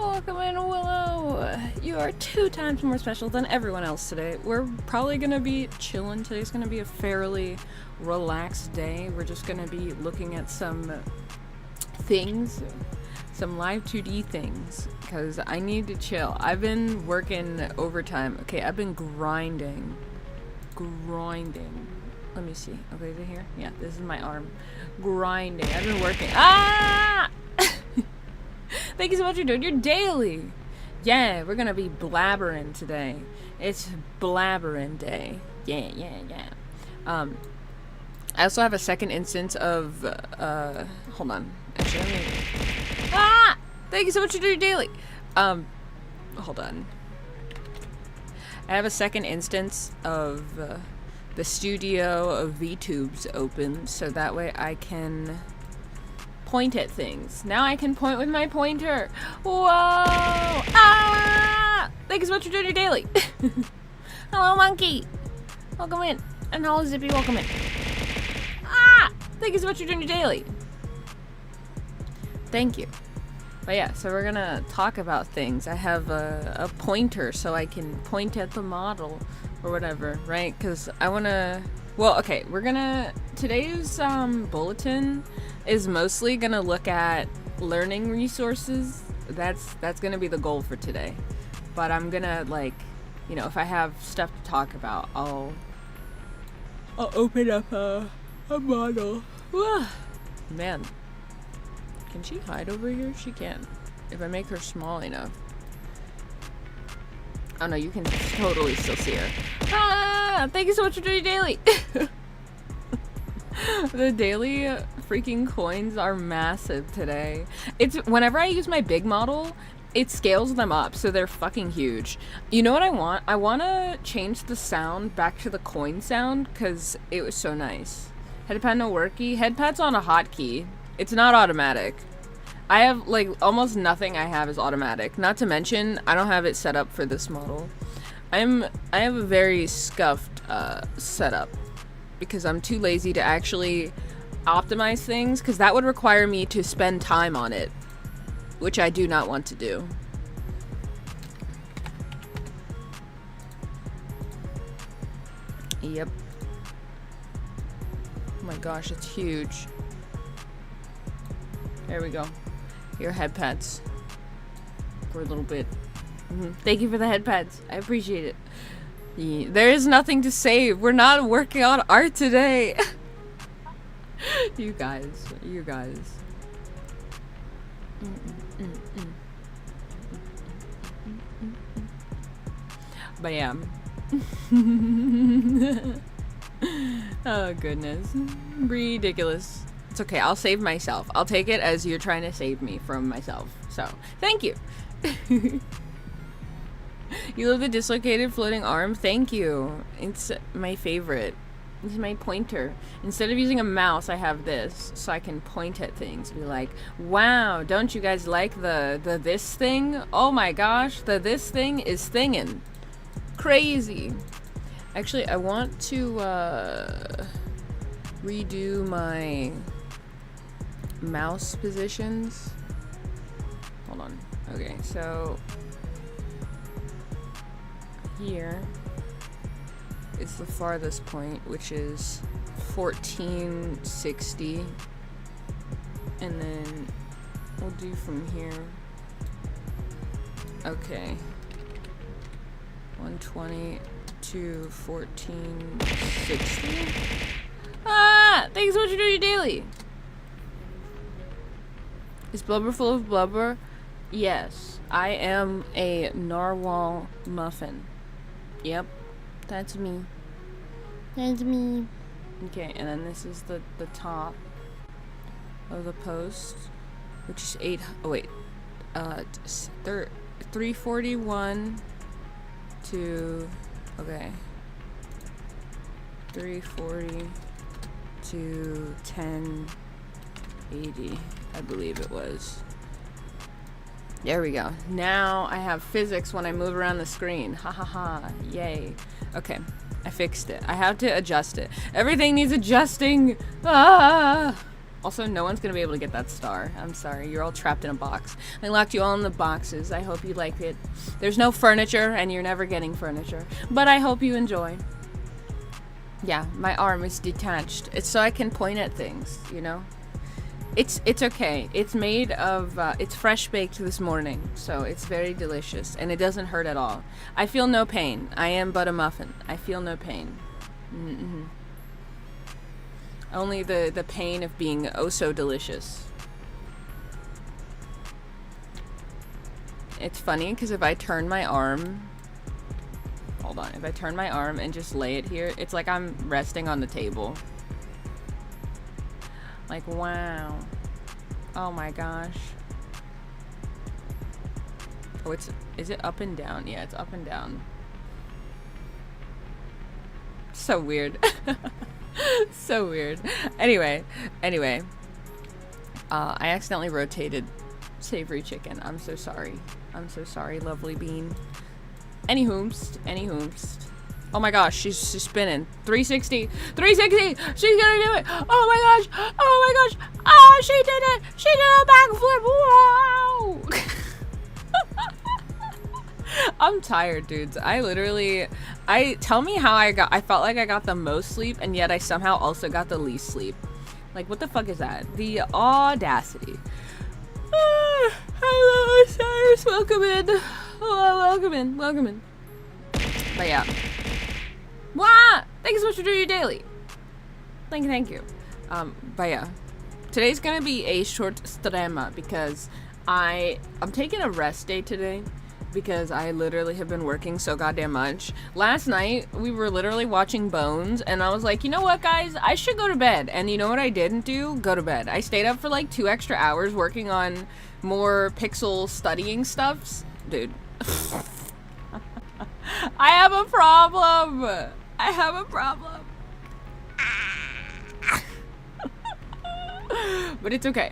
Welcome in, Willow. You are 2 times more special than everyone else today. We're probably gonna be chilling. Today's gonna be a fairly relaxed day. We're just gonna be looking at some things, some Live2D things, because I need to chill. I've been working overtime. Okay, I've been grinding. Let me see. Okay, is it here? Yeah, this is my arm. Grinding. I've been working. Ah! Thank you so much for doing your daily. Yeah, we're gonna be blabbering today. It's blabbering day. Yeah. I also have a second instance of, hold on. Actually, let me... Ah! Thank you so much for doing your daily. Hold on. I have a second instance of, the studio of VTubes open, so that way I can point at things. Now I can point with my pointer. Whoa! Ah! Thank you so much for doing your daily. Hello, monkey. Welcome in. And hello, Zippy. Welcome in. Ah! Thank you so much for doing your daily. Thank you. But yeah, so we're gonna talk about things. I have a pointer so I can point at the model or whatever, right? Because I wanna... Well, okay, we're gonna... Today's bulletin is mostly gonna look at learning resources. That's gonna be the goal for today. But I'm gonna, like, you know, if I have stuff to talk about, I'll open up a model. Man. Can she hide over here? She can. If I make her small enough. Oh no, you can totally still see her. Ah! Thank you so much for doing your daily! The daily freaking coins are massive today. It's whenever I use my big model, it scales them up, so they're fucking huge. You know what I want? I want to change the sound back to the coin sound, because it was so nice. Headpad no worky. Headpad's on a hotkey. It's not automatic. I have, like, almost nothing I have is automatic. Not to mention, I don't have it set up for this model. I have a very scuffed setup because I'm too lazy to actually optimize things, because that would require me to spend time on it, which I do not want to do. Yep. Oh my gosh, it's huge. There we go. Your headpads. For a little bit. Thank you for the headpads. I appreciate it. Yeah, there is nothing to save. We're not working on art today. You guys. But yeah. Oh goodness. Ridiculous. It's okay, I'll save myself. I'll take it as you're trying to save me from myself. So, thank you. You love the dislocated floating arm? Thank you. It's my favorite. It's my pointer. Instead of using a mouse, I have this, so I can point at things. Be like, wow, don't you guys like the this thing? Oh my gosh, the this thing is thingin'. Crazy. Actually, I want to redo my mouse positions. Hold on. Okay, so here it's the farthest point, which is 1460, and then we'll do from here. Okay, 120 to 1460. Ah! Thanks so much for doing your daily. Is Blubber full of blubber? Yes. I am a narwhal muffin. Yep. That's me. That's me. Okay, and then this is the top of the post, which is 341 to, okay, 340 to 1080, I believe it was. There we go. Now I have physics when I move around the screen. Ha ha ha. Yay. Okay, I fixed it. I have to adjust it. Everything needs adjusting. Ah! Also, no one's gonna be able to get that star. I'm sorry, you're all trapped in a box. I locked you all in the boxes. I hope you like it. There's no furniture, and you're never getting furniture. But I hope you enjoy. Yeah, my arm is detached. It's so I can point at things, you know? It's okay. It's made of, it's fresh baked this morning, so it's very delicious, and it doesn't hurt at all. I feel no pain. I am but a muffin. I feel no pain. Only the pain of being oh so delicious. It's funny, because if I turn my arm... Hold on. If I turn my arm and just lay it here, it's like I'm resting on the table. Like, wow. Oh my gosh. Oh, is it up and down? Yeah, it's up and down. So weird. So weird. Anyway. I accidentally rotated savory chicken. I'm so sorry. I'm so sorry, lovely bean. Anyhoomst. Oh my gosh, she's spinning. 360! 360! She's gonna do it! Oh my gosh! Oh my gosh! Oh, she did it! She did a backflip! Wow! I'm tired, dudes. Tell me how I felt like I got the most sleep, and yet I somehow also got the least sleep. Like, what the fuck is that? The audacity. Hello, Osiris. Welcome in. Welcome in. But yeah. Wow! Thank you so much for doing your daily. Thank you. But yeah. Today's gonna be a short stream because I'm taking a rest day today because I literally have been working so goddamn much. Last night, we were literally watching Bones, and I was like, you know what, guys? I should go to bed. And you know what I didn't do? Go to bed. I stayed up for like 2 extra hours working on more pixel studying stuffs. Dude. I have a problem. But it's okay.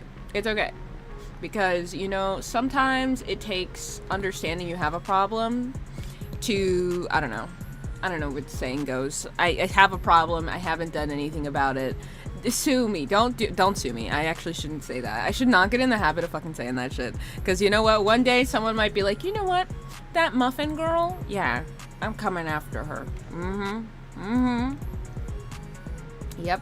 Because, you know, sometimes it takes understanding you have a problem to, I don't know what the saying goes. I have a problem. I haven't done anything about it. Sue me. Don't sue me. I actually shouldn't say that. I should not get in the habit of fucking saying that shit. Because you know what? One day someone might be like, you know what? That muffin girl? Yeah. I'm coming after her. Yep.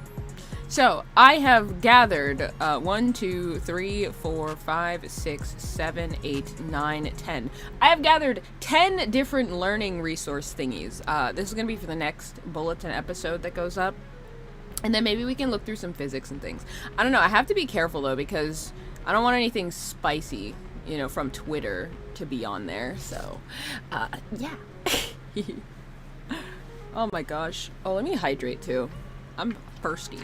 So, I have gathered 1, 2, 3, 4, 5, 6, 7, 8, 9, 10. I have gathered 10 different learning resource thingies. This is going to be for the next bulletin episode that goes up. And then maybe we can look through some physics and things. I don't know. I have to be careful, though, because I don't want anything spicy, you know, from Twitter to be on there. So, yeah. Oh, my gosh. Oh, let me hydrate, too. I'm thirsty.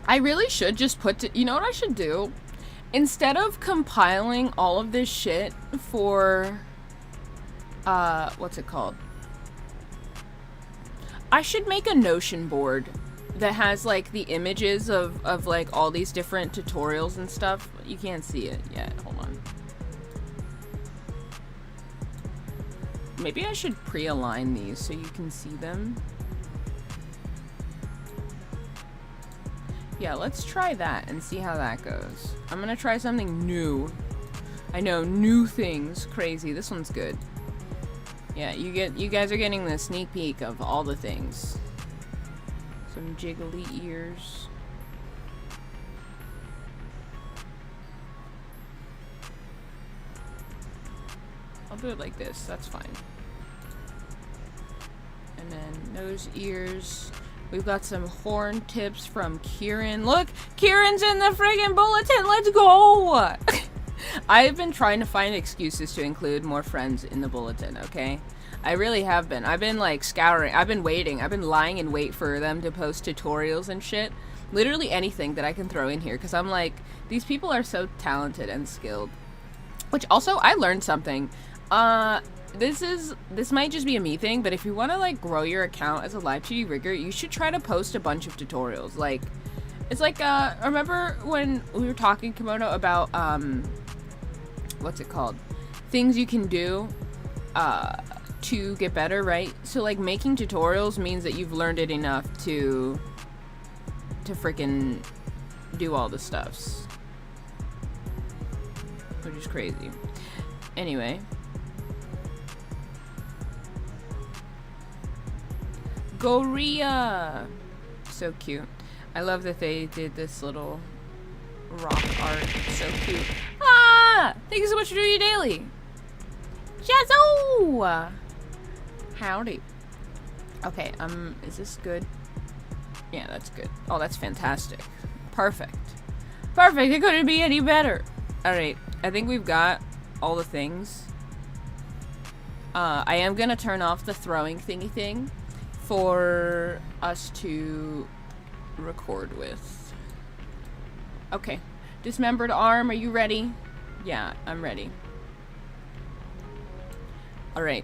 I really should just you know what I should do? Instead of compiling all of this shit for, what's it called? I should make a Notion board that has, like, the images of like, all these different tutorials and stuff. You can't see it yet. Hold on. Maybe I should pre-align these so you can see them. Yeah, let's try that and see how that goes. I'm gonna try something new. I know, new things. Crazy. This one's good. Yeah, you guys are getting the sneak peek of all the things. Some jiggly ears. I'll do it like this. That's fine. And then nose, ears. We've got some horn tips from Kieran. Look! Kieran's in the friggin' bulletin! Let's go! I've been trying to find excuses to include more friends in the bulletin, okay? I really have been. I've been, like, scouring. I've been waiting. I've been lying in wait for them to post tutorials and shit. Literally anything that I can throw in here. Because I'm like, these people are so talented and skilled. Which, also, I learned something. This might just be a me thing, but if you want to, like, grow your account as a live 2D rigger, you should try to post a bunch of tutorials. Like, it's like, remember when we were talking, Kimono, about, what's it called? Things you can do, to get better, right? So like making tutorials means that you've learned it enough to freaking do all the stuffs, which is crazy. Anyway, Goria, so cute. I love that they did this little rock art. So cute. Ah! Thank you so much for doing your daily. Jazzo! Howdy. Okay, is this good? Yeah, that's good. Oh, that's fantastic. Perfect. Perfect, it couldn't be any better. Alright, I think we've got all the things. I am gonna turn off the throwing thingy thing for us to record with. Okay. Dismembered arm, are you ready? Yeah, I'm ready. Alright.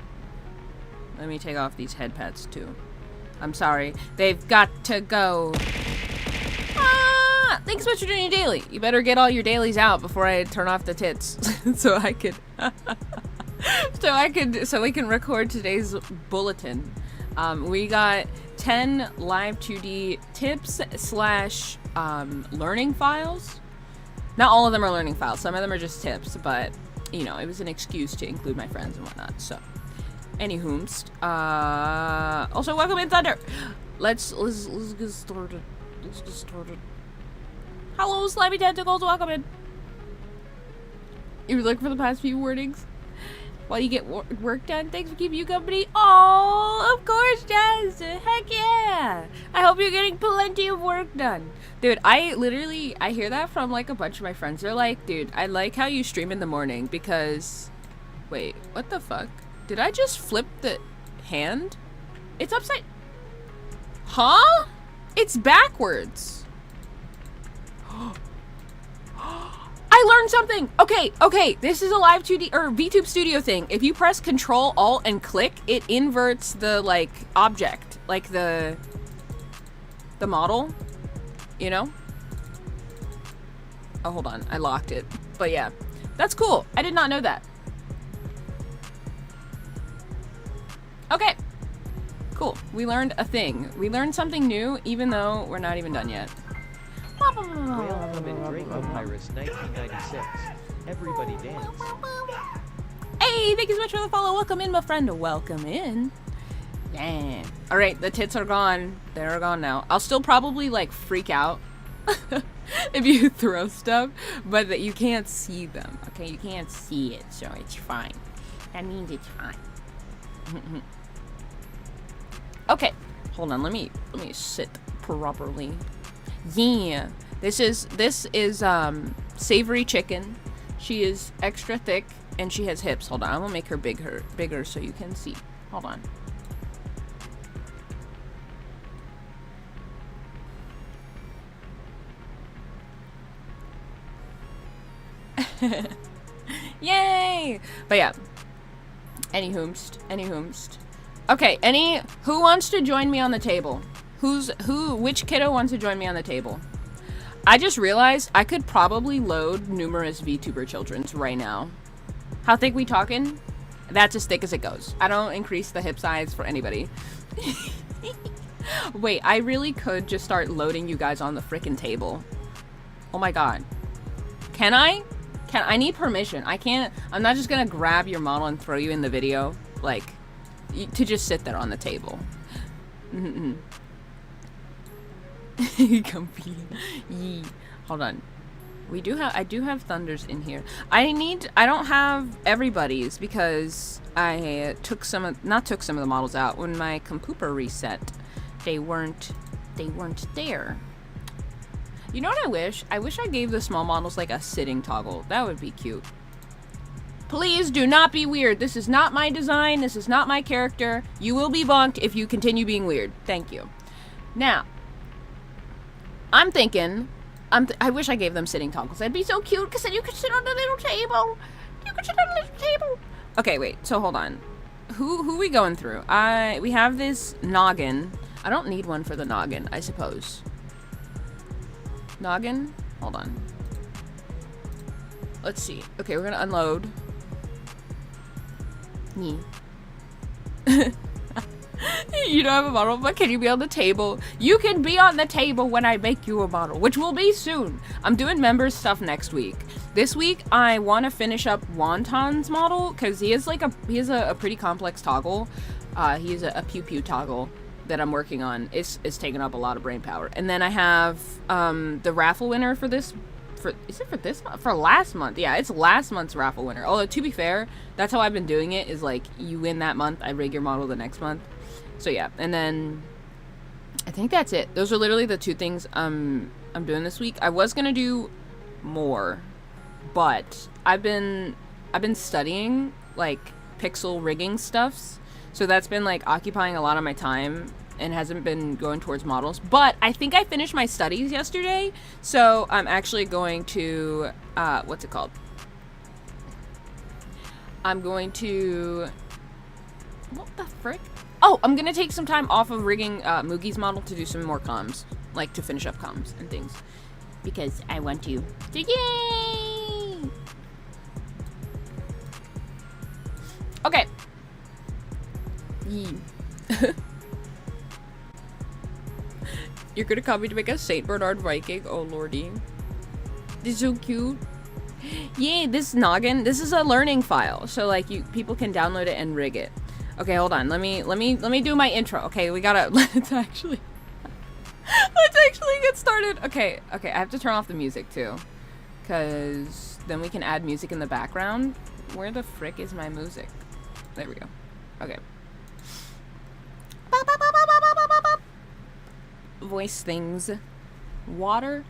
Let me take off these head pads too. I'm sorry. They've got to go. Ah! Thanks so much for doing your daily. You better get all your dailies out before I turn off the tits. so I could so we can record today's bulletin. We got 10 live 2D tips slash learning files. Not all of them are learning files. Some of them are just tips, but you know, it was an excuse to include my friends and whatnot. So, anywhoomst. Also, welcome in, Thunder. Let's get started. Let's get started. Hello, slimy tentacles. Welcome in. You were looking for the past few wordings while you get work done. Thanks for keeping you company. Oh, of course, Jazz. Heck yeah. I hope you're getting plenty of work done. Dude, I hear that from like a bunch of my friends. They're like, dude, I like how you stream in the morning because... Wait, what the fuck? Did I just flip the hand? It's upside... Huh? It's backwards. I learned something! Okay, this is a live 2D or VTube Studio thing. If you press Control, Alt, and click, it inverts the, like, object. Like, the model. You know? Oh, hold on. I locked it. But yeah. That's cool. I did not know that. Okay. Cool. We learned a thing. We learned something new, even though we're not even done yet. Welcome in Draco Pirates 1996. Everybody dance. Hey, thank you so much for the follow. Welcome in, my friend. Welcome in. Yeah. Alright, the tits are gone. They're gone now. I'll still probably, like, freak out if you throw stuff, but that you can't see them. Okay, you can't see it, so it's fine. That means it's fine. Okay. Hold on, let me sit properly. Yeah. This is savory chicken. She is extra thick and she has hips. Hold on, I'm gonna make her bigger so you can see. Hold on. Yay! But yeah. Anyhoomst. Okay, who wants to join me on the table? Which kiddo wants to join me on the table? I just realized I could probably load numerous VTuber children's right now. How thick we talking? That's as thick as it goes. I don't increase the hip size for anybody. Wait, I really could just start loading you guys on the frickin' table. Oh my god. Can I? I need permission. I can't. I'm not just gonna grab your model and throw you in the video. Like, to just sit there on the table. Comfy. Yee. Hold on. I do have Thunders in here. I don't have everybody's because I not took some of the models out. When my computer reset, they weren't there. You know what I wish? I wish I gave the small models like a sitting toggle. That would be cute. Please do not be weird. This is not my design. This is not my character. You will be bonked if you continue being weird. Thank you. Now, I'm thinking, I wish I gave them sitting toggles. That'd be so cute, because then you could sit on the little table. You could sit on the little table. Okay, wait, so hold on. Who we going through? We have this noggin. I don't need one for the noggin, I suppose. Noggin? Hold on. Let's see. Okay, we're gonna unload. You don't have a model, but can you be on the table? You can be on the table when I make you a model, which will be soon. I'm doing members stuff next week. This week, I want to finish up Wonton's model, because he has a pretty complex toggle. He has a pew pew toggle that I'm working on. It's taking up a lot of brain power. And then I have the raffle winner for this. For last month? Yeah, it's last month's raffle winner. Although, to be fair, that's how I've been doing it, is like, you win that month, I rig your model the next month. So yeah, and then I think that's it. Those are literally the two things I'm doing this week. I was gonna do more, but I've been studying like pixel rigging stuffs, so that's been like occupying a lot of my time and hasn't been going towards models. But I think I finished my studies yesterday, so I'm actually going to what's it called? I'm going to, what the frick? Oh, I'm gonna take some time off of rigging Moogie's model to do some more comms, like to finish up comms and things, because I want to. So yay! Okay. Yee. You're gonna call me to make a Saint Bernard Viking? Oh lordy, this is so cute. Yay! This noggin. This is a learning file, so like people can download it and rig it. Okay, hold on. Let me do my intro. Okay, we gotta let's actually get started. Okay, I have to turn off the music too, cause then we can add music in the background. Where the frick is my music? There we go. Okay. Voice things. Water.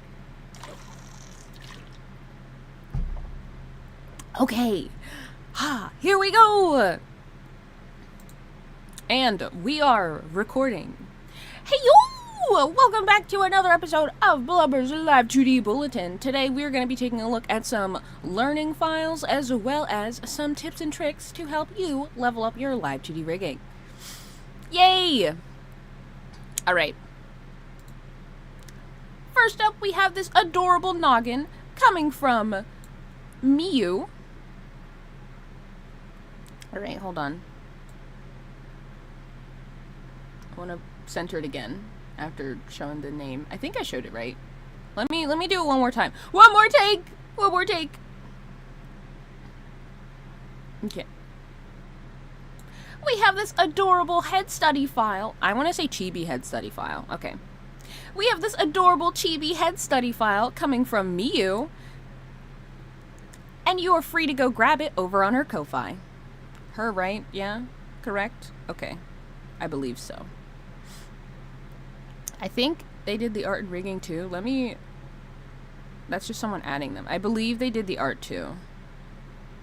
Okay. Here we go. And we are recording. Hey yo! Welcome back to another episode of Blabber's Live2D Bulletin. Today we're going to be taking a look at some learning files as well as some tips and tricks to help you level up your Live2D rigging. Yay! Alright. First up, we have this adorable noggin coming from Miu. Alright, hold on. I want to center it again after showing the name. I think I showed it right. Let me do it one more time. One more take. Okay. We have this adorable head study file. I want to say chibi head study file. Okay. We have this adorable chibi head study file coming from Miu. And you are free to go grab it over on her Ko-Fi. Her, right? Yeah? Correct? Okay. I believe so. I think they did the art and rigging too. That's just someone adding them. I believe they did the art too.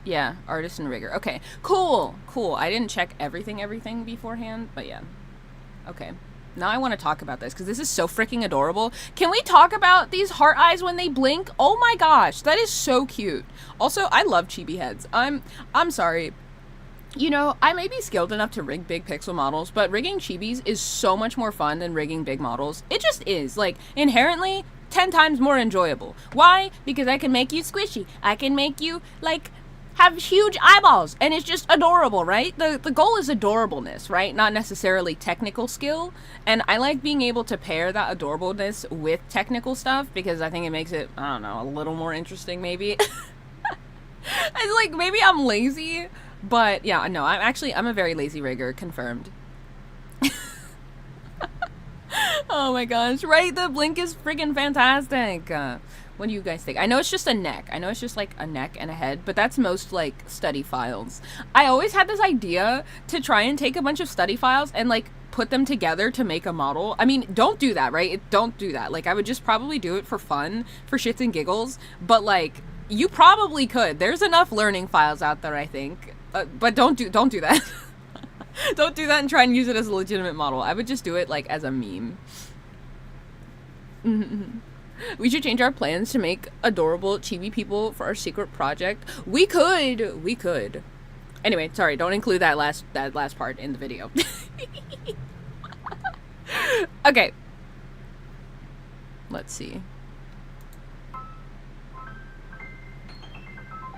Yeah, artist and rigger. Okay, cool. I didn't check everything beforehand, but yeah. Okay, now I want to talk about this because this is so freaking adorable. Can we talk about these heart eyes when they blink? Oh my gosh, that is so cute. Also, I love chibi heads. I'm sorry. You know, I may be skilled enough to rig big pixel models, but rigging chibis is so much more fun than rigging big models. It just is. Like, inherently, 10 times more enjoyable. Why? Because I can make you squishy. I can make you, like, have huge eyeballs. And it's just adorable, right? The goal is adorableness, right? Not necessarily technical skill. And I like being able to pair that adorableness with technical stuff because I think it makes it, I don't know, a little more interesting, maybe. It's like, maybe I'm lazy. But yeah, no, I'm a very lazy rigger, confirmed. Oh my gosh, right? The blink is freaking fantastic. What do you guys think? I know it's just a neck. I know it's just like a neck and a head, but that's most like study files. I always had this idea to try and take a bunch of study files and like put them together to make a model. I mean, don't do that, right? Don't do that. Like I would just probably do it for fun, for shits and giggles, but like you probably could. There's enough learning files out there, I think. But don't do that. Don't do that and try and use it as a legitimate model. I would just do it like as a meme. We should change our plans to make adorable chibi people for our secret project. We could. Anyway, sorry, don't include that last part in the video. Okay. Let's see.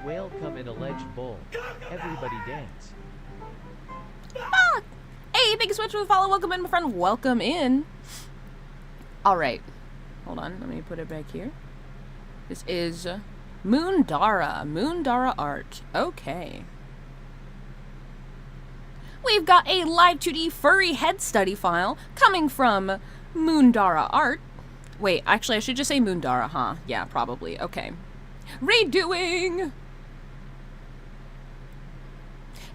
Whale come in alleged bowl. Everybody dance. Fuck! thank you so much for the follow. Welcome in, my friend. Welcome in. All right. Hold on. Let me put it back here. This is Moondara art. Okay. We've got a Live2D furry head study file coming from Moondara art. Wait, actually, I should just say Moondara, huh? Yeah, probably. Okay. Redoing!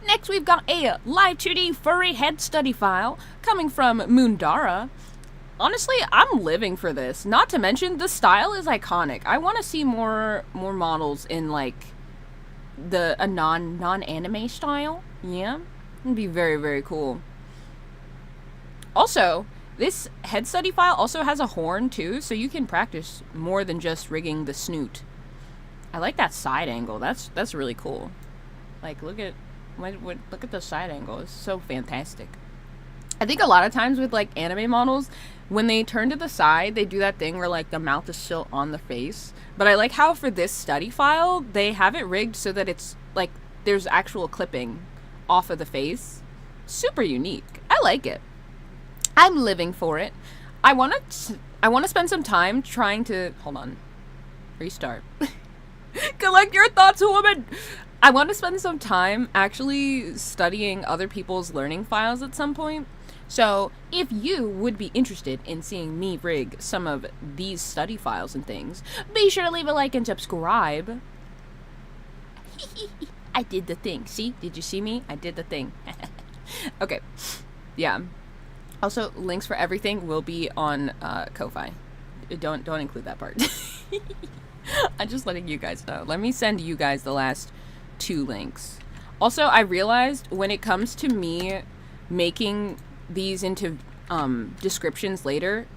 Next, we've got a Live2D furry head study file coming from Moondara. Honestly, I'm living for this. Not to mention, the style is iconic. I want to see more models in, like, a non-anime style. Yeah? It'd be very, very cool. Also, this head study file also has a horn, too, so you can practice more than just rigging the snoot. I like that side angle. That's really cool. Like, look at the side angle. It's so fantastic. I think a lot of times with, like, anime models, when they turn to the side, they do that thing where, like, the mouth is still on the face. But I like how for this study file, they have it rigged so that it's, like, there's actual clipping off of the face. Super unique. I like it. I'm living for it. I want to spend some time trying to... Hold on. Restart. Collect your thoughts, woman! I want to spend some time actually studying other people's learning files at some point. So, if you would be interested in seeing me rig some of these study files and things, be sure to leave a like and subscribe. I did the thing. See? Did you see me? I did the thing. Okay. Yeah. Also, links for everything will be on Ko-Fi. Don't include that part. I'm just letting you guys know. Let me send you guys the last 2 links. Also, I realized when it comes to me making these into descriptions later,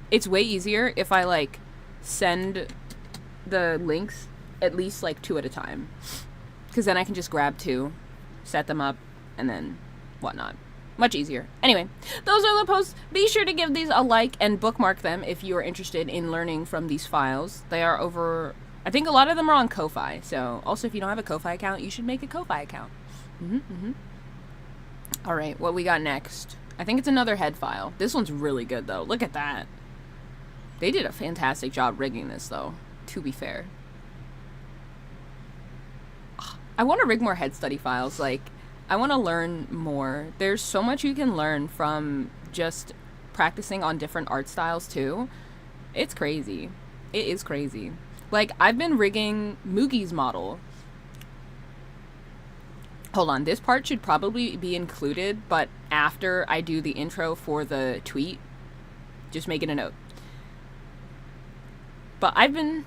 it's way easier if I like send the links at least like 2 at a time, because then I can just grab 2, set them up, and then whatnot. Much easier. Anyway, those are the posts. Be sure to give these a like and bookmark them if you are interested in learning from these files. They are over, I think a lot of them are on Ko-Fi, so also if you don't have a Ko-Fi account, you should make a Ko-Fi account. Alright, what we got next? I think it's another head file. This one's really good though. Look at that. They did a fantastic job rigging this though, to be fair. I want to rig more head study files. Like, I want to learn more. There's so much you can learn from just practicing on different art styles too. It's crazy. It is crazy. Like, I've been rigging Mugi's model. Hold on, this part should probably be included, but after I do the intro for the tweet, just making a note. But I've been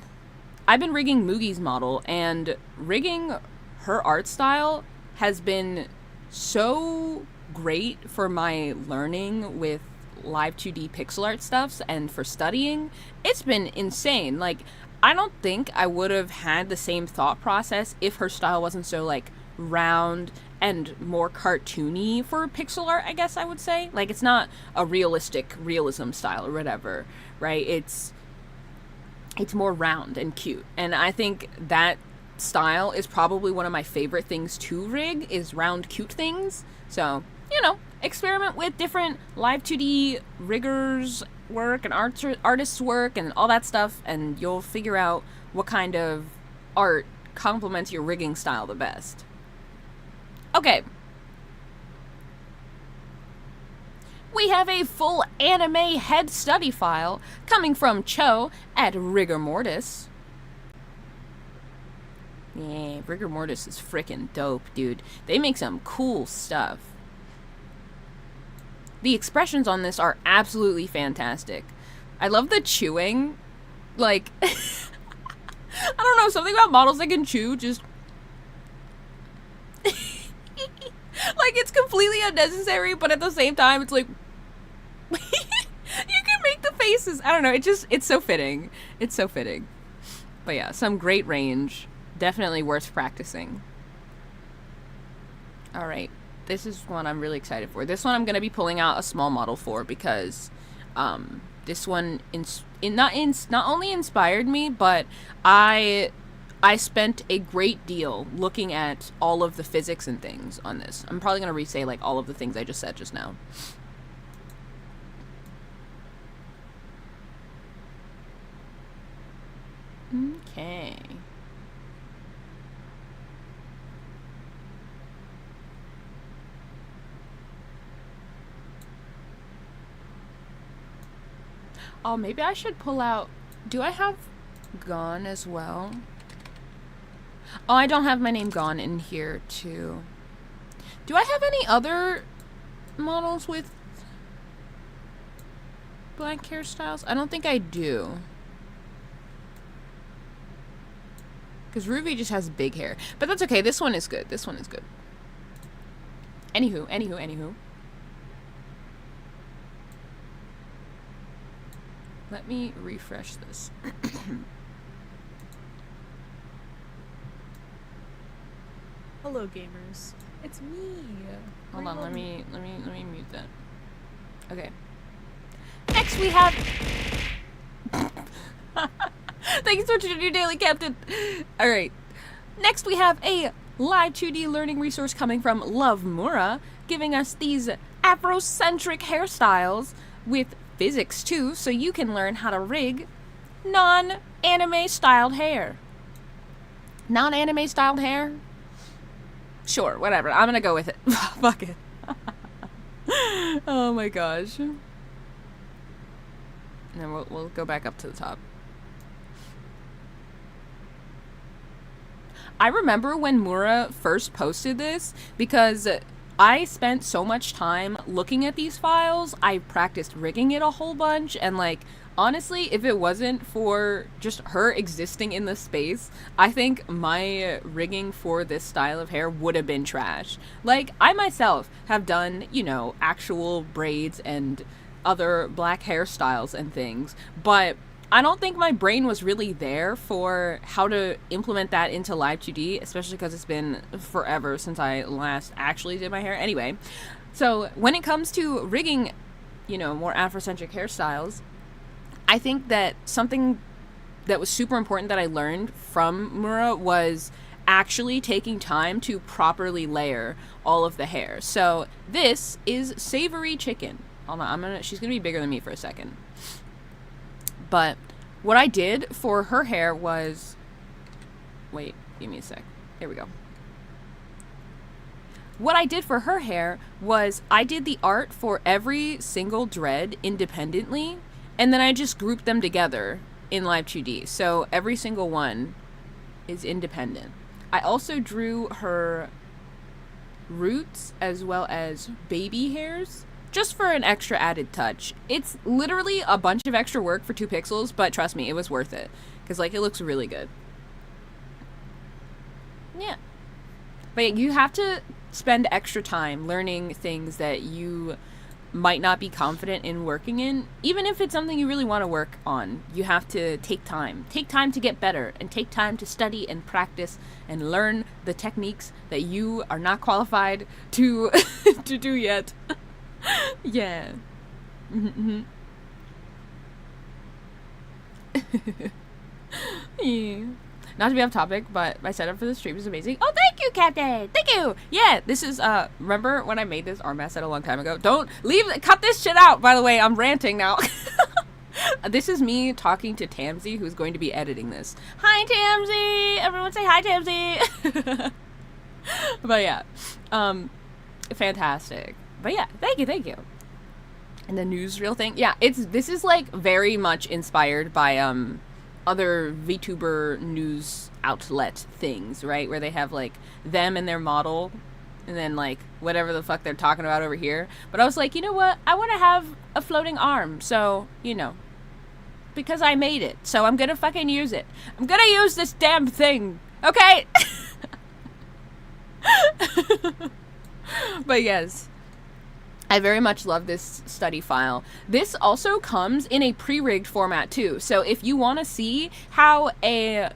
rigging Mugi's model, and rigging her art style has been so great for my learning with Live2D pixel art stuffs and for studying. It's been insane. Like, I don't think I would have had the same thought process if her style wasn't so, like, round and more cartoony for pixel art, I guess I would say. Like, it's not a realistic realism style or whatever, right? It's more round and cute. And I think that style is probably one of my favorite things to rig, is round cute things. So, you know, experiment with different Live2D riggers work and artists work and all that stuff, and you'll figure out what kind of art complements your rigging style the best. Okay. We have a full anime head study file coming from Cho at Rigor Mortis. Yeah, Rigor Mortis is freaking dope, dude. They make some cool stuff. The expressions on this are absolutely fantastic. I love the chewing. Like, I don't know, something about models that can chew just... like, it's completely unnecessary, but at the same time, it's like... you can make the faces. I don't know, it's so fitting. It's so fitting. But yeah, some great range. Definitely worth practicing. Alright, this is one I'm really excited for. This one I'm going to be pulling out a small model for because this one not only inspired me, but I I spent a great deal looking at all of the physics and things on this. I'm probably going to re-say, like, all of the things I just said just now. Okay. Oh, maybe I should pull out... Do I have Gone as well? Oh, I don't have my name Gone in here, too. Do I have any other models with blank hairstyles? I don't think I do. Because Ruby just has big hair. But that's okay. This one is good. This one is good. Anywho. Let me refresh this. Hello, gamers. It's me. Hold on, let me mute that. Okay. Next we have. Thank you so much for your daily captain. All right. Next we have a live 2D learning resource coming from Love Mura, giving us these Afrocentric hairstyles with physics too, so you can learn how to rig non-anime styled hair. Non-anime styled hair? Sure, whatever. I'm gonna go with it. Fuck it. Oh my gosh. And then we'll go back up to the top. I remember when Mura first posted this because I spent so much time looking at these files. I practiced rigging it a whole bunch, and like, honestly, if it wasn't for just her existing in the space, I think my rigging for this style of hair would have been trash. Like, I myself have done, you know, actual braids and other black hairstyles and things, but I don't think my brain was really there for how to implement that into Live 2D, especially because it's been forever since I last actually did my hair. Anyway, so when it comes to rigging, you know, more Afrocentric hairstyles, I think that something that was super important that I learned from Mura was actually taking time to properly layer all of the hair. So this is Savory Chicken. Hold on, she's gonna be bigger than me for a second. But what I did for her hair was, wait, give me a sec. Here we go. What I did for her hair was I did the art for every single dread independently, and then I just grouped them together in Live 2D. So every single one is independent. I also drew her roots as well as baby hairs, just for an extra added touch. It's literally a bunch of extra work for 2 pixels, but trust me, it was worth it. Because, like, it looks really good. Yeah. But you have to spend extra time learning things that you might not be confident in working in. Even if it's something you really want to work on, you have to take time. Take time to get better, and take time to study and practice and learn the techniques that you are not qualified to to do yet. Yeah. Yeah. Not to be off topic, but my setup for the stream is amazing. Oh, thank you, Captain! Thank you! Yeah, this is, remember when I made this arm set a long time ago? Don't leave, cut this shit out, by the way, I'm ranting now. This is me talking to Tamsy, who's going to be editing this. Hi, Tamsy! Everyone say hi, Tamsy! But yeah, fantastic. But yeah, thank you. And the newsreel thing, yeah, this is like very much inspired by other VTuber news outlet things, right? Where they have like them and their model, and then like whatever the fuck they're talking about over here. But I was like, you know what? I want to have a floating arm, so you know, because I made it, so I'm gonna fucking use it. I'm gonna use this damn thing, okay? But yes, I very much love this study file. This also comes in a pre-rigged format too. So if you want to see how a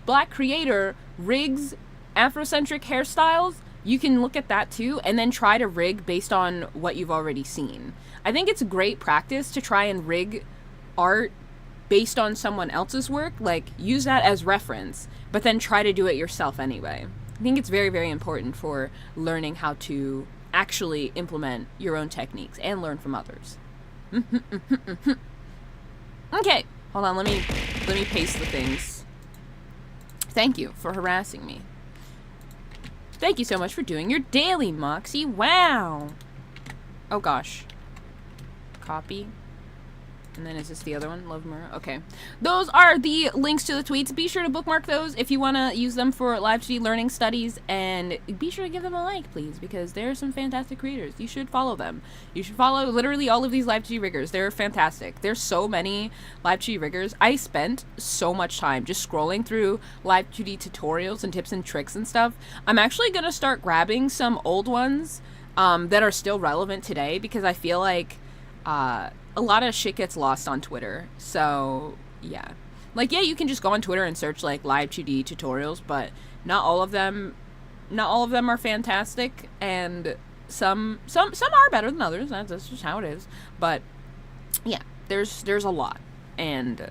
black creator rigs Afrocentric hairstyles, you can look at that too and then try to rig based on what you've already seen. I think it's great practice to try and rig art based on someone else's work, like, use that as reference, but then try to do it yourself anyway. I think it's very, very important for learning how to actually implement your own techniques and learn from others. Okay, hold on, let me paste the things. Thank you for harassing me. Thank you so much for doing your daily, Moxie. Wow. Oh gosh. Copy. And then is this the other one? Love Murrah. Okay. Those are the links to the tweets. Be sure to bookmark those if you want to use them for Live2D learning studies. And be sure to give them a like, please, because they're some fantastic creators. You should follow them. You should follow literally all of these Live2D riggers. They're fantastic. There's so many Live2D riggers. I spent so much time just scrolling through Live2D tutorials and tips and tricks and stuff. I'm actually going to start grabbing some old ones that are still relevant today, because I feel like a lot of shit gets lost on Twitter. So yeah, like, yeah, you can just go on Twitter and search like Live2D tutorials, but not all of them are fantastic, and some are better than others. That's just how it is. But yeah, there's a lot, and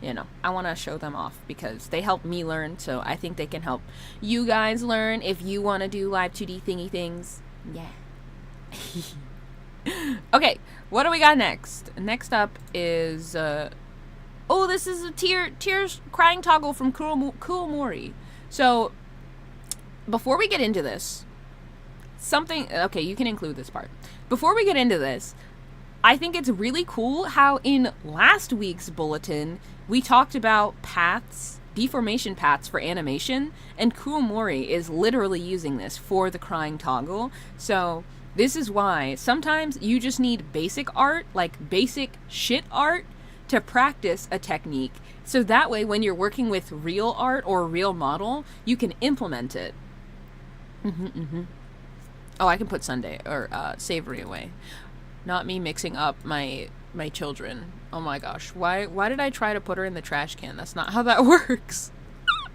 you know, I want to show them off because they help me learn, so I think they can help you guys learn if you want to do Live2D thingy things. Yeah. Okay, what do we got next? Next up is, oh, this is a tears crying toggle from Kuomori. So, before we get into this, okay, you can include this part. Before we get into this, I think it's really cool how in last week's bulletin, we talked about paths, deformation paths for animation, and Kuomori is literally using this for the crying toggle. So, this is why sometimes you just need basic art, like basic shit art, to practice a technique. So that way when you're working with real art or a real model, you can implement it. Oh, I can put Sunday or Savory away. Not me mixing up my children. Oh my gosh. Why did I try to put her in the trash can? That's not how that works.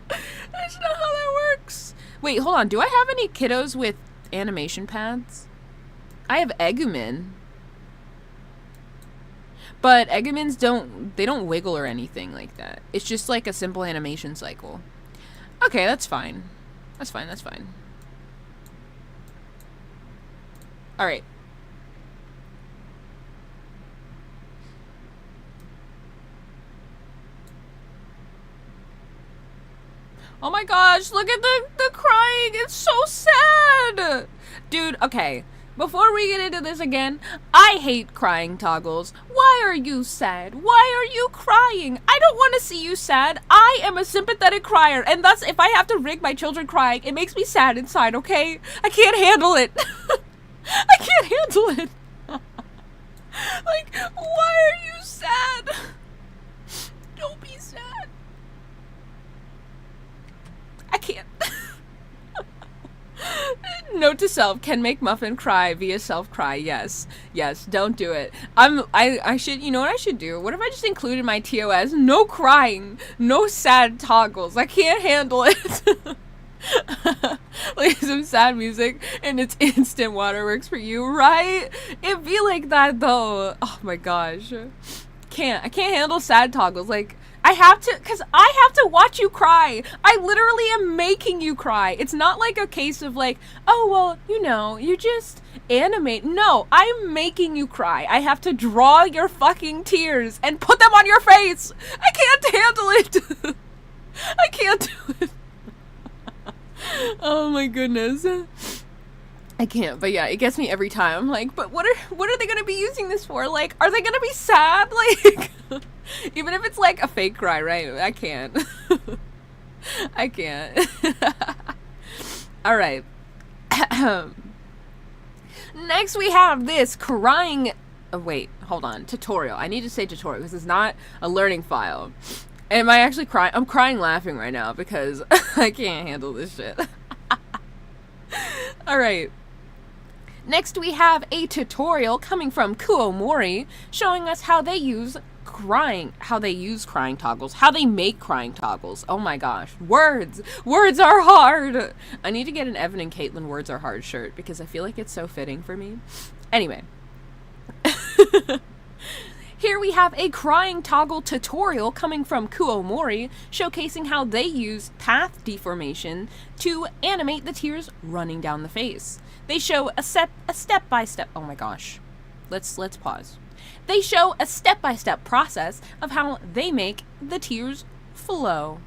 That's not how that works. Wait, hold on. Do I have any kiddos with animation pads? I have Egumin. But Egumins don't wiggle or anything like that. It's just like a simple animation cycle. Okay, that's fine. That's fine. Alright. Oh my gosh, look at the crying. It's so sad. Dude, okay. Before we get into this again, I hate crying toggles. Why are you sad? Why are you crying? I don't want to see you sad. I am a sympathetic crier, and thus if I have to rig my children crying, it makes me sad inside, okay? I can't handle it. I can't handle it. Like, why are you sad? Don't be sad. I can't. Note to self, can make Muffin cry via self-cry. Yes, don't do it. I should, you know what I should do? What if I just included my TOS? No crying, no sad toggles. I can't handle it. Like some sad music and it's instant waterworks for you, right? It'd be like that though. Oh my gosh. I can't handle sad toggles. Like, I have to watch you cry. I literally am making you cry. It's not like a case of like, oh, well, you know, you just animate. No, I'm making you cry. I have to draw your fucking tears and put them on your face. I can't handle it. I can't do it. Oh my goodness. I can't, but yeah, it gets me every time. I'm like, but what are they gonna be using this for? Like, are they gonna be sad? Like, even if it's like a fake cry, right? I can't. I can't. All right. Next we have this crying. Oh, wait, hold on. Tutorial. I need to say tutorial because it's not a learning file. Am I actually crying? I'm crying laughing right now because I can't handle this shit. All right. Next we have a tutorial coming from Kuomori showing us how they use crying toggles, how they make crying toggles. Oh my gosh. Words are hard. I need to get an Evan and Caitlin words are hard shirt because I feel like it's so fitting for me. Anyway. Here we have a crying toggle tutorial coming from Kuomori, showcasing how they use path deformation to animate the tears running down the face. They show a step-by-step, oh my gosh, let's pause. They show a step-by-step process of how they make the tears flow.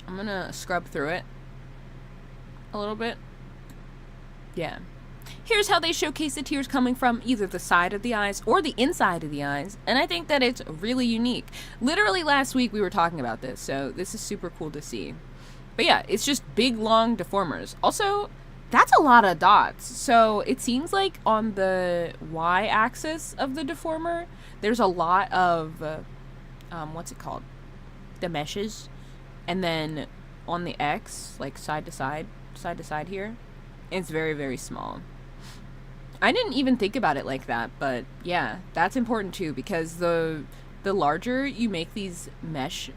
I'm gonna scrub through it a little bit. Yeah. Here's how they showcase the tears coming from either the side of the eyes or the inside of the eyes, and I think that it's really unique. Literally last week we were talking about this, so this is super cool to see. But yeah, it's just big, long deformers. Also, that's a lot of dots. So it seems like on the y-axis of the deformer, there's a lot of, what's it called? The meshes. And then on the X, like side to side here, it's very, very small. I didn't even think about it like that, but yeah, that's important too, because the larger you make these mesh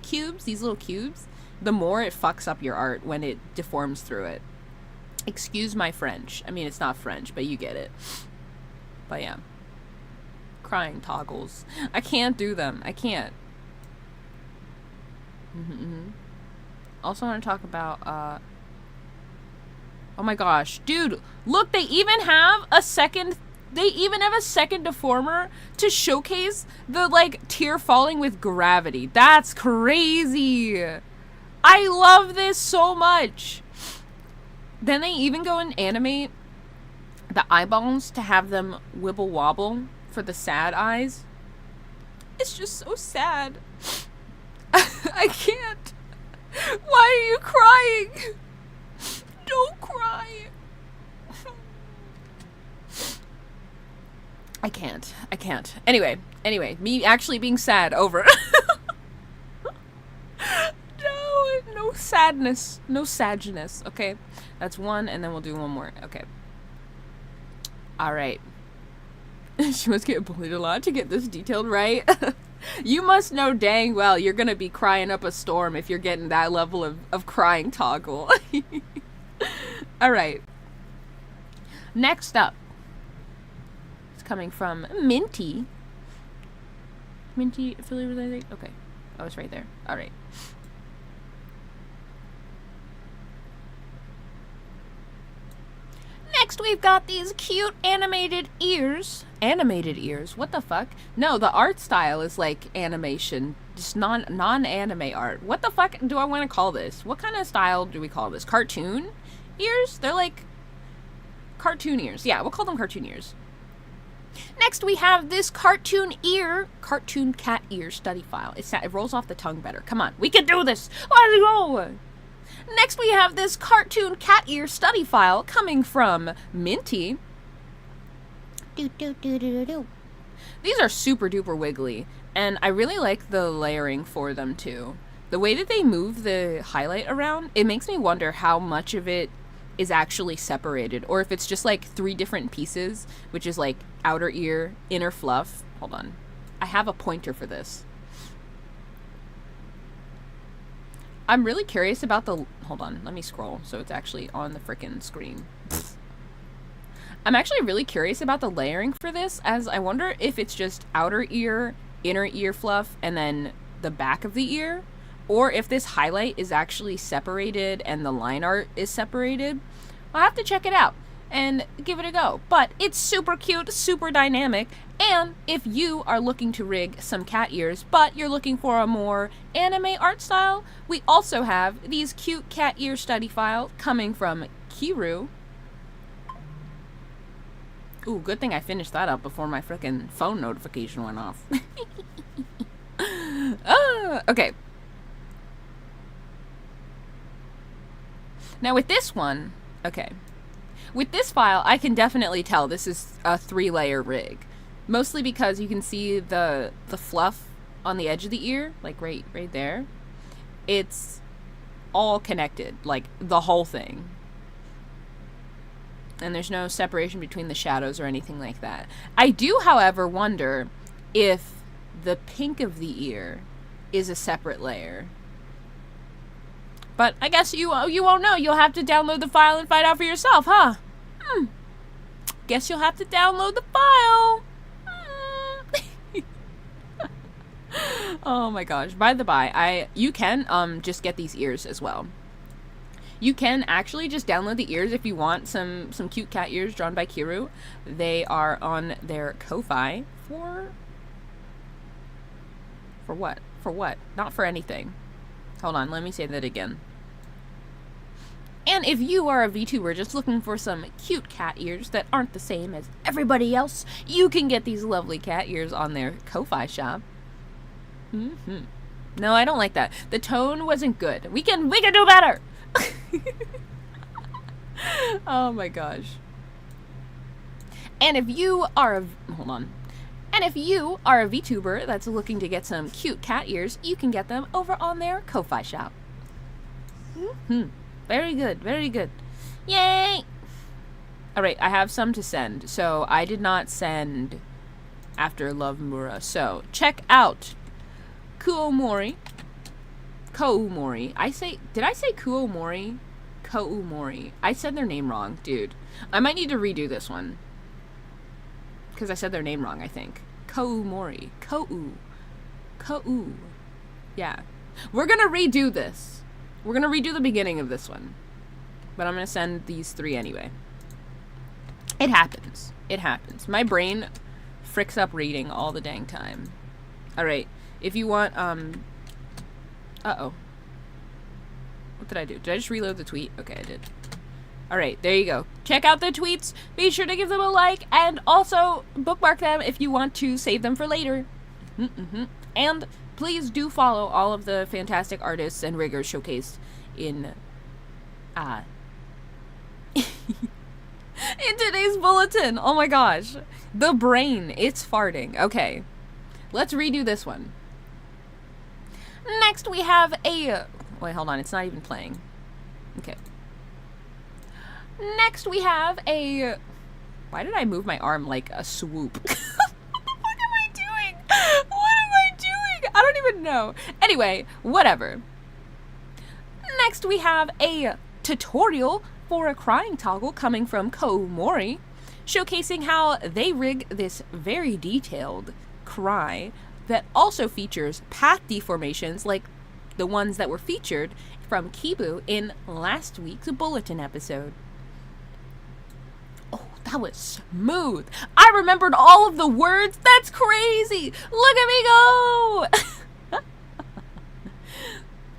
cubes, these little cubes, the more it fucks up your art when it deforms through it. Excuse my French. I mean, it's not French, but you get it. But yeah. Crying toggles. I can't do them. I can't. Also want to talk about, oh my gosh. Dude, look, they even have a second deformer to showcase the, like, tear falling with gravity. That's crazy. I love this so much. Then they even go and animate the eyeballs to have them wibble wobble for the sad eyes. It's just so sad. I can't. Why are you crying? Don't cry. I can't. Anyway, me actually being sad over. No sadness. No sadness, okay? That's one, and then we'll do one more. Okay. Alright. She must get bullied a lot to get this detailed right. You must know dang well you're gonna be crying up a storm if you're getting that level of crying toggle. Alright. Next up. It's coming from Minty. Minty affiliate, I think? Okay. Oh, it's right there. Alright. Next, we've got these cute animated ears. Animated ears? What the fuck? No, the art style is like animation. Just non-anime art. What the fuck do I want to call this? What kind of style do we call this? Cartoon ears? They're like cartoon ears. Yeah, we'll call them cartoon ears. Next, we have this cartoon cat ear study file. It rolls off the tongue better. Come on, we can do this. Let's go. Next, we have this cartoon cat ear study file coming from Minty. These are super duper wiggly, and I really like the layering for them too. The way that they move the highlight around, it makes me wonder how much of it is actually separated, or if it's just like 3 different pieces, which is like outer ear, inner fluff. Hold on. I have a pointer for this. I'm really curious about the... Hold on, let me scroll so it's actually on the frickin' screen. I'm actually really curious about the layering for this, as I wonder if it's just outer ear, inner ear fluff, and then the back of the ear, or if this highlight is actually separated and the line art is separated. I'll have to check it out and give it a go. But it's super cute, super dynamic, and if you are looking to rig some cat ears, but you're looking for a more anime art style, we also have these cute cat ear study file coming from Kiru. Ooh, good thing I finished that up before my frickin' phone notification went off. Okay. Now with this one, okay. With this file, I can definitely tell this is a 3-layer rig. Mostly because you can see the fluff on the edge of the ear, like right there. It's all connected, like the whole thing. And there's no separation between the shadows or anything like that. I do, however, wonder if the pink of the ear is a separate layer. But I guess you won't know. You'll have to download the file and find out for yourself, huh? Guess you'll have to download the file. Oh my gosh. By the by, you can just get these ears as well. You can actually just download the ears if you want some cute cat ears drawn by Kiru. They are on their Ko-Fi for what? For what? Not for anything. Hold on, let me say that again. And if you are a VTuber just looking for some cute cat ears that aren't the same as everybody else, you can get these lovely cat ears on their Ko-Fi shop. No, I don't like that. The tone wasn't good. We can do better. Oh my gosh. And if you are a VTuber that's looking to get some cute cat ears, you can get them over on their Ko-Fi shop. Very good, very good. Yay! Alright, I have some to send. So I did not send After Love Mura. So check out Kuomori. Koumori. Did I say Kuomori? Koumori. I said their name wrong, dude. I might need to redo this one. Because I said their name wrong, I think. Koumori. Kou. Yeah. We're gonna redo this. We're gonna redo the beginning of this one. But I'm gonna send these 3 anyway. It happens. It happens. My brain fricks up reading all the dang time. Alright. If you want, uh-oh. What did I do? Did I just reload the tweet? Okay, I did. Alright, there you go. Check out the tweets. Be sure to give them a like. And also, bookmark them if you want to save them for later. And please do follow all of the fantastic artists and riggers showcased in in today's bulletin. Oh my gosh. The brain, it's farting. Okay. Let's redo this one. Next we have a... Wait, hold on. It's not even playing. Okay. Next we have a... Why did I move my arm like a swoop? What the fuck am I doing? What am I doing? I don't even know. Anyway, whatever. Next we have a tutorial for a crying toggle coming from Koumori, showcasing how they rig this very detailed cry that also features path deformations like the ones that were featured from Kibu in last week's bulletin episode. Oh, that was smooth. I remembered all of the words. That's crazy. Look at me go.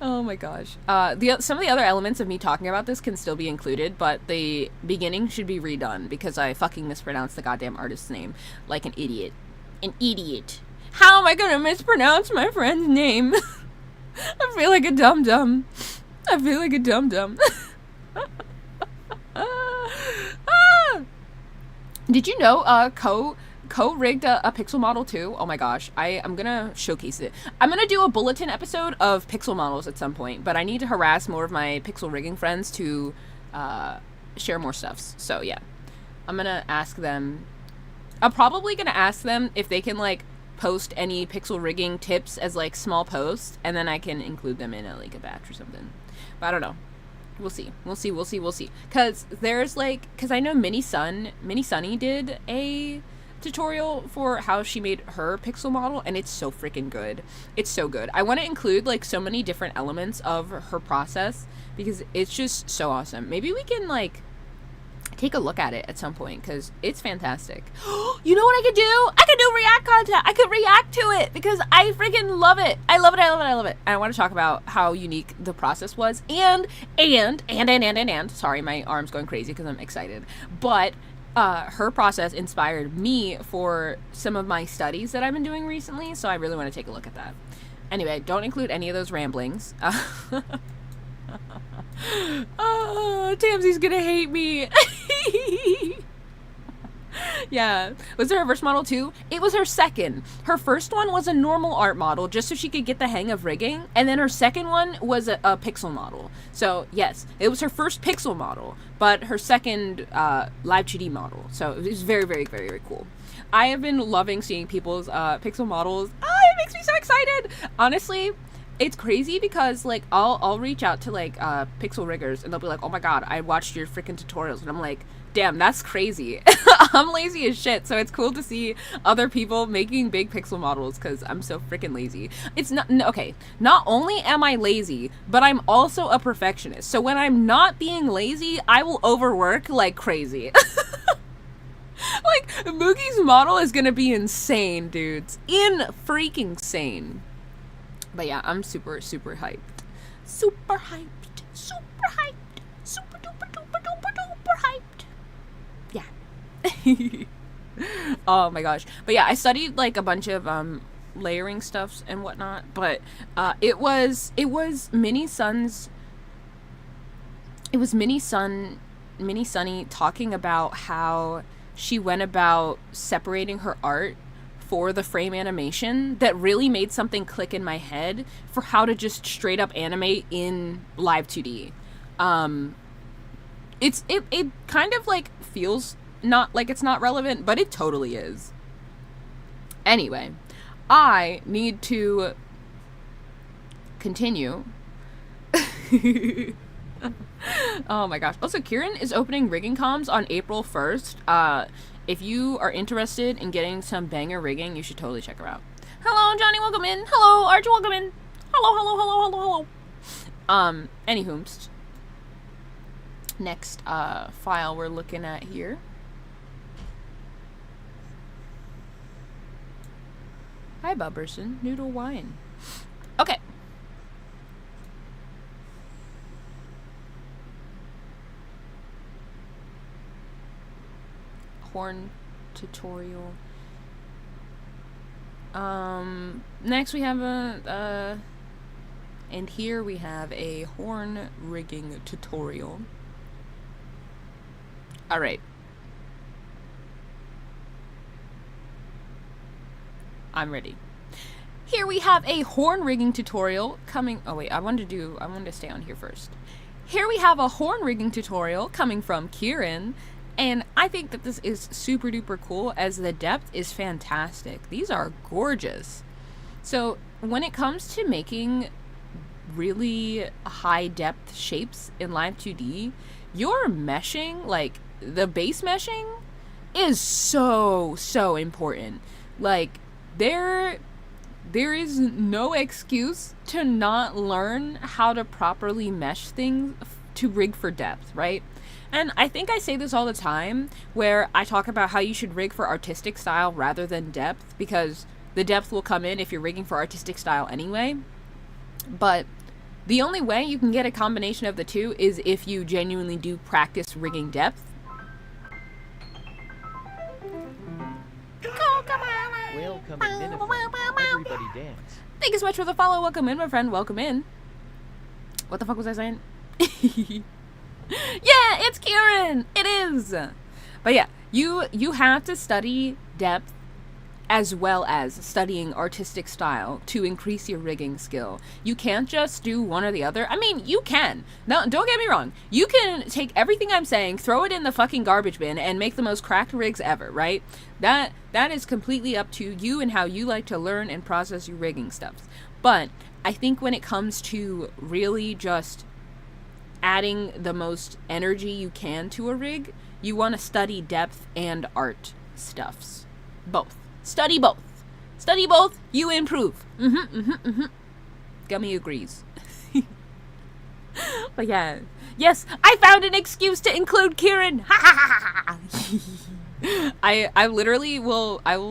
Oh my gosh. Some of the other elements of me talking about this can still be included, but the beginning should be redone because I fucking mispronounced the goddamn artist's name like an idiot. An idiot. How am I gonna mispronounce my friend's name? I feel like a dum-dum. I feel like a dum-dum. Did you know Co-rigged a pixel model too? Oh my gosh. I'm gonna showcase it. I'm gonna do a bulletin episode of pixel models at some point, but I need to harass more of my pixel rigging friends to share more stuffs. So yeah. I'm gonna ask them. I'm probably gonna ask them if they can like post any pixel rigging tips as like small posts, and then I can include them in like a batch or something. But I don't know. We'll see. Cause there's like, cause I know Mini Sunny did a tutorial for how she made her pixel model, and it's so freaking good. It's so good. I want to include like so many different elements of her process because it's just so awesome. Maybe we can like take a look at it at some point because it's fantastic. You know what I could do? I could do react content. I could react to it because I freaking love it. I love it. And I want to talk about how unique the process was and sorry, my arm's going crazy because I'm excited. But her process inspired me for some of my studies that I've been doing recently, so I really want to take a look at that. Anyway, don't include any of those ramblings. Oh, Tamsy's gonna hate me. Yeah. Was there a reverse model too? It was her second. Her first one was a normal art model just so she could get the hang of rigging, and then her second one was a pixel model. So yes, it was her first pixel model, but her second Live2D model. So it was very, very, very, very cool. I have been loving seeing people's pixel models. It makes me so excited. Honestly, it's crazy because like I'll reach out to like pixel riggers and they'll be like, oh my god, I watched your freaking tutorials, and I'm like, damn, that's crazy. I'm lazy as shit, so it's cool to see other people making big pixel models because I'm so freaking lazy. It's not okay, not only am I lazy, but I'm also a perfectionist, so when I'm not being lazy, I will overwork like crazy. Like, Moogie's model is gonna be insane, dudes. Freaking sane. But yeah, I'm super hyped. Super hyped. Super hyped. Super duper duper duper duper hyped. Yeah. Oh my gosh. But yeah, I studied like a bunch of layering stuffs and whatnot, but it was Mini Sunny talking about how she went about separating her art for the frame animation that really made something click in my head for how to just straight up animate in Live2D. It kind of like feels not like it's not relevant, but it totally is. Anyway, I need to continue. Oh my gosh. Also, Kieran is opening rigging comms on April 1st. If you are interested in getting some banger rigging, you should totally check her out. Hello, Johnny, welcome in. Hello, Archie, welcome in. Hello. Anywhoomst. Next file we're looking at here. Hi, Bubberson. Noodle wine. Okay. Horn tutorial. Next we have and here we have a horn rigging tutorial. Alright. I'm ready. Here we have a horn rigging tutorial coming. Oh wait, I wanted to stay on here first. Here we have a horn rigging tutorial coming from Kieran. And I think that this is super duper cool as the depth is fantastic. These are gorgeous. So when it comes to making really high depth shapes in Live2D, your meshing, like the base meshing, is so important. Like there is no excuse to not learn how to properly mesh things to rig for depth, right? And I think I say this all the time, where I talk about how you should rig for artistic style rather than depth, because the depth will come in if you're rigging for artistic style anyway. But the only way you can get a combination of the two is if you genuinely do practice rigging depth. Welcome in, everybody dance. Thank you so much for the follow. Welcome in, my friend. Welcome in. What the fuck was I saying? Yeah, it's Kieran. It is. But yeah, you have to study depth as well as studying artistic style to increase your rigging skill. You can't just do one or the other. I mean, you can. No, don't get me wrong. You can take everything I'm saying, throw it in the fucking garbage bin, and make the most cracked rigs ever, right? That is completely up to you and how you like to learn and process your rigging stuff. But I think when it comes to really just adding the most energy you can to a rig, you want to study depth and art stuffs. Both. Study both. Study both, you improve. Gummy agrees. But yeah. Yes, I found an excuse to include Kieran. I will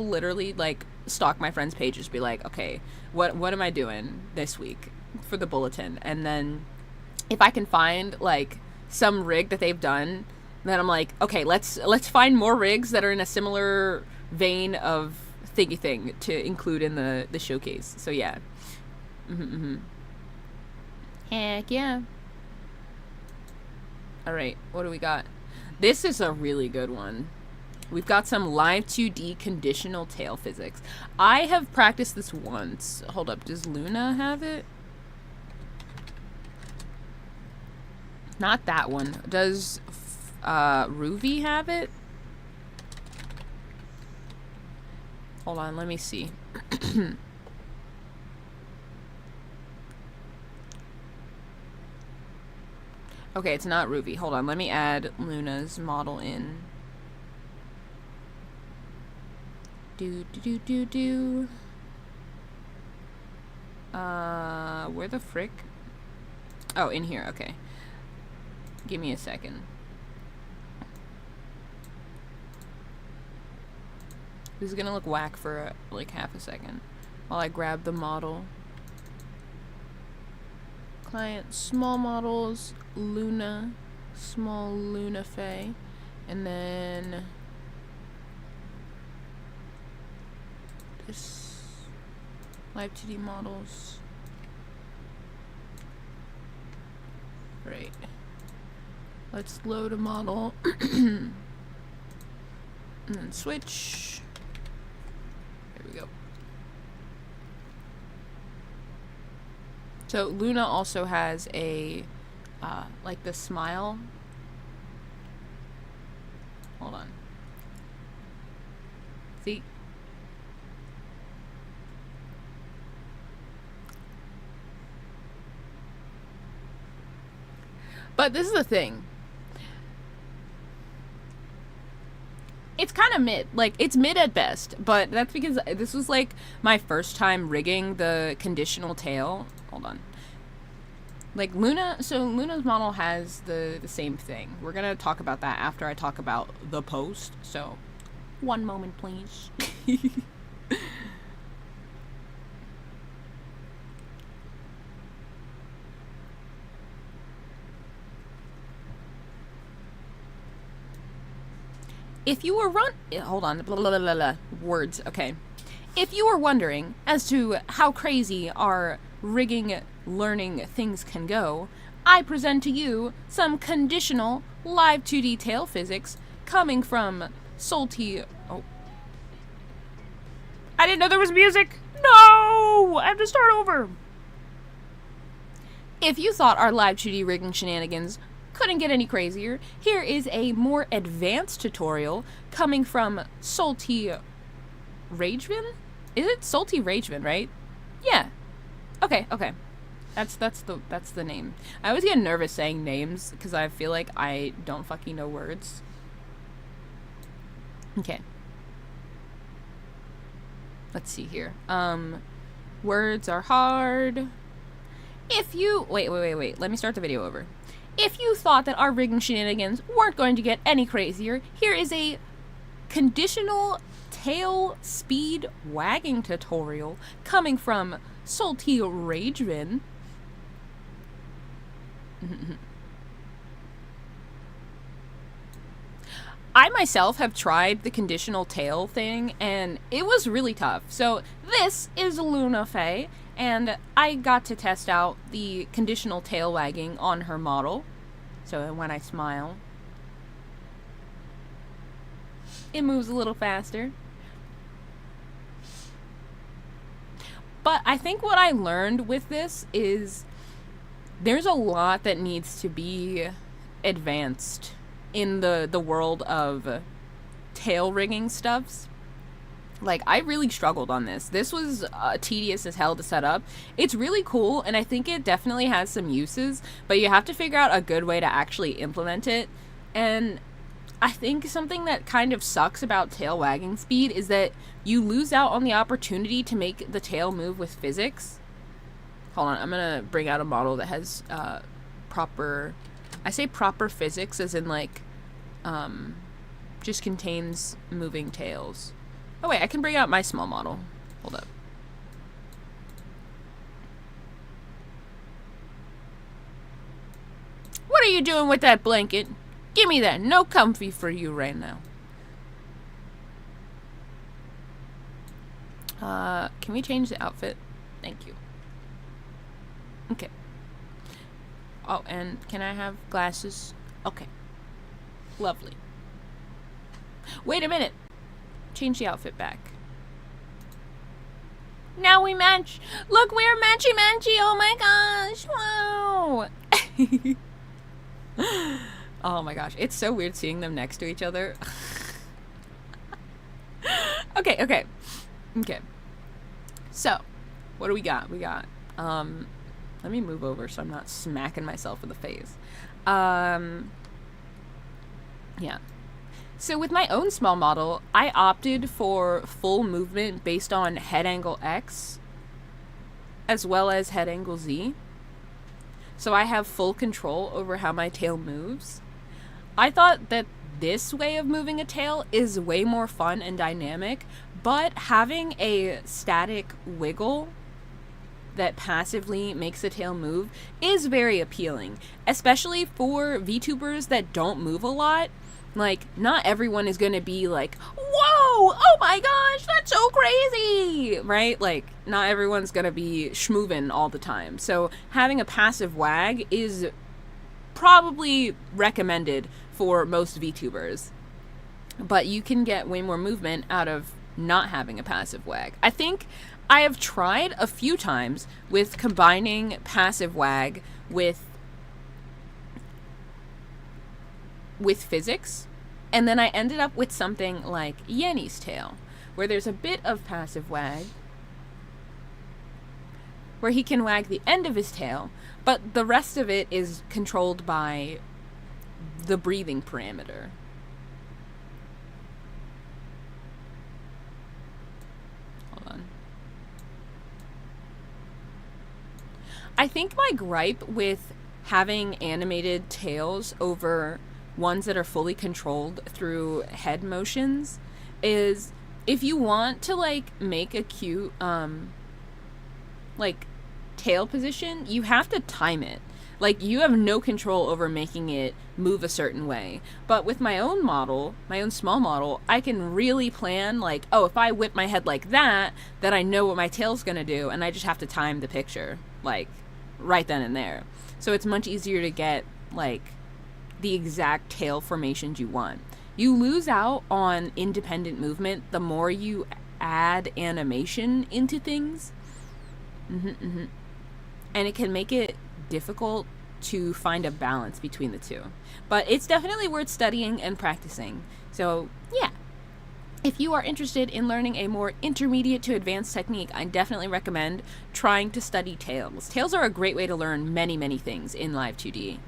literally like stalk my friends' pages, be like, okay, what am I doing this week for the bulletin? And then if I can find like some rig that they've done, then I'm like, okay, let's find more rigs that are in a similar vein of thingy thing to include in the showcase. So yeah. Heck yeah. Alright, what do we got? This is a really good one. We've got some Live2D conditional tail physics. I have practiced this once. Hold up, does Luna have it? Not that one. Does Ruby have it? Hold on, let me see. Okay, it's not Ruby. Hold on, let me add Luna's model in. Where the frick? Oh, in here, okay. Give me a second. This is gonna look whack for like half a second while I grab the model. Client, small models, Luna, small Luna Faye, and then this Live2D models. Right. Let's load a model and then switch. There we go. So Luna also has a, like the smile. Hold on. See? But this is the thing. It's kind of mid. Like, it's mid at best. But that's because this was, like, my first time rigging the conditional tail. Hold on. Like, so Luna's model has the same thing. We're gonna talk about that after I talk about the post. So, one moment, please. If you were hold on, blah, blah, blah, blah, blah. Words, okay. If you were wondering as to how crazy our rigging learning things can go, I present to you some conditional Live2D tail physics coming from salty... Oh. I didn't know there was music! No! I have to start over! If you thought our Live2D rigging shenanigans couldn't get any crazier, here is a more advanced tutorial coming from Salty Rageman? Is it Salty Rageman, right? Yeah. Okay. That's the name. I always get nervous saying names because I feel like I don't fucking know words. Okay. Let's see here. Words are hard. If you wait. Let me start the video over. If you thought that our rigging shenanigans weren't going to get any crazier, here is a conditional tail speed wagging tutorial coming from Salty Rageman. I myself have tried the conditional tail thing, and it was really tough. So this is Luna Faye, and I got to test out the conditional tail wagging on her model. So when I smile, it moves a little faster. But I think what I learned with this is there's a lot that needs to be advanced in the world of tail rigging stuffs. Like, I really struggled on this. This was tedious as hell to set up. It's really cool, and I think it definitely has some uses, but you have to figure out a good way to actually implement it. And I think something that kind of sucks about tail wagging speed is that you lose out on the opportunity to make the tail move with physics. Hold on, I'm gonna bring out a model that has proper... I say proper physics as in, like, just contains moving tails. Oh wait, I can bring out my small model. Hold up. What are you doing with that blanket? Give me that. No comfy for you right now. Can we change the outfit? Thank you. Okay. Oh, and can I have glasses? Okay. Lovely. Wait a minute. Change the outfit back. Now we match. Look, we're matchy-matchy. Oh my gosh. Wow. Oh my gosh. It's so weird seeing them next to each other. Okay. So, what do we got? We got, Let me move over so I'm not smacking myself in the face. Yeah. So with my own small model, I opted for full movement based on head angle X as well as head angle Z. So I have full control over how my tail moves. I thought that this way of moving a tail is way more fun and dynamic, but having a static wiggle that passively makes the tail move is very appealing, especially for VTubers that don't move a lot. Like, not everyone is going to be like, whoa, oh my gosh, that's so crazy, right? Like, not everyone's going to be schmoovin' all the time. So having a passive wag is probably recommended for most VTubers. But you can get way more movement out of not having a passive wag. I think I have tried a few times with combining passive wag with physics, and then I ended up with something like Yenny's tail, where there's a bit of passive wag, where he can wag the end of his tail, but the rest of it is controlled by the breathing parameter. Hold on. I think my gripe with having animated tails over ones that are fully controlled through head motions is if you want to like make a cute like tail position, you have to time it. Like, you have no control over making it move a certain way. But with my own model, my own small model, I can really plan like, oh, if I whip my head like that, then I know what my tail's gonna do, and I just have to time the picture like right then and there. So it's much easier to get like the exact tail formations you want. You lose out on independent movement the more you add animation into things. And it can make it difficult to find a balance between the two. But it's definitely worth studying and practicing. So yeah, if you are interested in learning a more intermediate to advanced technique, I definitely recommend trying to study tails. Tails are a great way to learn many, many things in Live2D.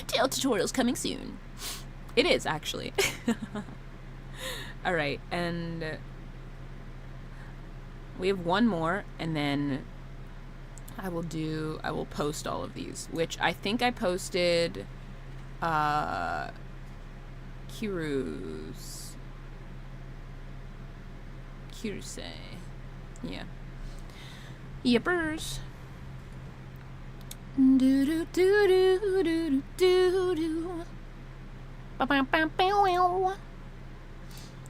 Tail tutorials coming soon. It is, actually. Alright, and we have one more, and then I will post all of these, which I think I posted Kiruse. Yeah. Yippers. Do do do do do do do. Ba ba ba ba.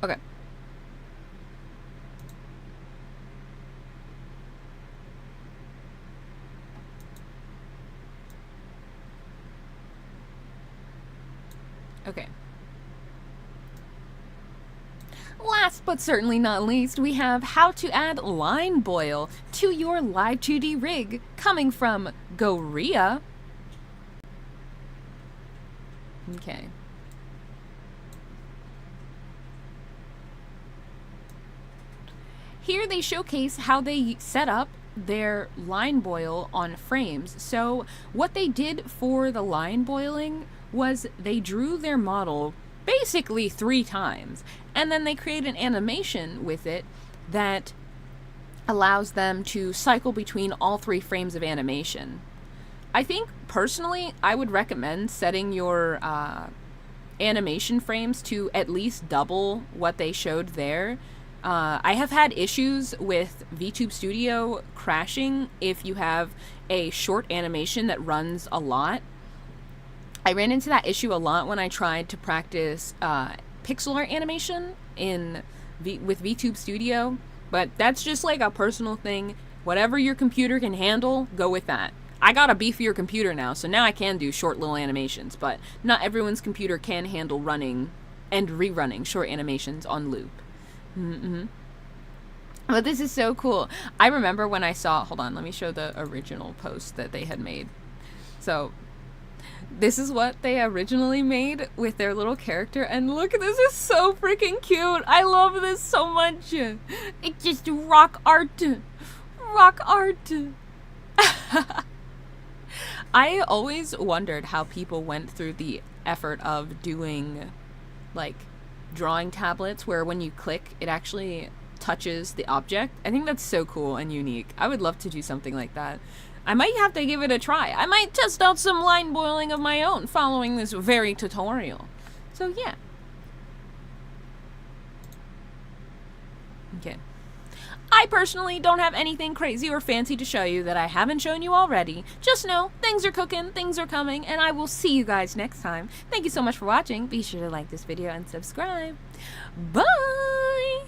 Okay. Okay. Last but certainly not least, we have how to add line boil to your Live2D rig, coming from Goria. Okay. Here they showcase how they set up their line boil on frames. So what they did for the line boiling was they drew their model basically 3 times, and then they create an animation with it that allows them to cycle between all 3 frames of animation. I think, personally, I would recommend setting your animation frames to at least double what they showed there. I have had issues with VTube Studio crashing if you have a short animation that runs a lot. I ran into that issue a lot when I tried to practice pixel art animation with VTube Studio, but that's just like a personal thing. Whatever your computer can handle, go with that. I got a beefier computer now, so now I can do short little animations, but not everyone's computer can handle running and rerunning short animations on loop. But this is so cool. I remember when I saw, hold on, let me show the original post that they had made. So this is what they originally made with their little character, and look, this is so freaking cute. I love this so much. It's just rock art. rock art. I always wondered how people went through the effort of doing, like, drawing tablets where when you click, it actually touches the object. I think that's so cool and unique. I would love to do something like that. I might have to give it a try. I might test out some line boiling of my own following this very tutorial. So, yeah. Okay. I personally don't have anything crazy or fancy to show you that I haven't shown you already. Just know, things are cooking, things are coming, and I will see you guys next time. Thank you so much for watching. Be sure to like this video and subscribe. Bye!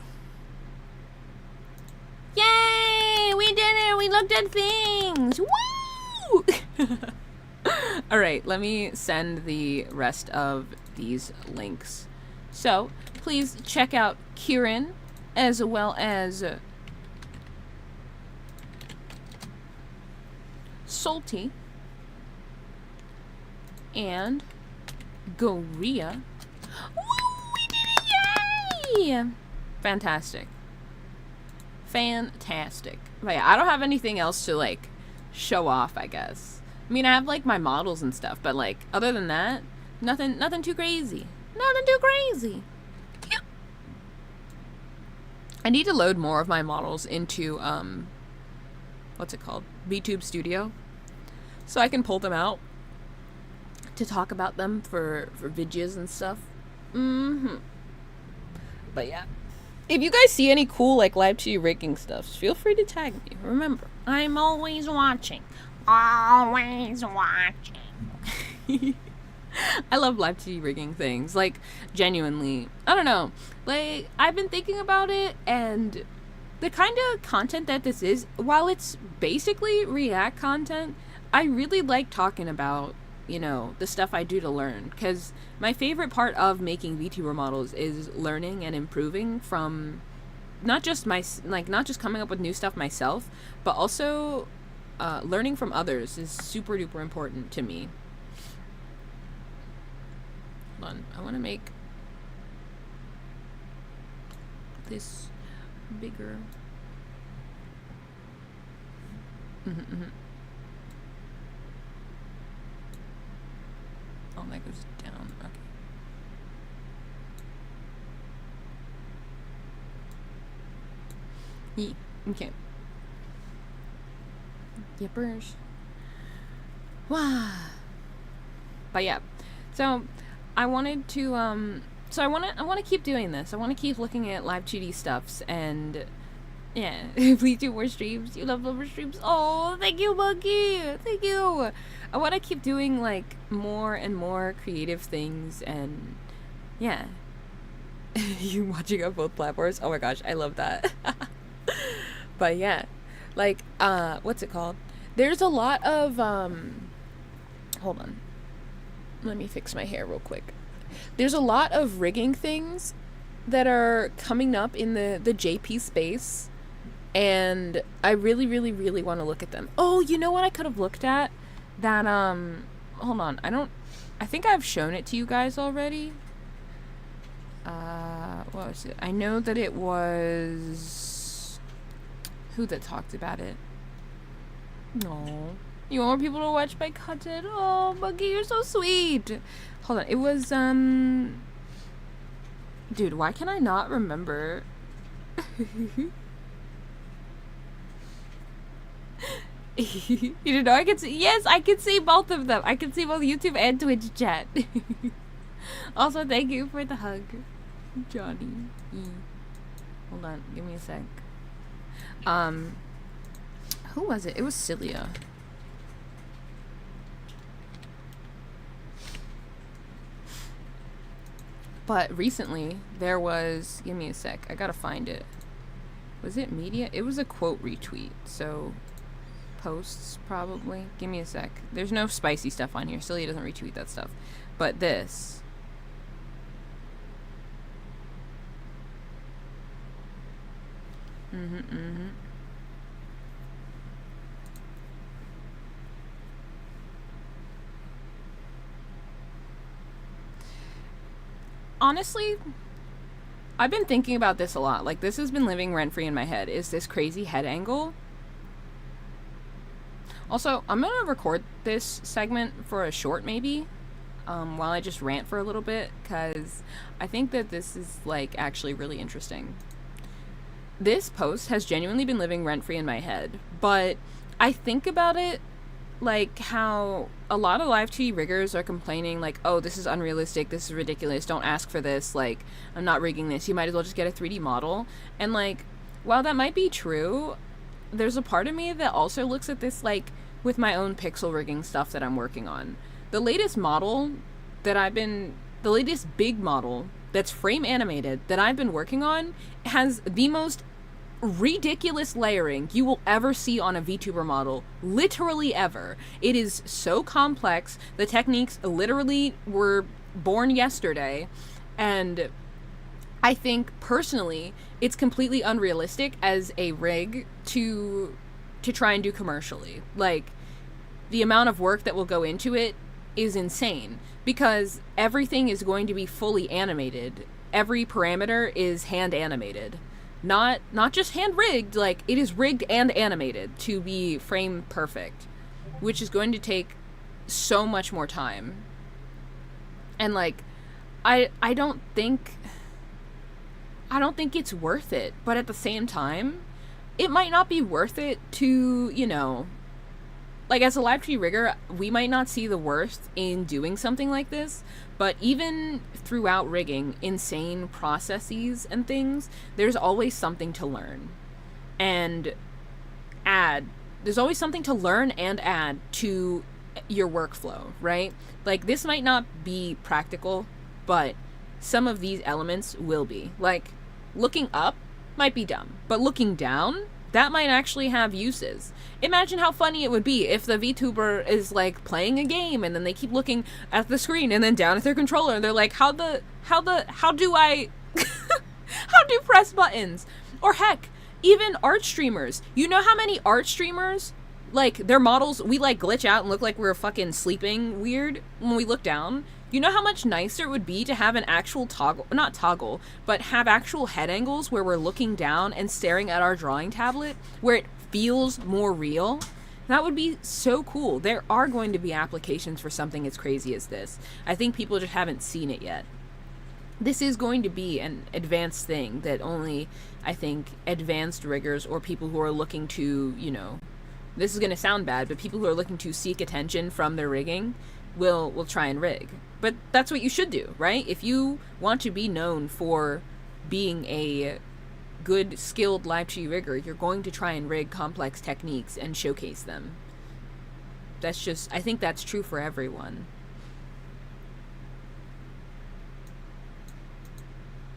Yay! We did it! We looked at things! Woo! Alright, let me send the rest of these links. So, please check out Kieran, as well as Salty and Goria. Woo! We did it! Yay! Fantastic. Fantastic. But yeah, I don't have anything else to, like, show off, I guess. I mean, I have, like, my models and stuff, but, like, other than that, nothing too crazy. Nothing too crazy. Yep. I need to load more of my models into, what's it called? VTube Studio. So I can pull them out to talk about them for videos and stuff. But yeah. If you guys see any cool, like, Live2D rigging stuff, feel free to tag me. Remember, I'm always watching. Always watching. I love Live2D rigging things. Like, genuinely. I don't know. Like, I've been thinking about it, and the kind of content that this is, while it's basically React content, I really like talking about, you know, the stuff I do to learn. Because my favorite part of making VTuber models is learning and improving from not just coming up with new stuff myself, but also learning from others is super duper important to me. Hold on, I want to make this bigger. Oh, that goes down. Okay. Okay. Yippers. Wow. But yeah. So I wanted to so I want to keep doing this. I want to keep looking at Live2D stuffs, and yeah, please do more streams. You love more streams. Oh, thank you, Monkey. Thank you. I want to keep doing, like, more and more creative things, and yeah. You watching up both platforms? Oh my gosh, I love that. But yeah, like, what's it called? There's a lot of, hold on. Let me fix my hair real quick. There's a lot of rigging things that are coming up in the JP space, and I really, really, really want to look at them. Oh, you know what I could have looked at? That, hold on, I think I've shown it to you guys already. What was it? I know that it was, who that talked about it? No. You want more people to watch my content? Oh, Monkey, you're so sweet. Hold on, it was, dude, why can I not remember? You didn't know I could see? Yes, I can see both of them. I can see both YouTube and Twitch chat. Also, thank you for the hug, Johnny. Hold on, give me a sec. Who was it? It was Cilia. But recently, there was, give me a sec, I gotta find it. Was it media? It was a quote retweet, so posts probably. Give me a sec. There's no spicy stuff on here. Cilia doesn't retweet that stuff. But this. Honestly, I've been thinking about this a lot. Like, this has been living rent-free in my head. Is this crazy head angle? Also, I'm gonna record this segment for a short maybe, while I just rant for a little bit, because I think that this is, like, actually really interesting. This post has genuinely been living rent-free in my head, but I think about it like how a lot of Live2D riggers are complaining, like, oh, this is unrealistic, this is ridiculous, don't ask for this, like, I'm not rigging this, you might as well just get a 3D model. And, like, while that might be true, there's a part of me that also looks at this, like, with my own pixel rigging stuff that I'm working on. The latest model that the latest big model that's frame animated that I've been working on has the most ridiculous layering you will ever see on a VTuber model, literally ever. It is so complex. The techniques literally were born yesterday, and I think personally it's completely unrealistic as a rig to try and do commercially. Like, the amount of work that will go into it is insane because everything is going to be fully animated. Every parameter is hand animated. Not just hand rigged, like, it is rigged and animated to be frame perfect, which is going to take so much more time. And, like, I don't think it's worth it, but at the same time, it might not be worth it to, you know, like, as a Live2D rigger, we might not see the worth in doing something like this, but even throughout rigging insane processes and things, there's always something to learn and add. There's always something to learn and add to your workflow, right? Like, this might not be practical, but some of these elements will be. Like, looking up might be dumb, but looking down, that might actually have uses. Imagine how funny it would be if the VTuber is, like, playing a game and then they keep looking at the screen and then down at their controller and they're like, how do I how do press buttons? Or heck, even art streamers. You know how many art streamers, like, their models, we, like, glitch out and look like we're fucking sleeping weird when we look down? You know how much nicer it would be to have an actual not toggle, but have actual head angles where we're looking down and staring at our drawing tablet, where it feels more real? That would be so cool. There are going to be applications for something as crazy as this. I think people just haven't seen it yet. This is going to be an advanced thing that only, I think, advanced riggers or people who are looking to, you know, this is going to sound bad, but people who are looking to seek attention from their rigging will try and rig. But that's what you should do, right? If you want to be known for being a good, skilled Live2D rigger, you're going to try and rig complex techniques and showcase them. That's just, I think that's true for everyone.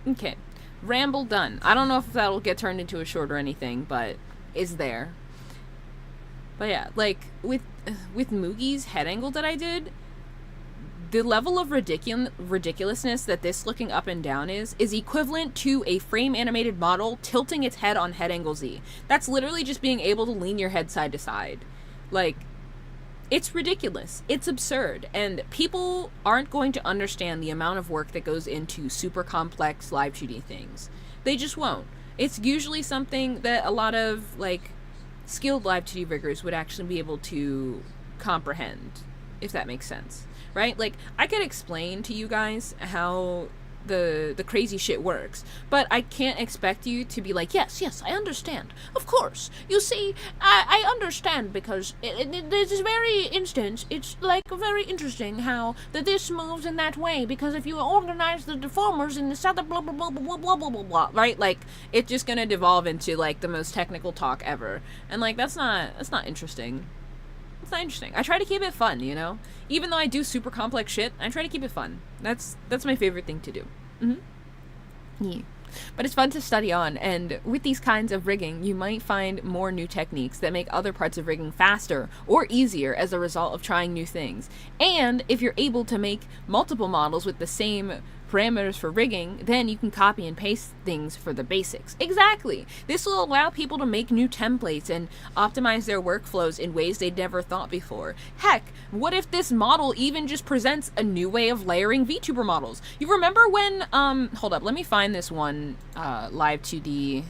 Okay, ramble done. I don't know if that'll get turned into a short or anything, but is there. But yeah, like, with Mugi's head angle that I did, the level of ridiculousness that this looking up and down is equivalent to a frame animated model tilting its head on head angle Z. That's literally just being able to lean your head side to side. Like, it's ridiculous. It's absurd. And people aren't going to understand the amount of work that goes into super complex Live2D things. They just won't. It's usually something that a lot of, like, skilled Live2D riggers would actually be able to comprehend, if that makes sense. Right? Like, I could explain to you guys how the crazy shit works, but I can't expect you to be like, yes, I understand. Of course. You see, I understand because this very instance, it's, like, very interesting how this moves in that way, because if you organize the deformers in this other blah, blah, blah, blah, blah, blah, blah, blah, right? Like, it's just gonna devolve into, like, the most technical talk ever. And, like, that's not interesting. It's not interesting. I try to keep it fun, you know? Even though I do super complex shit, I try to keep it fun. That's my favorite thing to do. Yeah. But it's fun to study on, and with these kinds of rigging, you might find more new techniques that make other parts of rigging faster or easier as a result of trying new things. And if you're able to make multiple models with the same parameters for rigging, then you can copy and paste things for the basics. Exactly! This will allow people to make new templates and optimize their workflows in ways they'd never thought before. Heck, what if this model even just presents a new way of layering VTuber models? You remember when, hold up, let me find this one, Live2D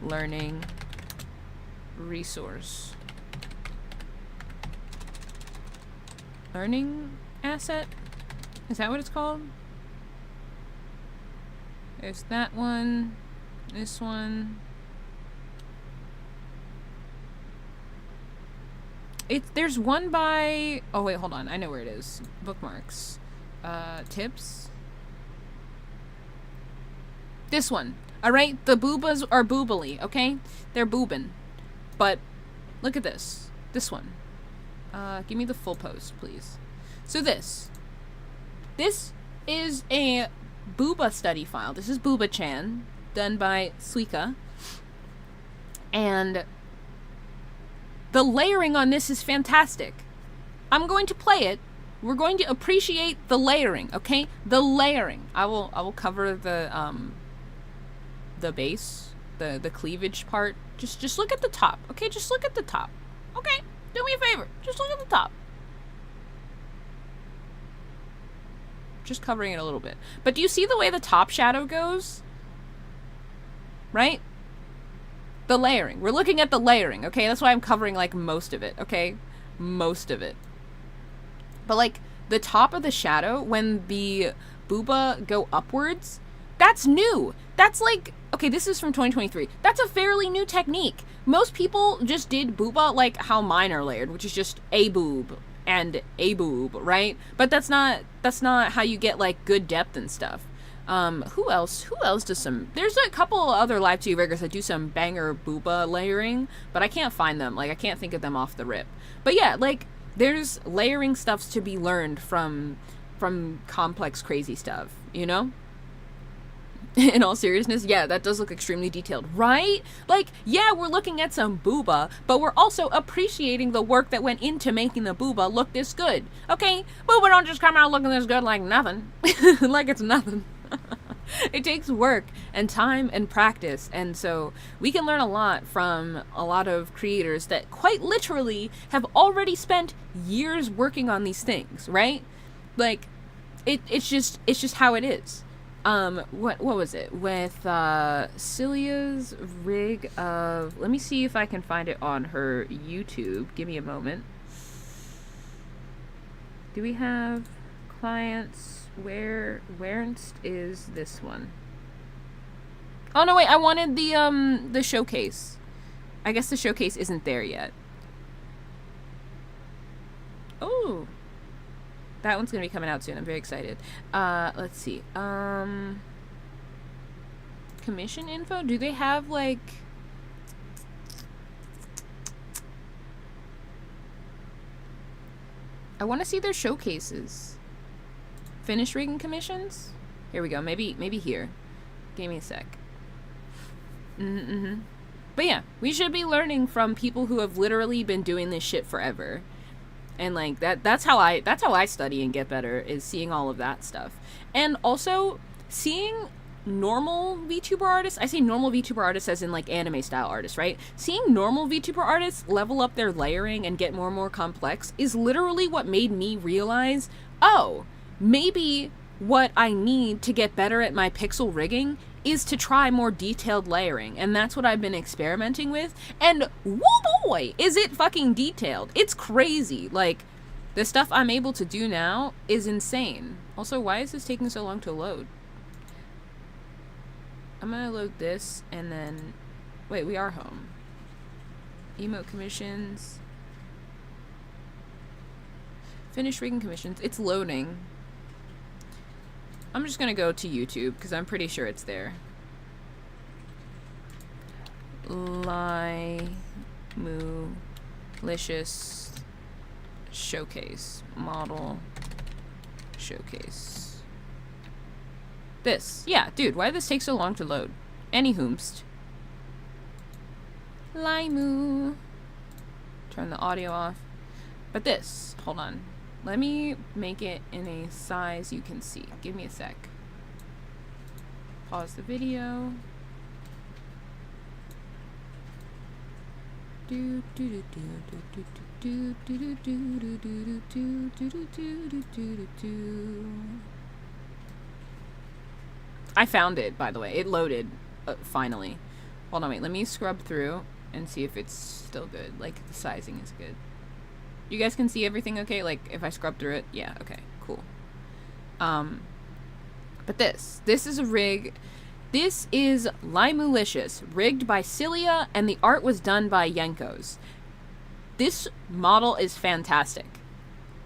learning resource. learning asset. Is that what it's called? There's that one. This one. There's one by... Oh, wait, hold on. I know where it is. Bookmarks. Tips. This one. Alright? The boobas are boobily, okay? They're boobin'. But, look at this. This one. Give me the full post, please. So this. This is a booba study file. This is Booba-chan, done by Suika. And the layering on this is fantastic. I'm going to play it. We're going to appreciate the layering, okay? The layering. I will cover the base, the cleavage part. Just look at the top, okay? Just look at the top. Okay? Do me a favor. Just look at the top. Just covering it a little bit. But do you see the way the top shadow goes? Right? The layering. We're looking at the layering, okay? That's why I'm covering, like, most of it, okay? Most of it. But, like, the top of the shadow, when the booba go upwards, that's new. That's, like... Okay, this is from 2023. That's a fairly new technique. Most people just did booba like how mine are layered, which is just a boob and a boob, right? But that's not how you get, like, good depth and stuff. Who else does some... There's a couple other Live2D riggers that do some banger booba layering, but I can't find them. Like, I can't think of them off the rip. But yeah, like, there's layering stuffs to be learned from complex, crazy stuff, you know? In all seriousness, yeah, that does look extremely detailed, right? Like, yeah, we're looking at some booba, but we're also appreciating the work that went into making the booba look this good, okay? Booba don't just come out looking this good like nothing. Like it's nothing. It takes work and time and practice, and so we can learn a lot from a lot of creators that quite literally have already spent years working on these things, right? Like, it's just how it is. What was it? With, Celia's rig of... Let me see if I can find it on her YouTube. Give me a moment. Do we have clients? Where'nst is this one? Oh, no, wait. I wanted the showcase. I guess the showcase isn't there yet. Oh. That one's gonna be coming out soon. I'm very excited. Let's see. Commission info? Do they have, like... I want to see their showcases. Finish rigging commissions? Here we go. Maybe here. Give me a sec. But yeah, we should be learning from people who have literally been doing this shit forever. And like that's how I study and get better, is seeing all of that stuff. And also seeing normal VTuber artists, I say normal VTuber artists as in like anime style artists, right? Seeing normal VTuber artists level up their layering and get more and more complex is literally what made me realize, oh, maybe what I need to get better at my pixel rigging is to try more detailed layering, and that's what I've been experimenting with, and woo boy, is it fucking detailed. It's crazy. Like, the stuff I'm able to do now is insane. Also, why is this taking so long to load? I'm gonna load this, and then... Wait, we are home. Emote commissions. Finish rigging commissions. It's loading. I'm just gonna go to YouTube, because I'm pretty sure it's there. Malicious showcase. Model showcase. This. Yeah, dude, why did this take so long to load? Anyhoomst. Limu. Turn the audio off. But this. Hold on. Let me make it in a size you can see. Give me a sec. Pause the video. I found it, by the way. It loaded, finally. Hold on, wait. Let me scrub through and see if it's still good. Like, the sizing is good. You guys can see everything okay? Like, if I scrub through it? Yeah, okay, cool. But this is a rig. This is Limulicious, rigged by Cilia, and the art was done by Yenkos. This model is fantastic.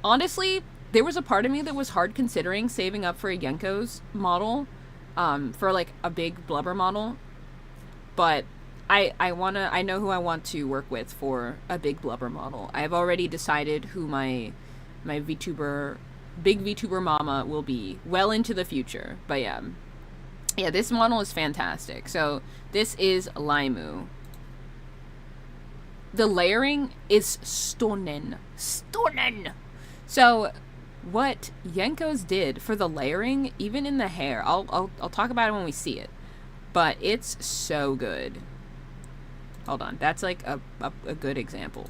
Honestly, there was a part of me that was hard considering saving up for a Yenkos model, for like a big Blabber model, but I know who I want to work with for a big Blabber model. I've already decided who my big VTuber mama will be well into the future. But yeah, this model is fantastic. So this is Limu. The layering is stunning. So what Yenkos did for the layering, even in the hair, I'll talk about it when we see it, but it's so good. Hold on, that's like a good example.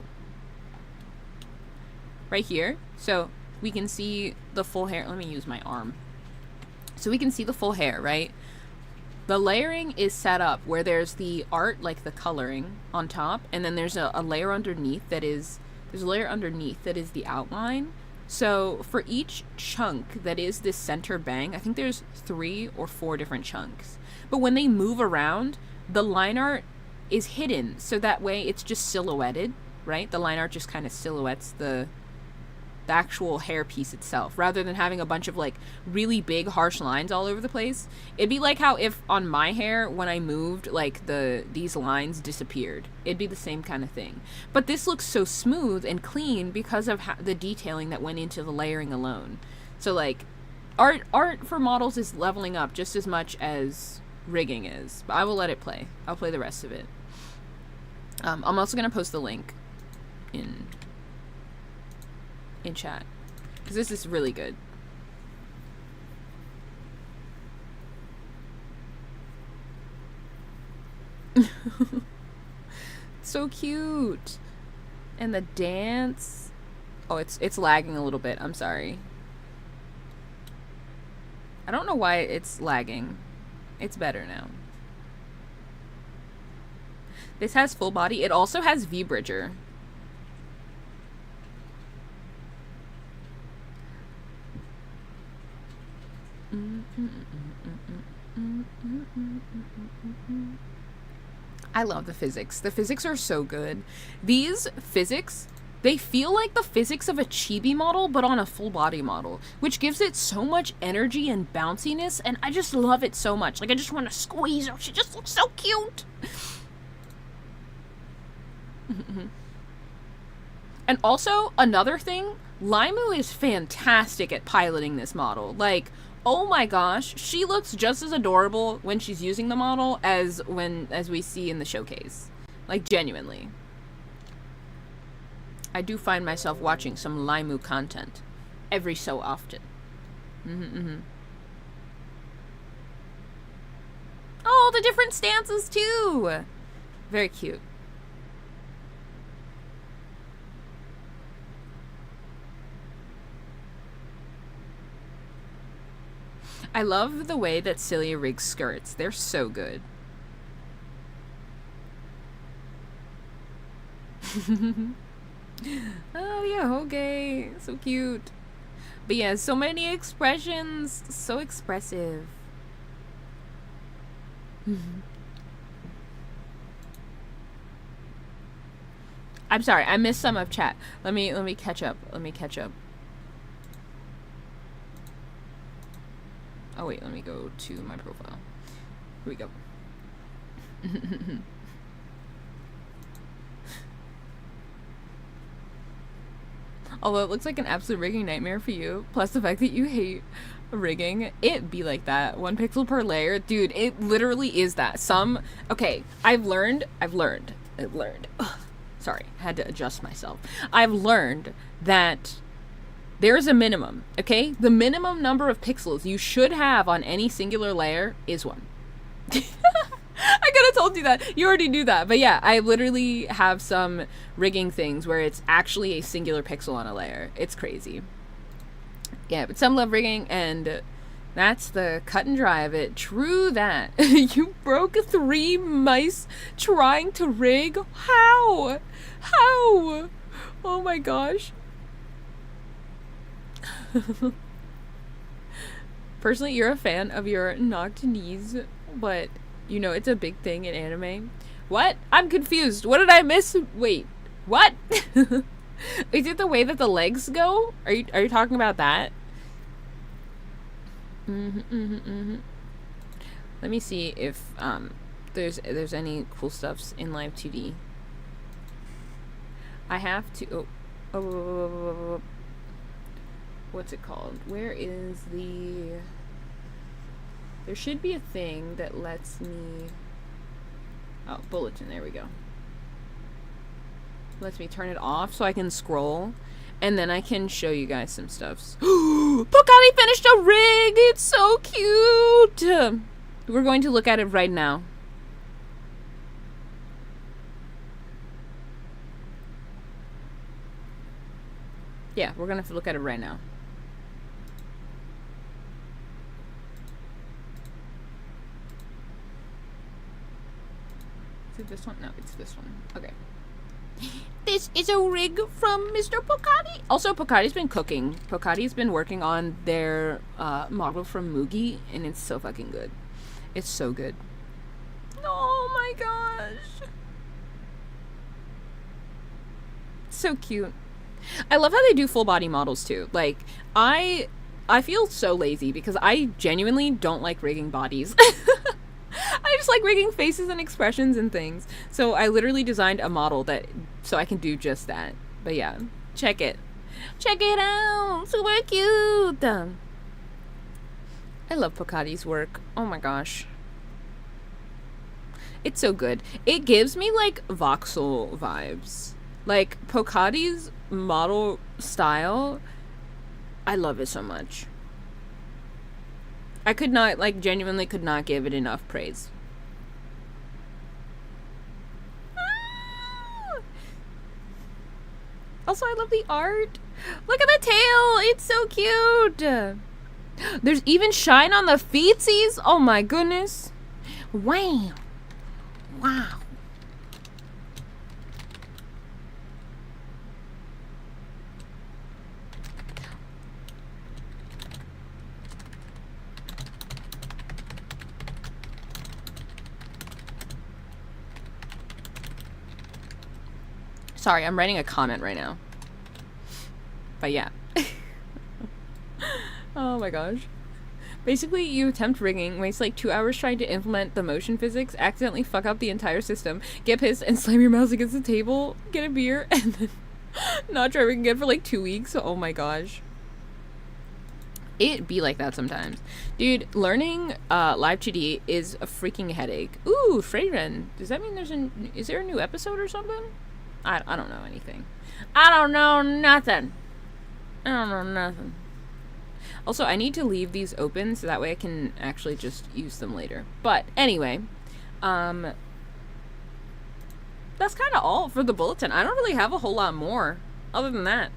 Right here, so we can see the full hair. Let me use my arm. So we can see the full hair, right? The layering is set up where there's the art, like the coloring on top, and then there's a layer underneath that is, the outline. So for each chunk that is this center bang, I think there's 3 or 4 different chunks. But when they move around, the line art is hidden, so that way it's just silhouetted, right? The line art just kind of silhouettes the actual hair piece itself, rather than having a bunch of like really big harsh lines all over the place. It'd be like how if on my hair, when I moved, like these lines disappeared. It'd be the same kind of thing. But this looks so smooth and clean because of the detailing that went into the layering alone. So like art for models is leveling up just as much as rigging is. But I will let it play. I'll play the rest of it. I'm also gonna post the link in chat, because this is really good. So cute. And the dance. Oh, it's lagging a little bit. I'm sorry. I don't know why it's lagging. It's better now. This has full body. It also has V-Bridger. I love the physics. The physics are so good. These physics, they feel like the physics of a chibi model, but on a full body model, which gives it so much energy and bounciness, and I just love it so much. Like, I just want to squeeze her. She just looks so cute. And also, another thing, Limu is fantastic at piloting this model. Like, oh my gosh, she looks just as adorable when she's using the model as we see in the showcase. Like, genuinely. I do find myself watching some Limu content every so often. Oh, the different stances too! Very cute. I love the way that Cilia rigs skirts. They're so good. Oh yeah, okay. So cute. But yeah, so many expressions. So expressive. I'm sorry, I missed some of chat. Let me catch up. Oh wait, let me go to my profile. Here we go. Although it looks like an absolute rigging nightmare for you, plus the fact that you hate rigging, it be like that. 1 pixel per layer. Dude, it literally is that. Okay, I've learned. Ugh, sorry, I had to adjust myself. I've learned that there's a minimum, okay? The minimum number of pixels you should have on any singular layer is 1. I could have told you that. You already knew that. But yeah, I literally have some rigging things where it's actually a singular pixel on a layer. It's crazy. Yeah, but some love rigging, and that's the cut and dry of it. True that. You broke 3 mice trying to rig? How? Oh my gosh. Personally, you're a fan of your knocked knees, but you know it's a big thing in anime. What? I'm confused. What did I miss? Wait, what? Is it the way that the legs go? Are you talking about that? Let me see if there's any cool stuffs in Live2D. I have to. Oh, what's it called? Where is the? There should be a thing that lets me. Oh, bulletin. There we go. Lets me turn it off so I can scroll, and then I can show you guys some stuffs. Pokani finished a rig! It's so cute! We're going to look at it right now. Yeah, we're gonna look at it right now. Is it this one? No, it's this one. Okay. This is a rig from Mr. Pokani. Also, Pokani's been cooking. Pokani's been working on their model from Mugi, and it's so fucking good. It's so good. Oh my gosh. So cute. I love how they do full body models too. Like, I feel so lazy because I genuinely don't like rigging bodies. I just like rigging faces and expressions and things. So I literally designed a model so I can do just that. But yeah, check it. Check it out. Super cute. I love Pokani's work. Oh my gosh. It's so good. It gives me like voxel vibes. Like Pokani's model style, I love it so much. I could not, like, genuinely could not give it enough praise. Also, I love the art. Look at the tail. It's so cute. There's even shine on the feetsies. Oh my goodness. Wow. Wow. Sorry, I'm writing a comment right now. But yeah. Oh my gosh. Basically, you attempt rigging, waste like 2 hours trying to implement the motion physics, accidentally fuck up the entire system, get pissed and slam your mouse against the table, get a beer, and then not try rigging again for like 2 weeks. Oh my gosh. It be like that sometimes. Dude, learning Live2D is a freaking headache. Ooh, Freyren. Does that mean is there a new episode or something? I don't know anything. I don't know nothing. I don't know nothing. Also, I need to leave these open so that way I can actually just use them later. But anyway, that's kind of all for the bulletin. I don't really have a whole lot more other than that.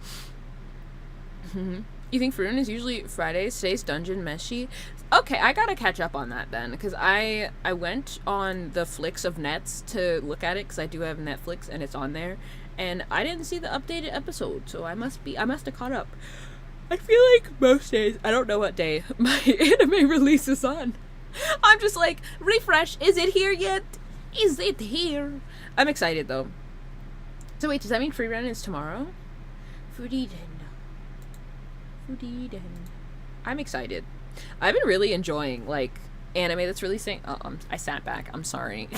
You think Fruen is usually Fridays? Today's dungeon meshy? Okay, I gotta catch up on that then, because I went on the Flicks of Nets to look at it, because I do have Netflix, and it's on there, and I didn't see the updated episode, so I must have caught up. I feel like most days, I don't know what day my anime release is on. I'm just like, refresh, is it here yet? Is it here? I'm excited, though. So wait, does that mean free run is tomorrow? Fudiden. I'm excited. I've been really enjoying, like, anime that's releasing. Oh, I sat back. I'm sorry.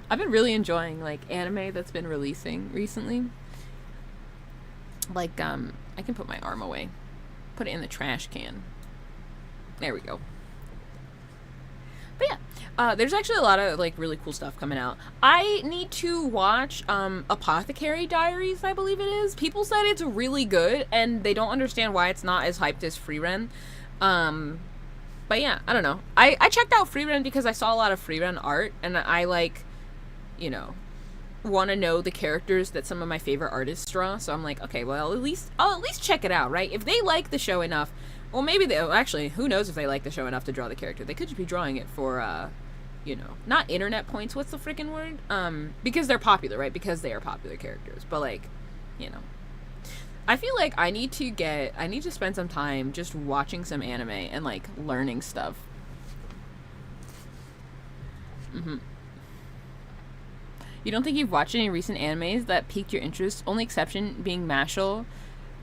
I've been really enjoying, like, anime that's been releasing recently. Like, I can put my arm away. Put it in the trash can. There we go. But yeah, there's actually a lot of, like, really cool stuff coming out. I need to watch, Apothecary Diaries, I believe it is. People said it's really good, and they don't understand why it's not as hyped as Freerun. But yeah, I don't know. I checked out Freerun because I saw a lot of Freerun art, and I, like, you know, want to know the characters that some of my favorite artists draw, so I'm like, okay, well, I'll at least check it out, right? If they like the show enough, well, maybe actually, who knows if they like the show enough to draw the character. They could just be drawing it for, you know, not internet points, what's the freaking word? Because they're popular, right? Because they are popular characters, but, like, you know. I feel like I need to spend some time just watching some anime and like learning stuff. You don't think you've watched any recent animes that piqued your interest? Only exception being Mashal,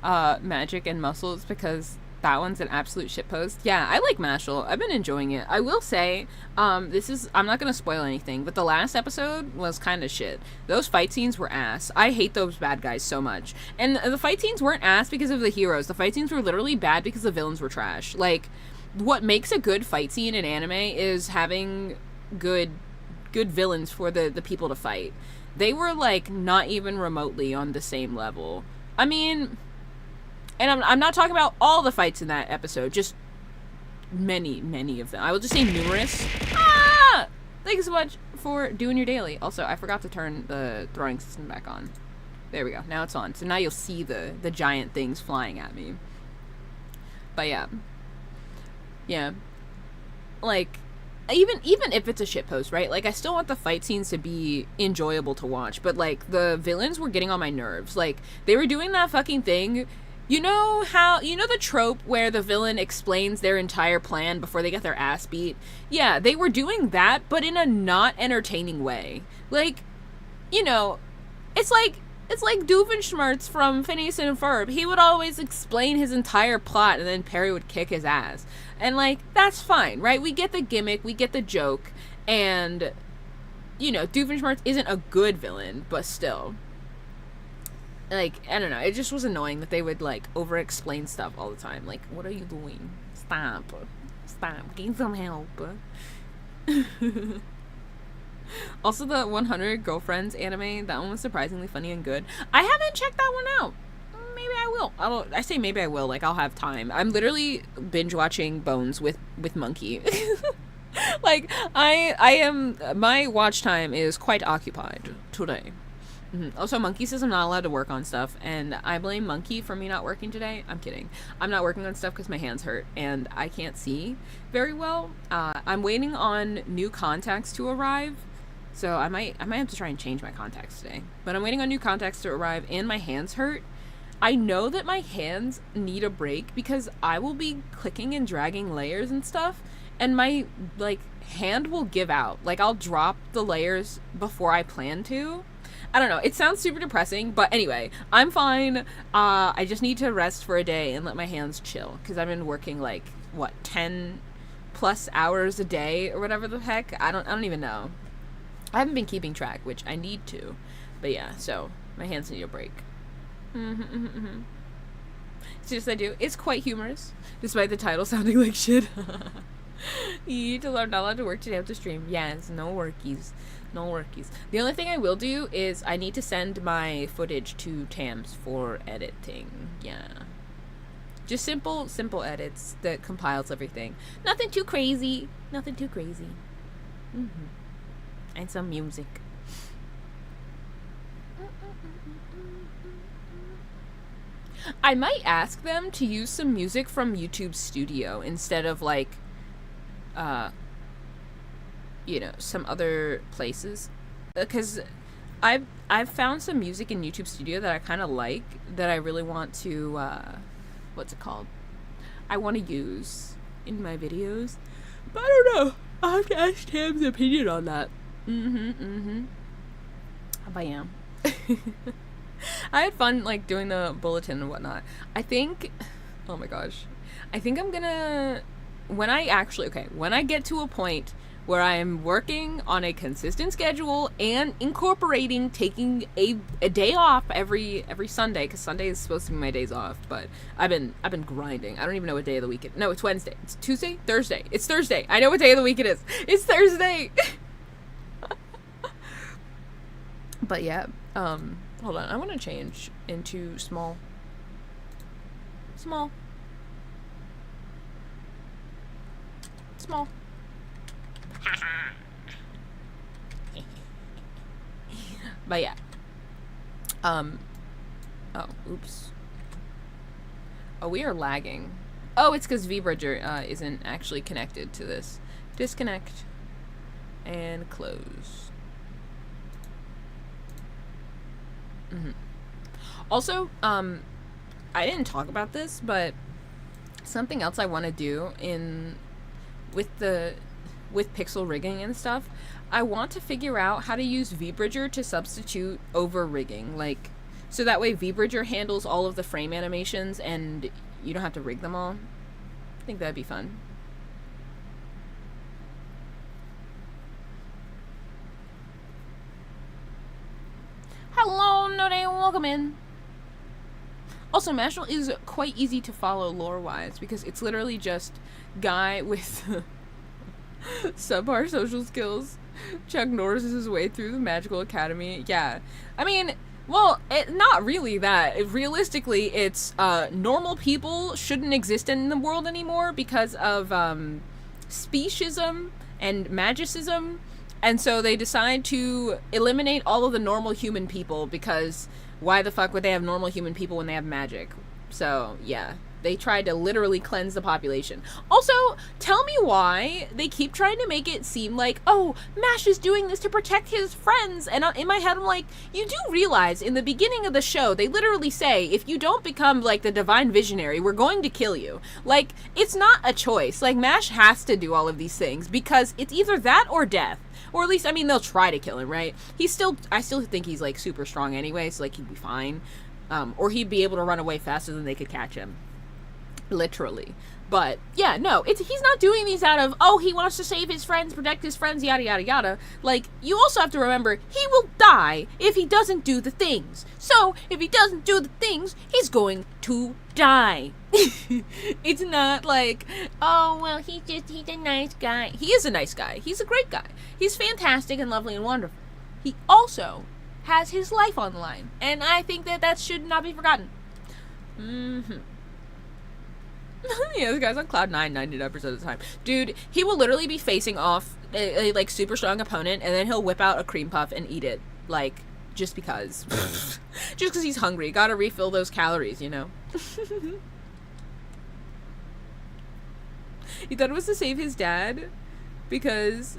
Magic and Muscles, because that one's an absolute shitpost. Yeah, I like Mashal. I've been enjoying it. I will say, I'm not gonna spoil anything, but the last episode was kind of shit. Those fight scenes were ass. I hate those bad guys so much. And the fight scenes weren't ass because of the heroes. The fight scenes were literally bad because the villains were trash. Like, what makes a good fight scene in anime is having good villains for the people to fight. They were like not even remotely on the same level. I mean, and I'm not talking about all the fights in that episode, just many of them. I will just say numerous. Ah! Thanks so much for doing your daily. Also, I forgot to turn the throwing system back on. There we go. Now it's on. So now you'll see the giant things flying at me. But yeah. Yeah. Like, even if it's a shitpost, right? Like, I still want the fight scenes to be enjoyable to watch, but like the villains were getting on my nerves. Like, they were doing that fucking thing. You know the trope where the villain explains their entire plan before they get their ass beat? Yeah, they were doing that, but in a not entertaining way. Like, it's like Doofenshmirtz from Phineas and Ferb. He would always explain his entire plot and then Perry would kick his ass. And like, that's fine, right? We get the gimmick, we get the joke, and Doofenshmirtz isn't a good villain, but still. Like, I don't know, it just was annoying that they would like over explain stuff all the time. Like, what are you doing? Stop, get some help. Also, the 100 Girlfriends anime, that one was surprisingly funny and good. I haven't checked that one out. Maybe I will. I say maybe I will, like, I'll have time. I'm literally binge watching Bones with Monkey. Like, my watch time is quite occupied today. Also, Monkey says I'm not allowed to work on stuff, and I blame Monkey for me not working today. I'm kidding. I'm not working on stuff because my hands hurt, and I can't see very well. I'm waiting on new contacts to arrive, so I might have to try and change my contacts today. But I'm waiting on new contacts to arrive, and my hands hurt. I know that my hands need a break because I will be clicking and dragging layers and stuff, and my, like, hand will give out. Like, I'll drop the layers before I plan to. I don't know. It sounds super depressing, but anyway, I'm fine. I just need to rest for a day and let my hands chill because I've been working like 10 plus hours a day or whatever the heck. I don't even know. I haven't been keeping track, which I need to. But yeah, so my hands need a break. It's just I do. It's quite humorous, despite the title sounding like shit. You are not allowed to work today after stream. Yes, no workies. No workies. The only thing I will do is I need to send my footage to Tams for editing. Yeah. Just simple edits that compiles everything. Nothing too crazy. Nothing too crazy. And some music. I might ask them to use some music from YouTube Studio instead of like some other places, because I've found some music in YouTube Studio that I kind of like, that I really want to what's it called, I want to use in my videos, but I don't know. I'll have to ask Tam's opinion on that. But yeah. I had fun like doing the bulletin and whatnot. I think, oh my gosh, I think I'm gonna, when I get to a point where I am working on a consistent schedule and incorporating taking a day off every Sunday, because Sunday is supposed to be my days off, but I've been grinding. I don't even know what day of the week it is. No, it's Wednesday. It's Tuesday? Thursday. It's Thursday. I know what day of the week it is. It's Thursday. But yeah, hold on. I want to change into small. But yeah. Oh, oops. Oh, we are lagging. Oh, it's because VBridger isn't actually connected to this. Disconnect and close. Also, I didn't talk about this, but something else I want to do with pixel rigging and stuff, I want to figure out how to use VBridger to substitute over rigging, like, so that way VBridger handles all of the frame animations and you don't have to rig them all. I think that'd be fun. Hello, no day, welcome in. Also, Mashal is quite easy to follow lore-wise because it's literally just guy with subpar social skills Chuck Norris is his way through the magical academy. Yeah, I mean, well, not really that. Realistically, it's normal people shouldn't exist in the world anymore because of speciesism and magicism, and so they decide to eliminate all of the normal human people because why the fuck would they have normal human people when they have magic? So yeah, they tried to literally cleanse the population. Also, tell me why they keep trying to make it seem like, oh, Mash is doing this to protect his friends. And in my head, I'm like, you do realize in the beginning of the show, they literally say, if you don't become, like, the divine visionary, we're going to kill you. Like, it's not a choice. Like, Mash has to do all of these things because it's either that or death. Or at least, I mean, they'll try to kill him, right? I still think he's, like, super strong anyway, so, like, he'd be fine. Or he'd be able to run away faster than they could catch him. Literally. But yeah, no, he's not doing these out of, oh, he wants to save his friends, protect his friends, yada yada yada. Like, you also have to remember, he will die if he doesn't do the things. So if he doesn't do the things, he's going to die. It's not like, oh, well, he's a nice guy. He is a nice guy. He's a great guy. He's fantastic and lovely and wonderful. He also has his life on the line, and I think that should not be forgotten. Yeah, this guy's on cloud 9 99% of the time. Dude, he will literally be facing off a like super strong opponent, and then he'll whip out a cream puff and eat it, like, just because. Just because he's hungry. Gotta refill those calories, you know. He thought it was to save his dad because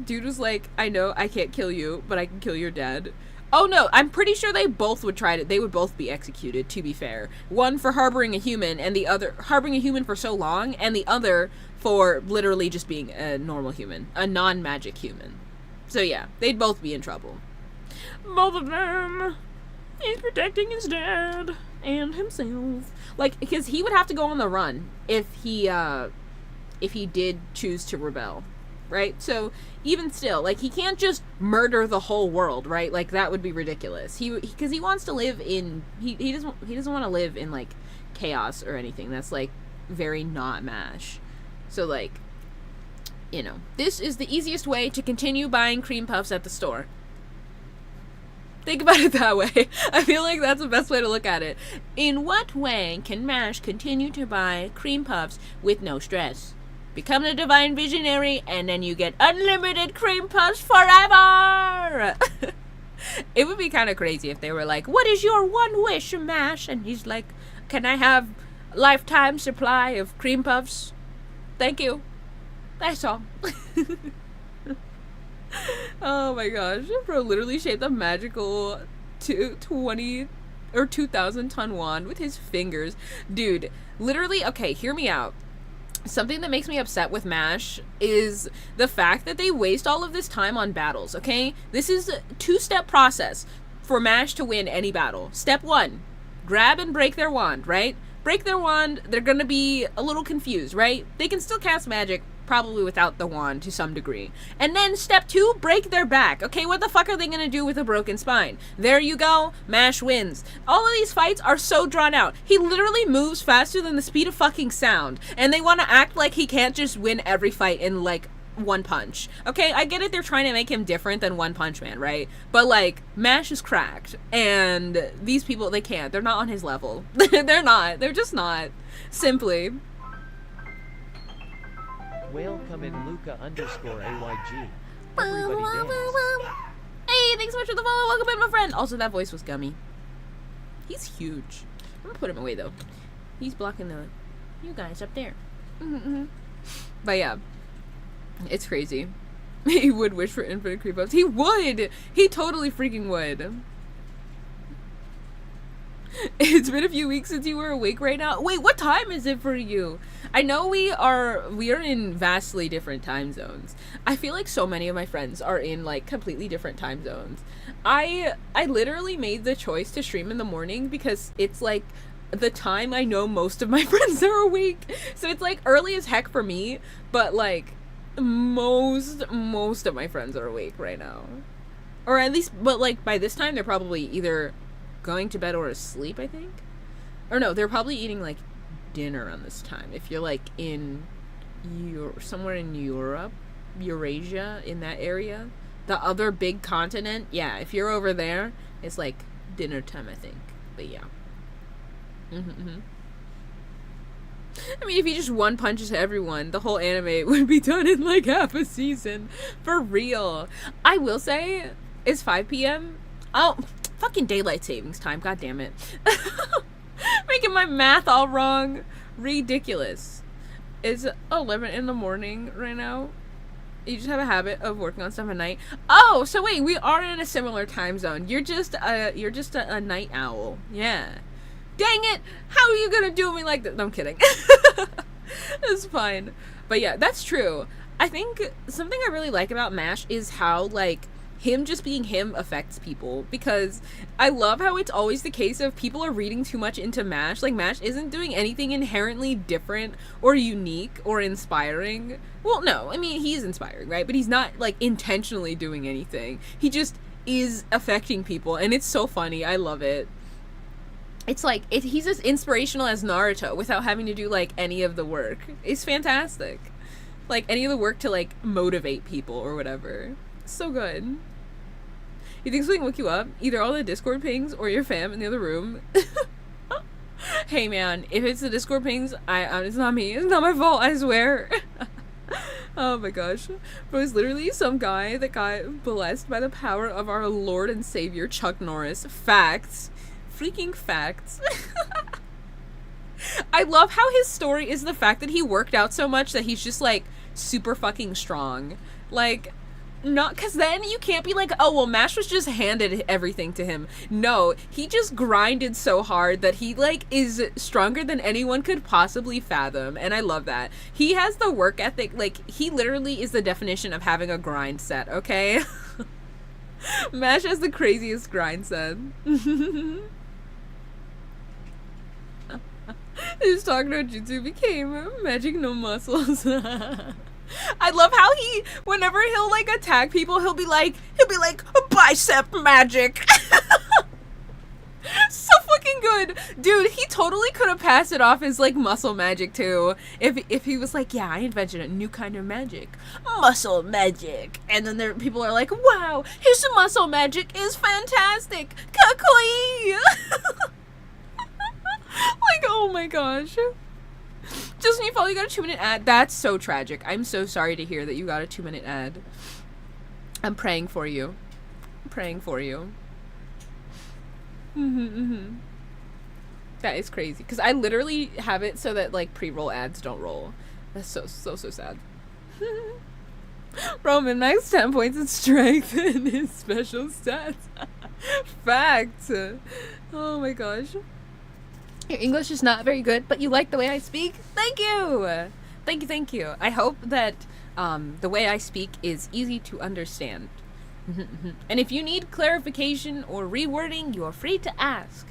dude was like, I know I can't kill you, but I can kill your dad. Oh no, I'm pretty sure they both would try to, they would both be executed, to be fair. One for harboring a human, and the other, harboring a human for so long, and the other for literally just being a normal human, a non-magic human. So yeah, they'd both be in trouble. Both of them. He's protecting his dad and himself. Like, because he would have to go on the run if he did choose to rebel. Right? So, even still, like, he can't just murder the whole world, right? Like, that would be ridiculous. Because he wants to live in, he doesn't want to live in, like, chaos or anything. That's, like, very not MASH. So, like, you know, this is the easiest way to continue buying cream puffs at the store. Think about it that way. I feel like that's the best way to look at it. In what way can MASH continue to buy cream puffs with no stress? Become the divine visionary, and then you get unlimited cream puffs forever! It would be kind of crazy if they were like, what is your one wish, MASH? And he's like, can I have a lifetime supply of cream puffs? Thank you. That's all. Oh my gosh. Bro literally shaped a magical 20 or 2,000 ton wand with his fingers. Dude, literally, okay, hear me out. Something that makes me upset with MASH is the fact that they waste all of this time on battles, okay? This is a two-step process for MASH to win any battle. Step 1, grab and break their wand, right? Break their wand, they're gonna be a little confused, right? They can still cast magic, probably without the wand to some degree. And then step 2, break their back. Okay, what the fuck are they gonna do with a broken spine? There you go, MASH wins. All of these fights are so drawn out. He literally moves faster than the speed of fucking sound, and they want to act like he can't just win every fight in, like, one punch. Okay, I get it, they're trying to make him different than One Punch Man, right? But, like, MASH is cracked, and these people, they can't. They're not on his level. They're not. They're just not. Simply. Welcome in Luca_AYG. Everybody dance. Hey, thanks so much for the follow. Welcome in, my friend. Also, that voice was gummy. He's huge. I'm gonna put him away, though. He's blocking you guys up there. But yeah, it's crazy. He would wish for infinite creep ups. He would! He totally freaking would. It's been a few weeks since you were awake right now. Wait, what time is it for you? I know we are in vastly different time zones. I feel like so many of my friends are in like completely different time zones. I literally made the choice to stream in the morning because it's like the time I know most of my friends are awake. So it's like early as heck for me, but like most of my friends are awake right now. Or at least, but like by this time they're probably either going to bed or asleep, I think. Or no, they're probably eating like dinner on this time. If you're like in somewhere in Europe, Eurasia, in that area, the other big continent, yeah, if you're over there, it's like dinner time, I think. But yeah. I mean, if he just one punches everyone, the whole anime would be done in like half a season. For real. I will say, it's 5 p.m. Oh, fucking daylight savings time, god damn it. Making my math all wrong. Ridiculous. It's 11 in the morning right now. You just have a habit of working on stuff at night. Oh, so wait, we are in a similar time zone. You're just a night owl. Yeah. Dang it! How are you gonna do me like that? No, I'm kidding. It's fine. But yeah, that's true. I think something I really like about MASH is how, like, him just being him affects people, because I love how it's always the case of people are reading too much into MASH. Like, MASH isn't doing anything inherently different or unique or inspiring. Well, no, I mean, he's inspiring, right? But he's not, like, intentionally doing anything. He just is affecting people, and it's so funny. I love it. It's like, he's as inspirational as Naruto without having to do, like, any of the work. It's fantastic. Like, any of the work to, like, motivate people or whatever. It's so good. You think something woke you up? Either all the Discord pings or your fam in the other room. Hey man, if it's the Discord pings, it's not me. It's not my fault, I swear. Oh my gosh. But it was literally some guy that got blessed by the power of our Lord and Savior, Chuck Norris. Facts. Freaking facts. I love how his story is the fact that he worked out so much that he's just like super fucking strong. Like, not, because then you can't be like, oh, well, MASH was just handed everything to him. No, he just grinded so hard that he, like, is stronger than anyone could possibly fathom, and I love that. He has the work ethic, like, he literally is the definition of having a grind set, okay? MASH has the craziest grind set. His talk no jutsu became magic no muscles. I love how he, whenever he'll like attack people, he'll be like bicep magic. So fucking good. Dude, he totally could have passed it off as like muscle magic too. If he was like, yeah, I invented a new kind of magic. Muscle magic. And then people are like, wow, his muscle magic is fantastic. Kakoi. Like, oh my gosh. Just when you thought you got a 2-minute ad. That's so tragic. I'm so sorry to hear that you got a 2-minute ad. I'm praying for you. I'm praying for you. That is crazy. Because I literally have it so that, like, pre-roll ads don't roll. That's so sad. Roman max 10 points in strength in his special stats. Fact. Oh my gosh. Your English is not very good, but you like the way I speak? Thank you! Thank you. I hope that the way I speak is easy to understand. And if you need clarification or rewording, you are free to ask.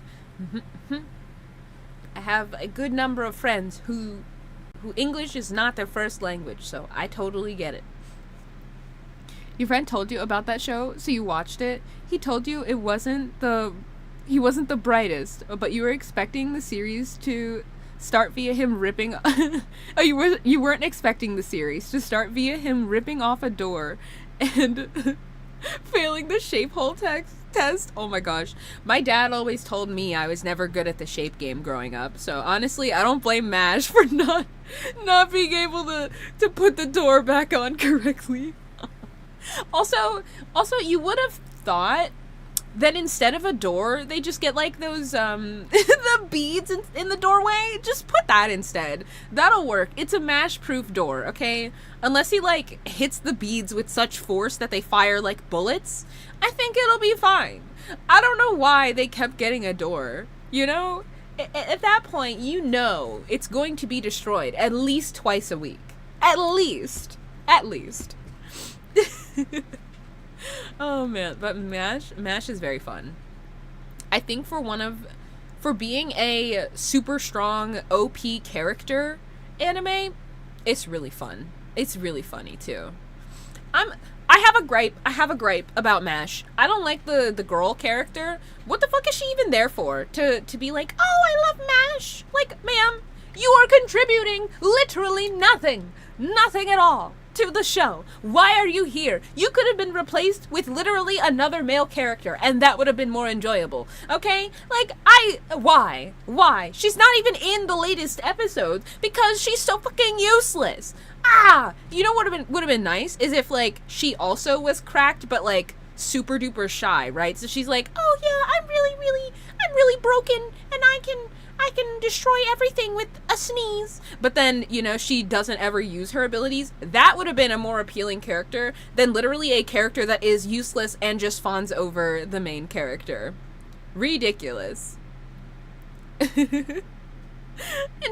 I have a good number of friends who English is not their first language, so I totally get it. Your friend told you about that show, so you watched it. He told you he wasn't the brightest, but you were expecting the series to start via him ripping oh, you weren't expecting the series to start via him ripping off a door and failing the shape hole test. Oh my gosh. My dad always told me I was never good at the shape game growing up, so honestly I don't blame MASH for not being able to put the door back on correctly. Also you would have thought that instead of a door, they just get like those the beads in the doorway. Just put that instead. That'll work. It's a MASH-proof door, okay? Unless he like hits the beads with such force that they fire like bullets, I think it'll be fine. I don't know why they kept getting a door. You know? At that point, you know it's going to be destroyed at least twice a week. At least. At least. Oh man, but MASH is very fun. I think for being a super strong OP character anime, it's really fun. It's really funny too. I have a gripe about MASH. I don't like the girl character. What the fuck is she even there for? To be like, oh, I love MASH. Like, ma'am, you are contributing literally nothing. Nothing at all to the show. Why are you here? You could have been replaced with literally another male character, and that would have been more enjoyable. Okay? Like, why? Why? She's not even in the latest episodes because she's so fucking useless. You know what would have been nice is if, like, she also was cracked, but, like, super duper shy, right? So she's like, oh yeah, I'm really broken, and I can destroy everything with a sneeze. But then, you know, she doesn't ever use her abilities. That would have been a more appealing character than literally a character that is useless and just fawns over the main character. Ridiculous. In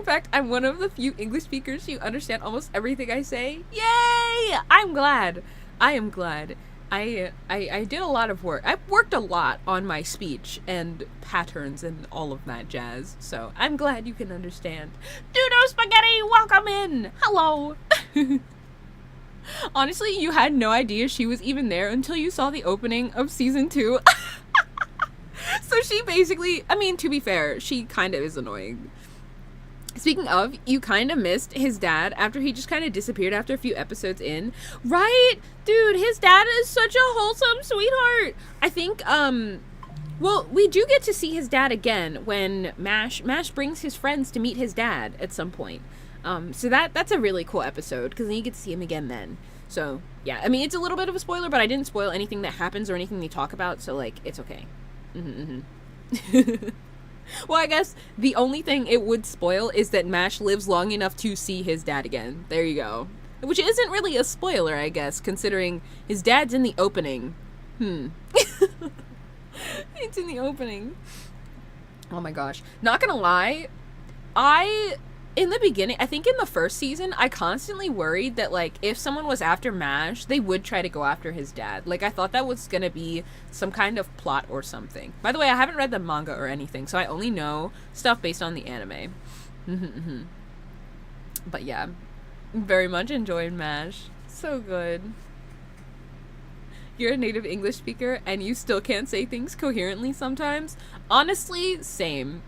fact, I'm one of the few English speakers who understand almost everything I say. Yay! I'm glad. I am glad. I did a lot of work. I've worked a lot on my speech and patterns and all of that jazz, so I'm glad you can understand. Dudo Spaghetti, welcome in! Hello! Honestly, you had no idea she was even there until you saw the opening of season 2. So she basically, I mean, to be fair, she kind of is annoying. Speaking of, you kind of missed his dad after he just kind of disappeared after a few episodes in. Right? Dude, his dad is such a wholesome sweetheart. I think, well, we do get to see his dad again when MASH brings his friends to meet his dad at some point. So that's a really cool episode, because then you get to see him again then. So, yeah, I mean, it's a little bit of a spoiler, but I didn't spoil anything that happens or anything they talk about, so, like, it's okay. Well, I guess the only thing it would spoil is that MASH lives long enough to see his dad again. There you go. Which isn't really a spoiler, I guess, considering his dad's in the opening. It's in the opening. Oh my gosh. Not gonna lie, in the beginning, I think in the first season, I constantly worried that, like, if someone was after MASH, they would try to go after his dad. Like, I thought that was gonna be some kind of plot or something. By the way, I haven't read the manga or anything, so I only know stuff based on the anime. But yeah, very much enjoyed MASH. So good. You're a native English speaker, and you still can't say things coherently sometimes? Honestly, same.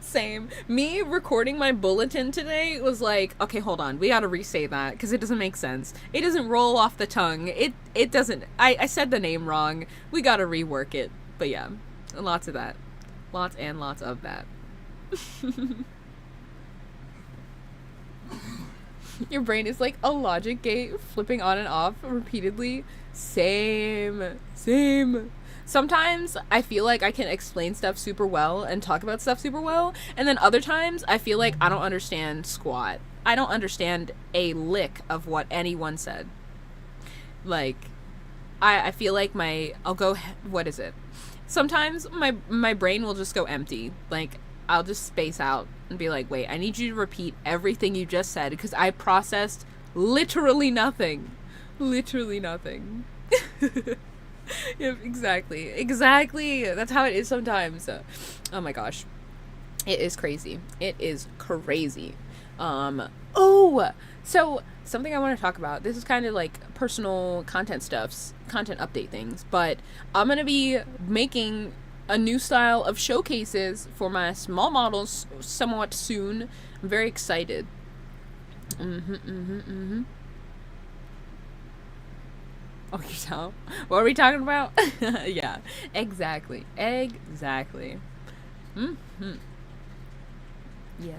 Same. Me recording my bulletin today was like, okay, hold on, we gotta re-say that because it doesn't make sense. It doesn't roll off the tongue. It doesn't. I said the name wrong. We gotta rework it. But yeah, lots of that. Lots and lots of that. Your brain is like a logic gate flipping on and off repeatedly. Same. Sometimes I feel like I can explain stuff super well and talk about stuff super well, and then other times I feel like I don't understand squat. I don't understand a lick of what anyone said. Like, I feel like what is it? Sometimes my brain will just go empty. Like, I'll just space out and be like, wait, I need you to repeat everything you just said because I processed literally nothing. Literally nothing. Yep, exactly. That's how it is sometimes. Oh my gosh. It is crazy. So something I want to talk about. This is kind of like personal content update things, but I'm going to be making a new style of showcases for my small models somewhat soon. I'm very excited. Oh, you know? What are we talking about? Yeah, exactly. Yeah,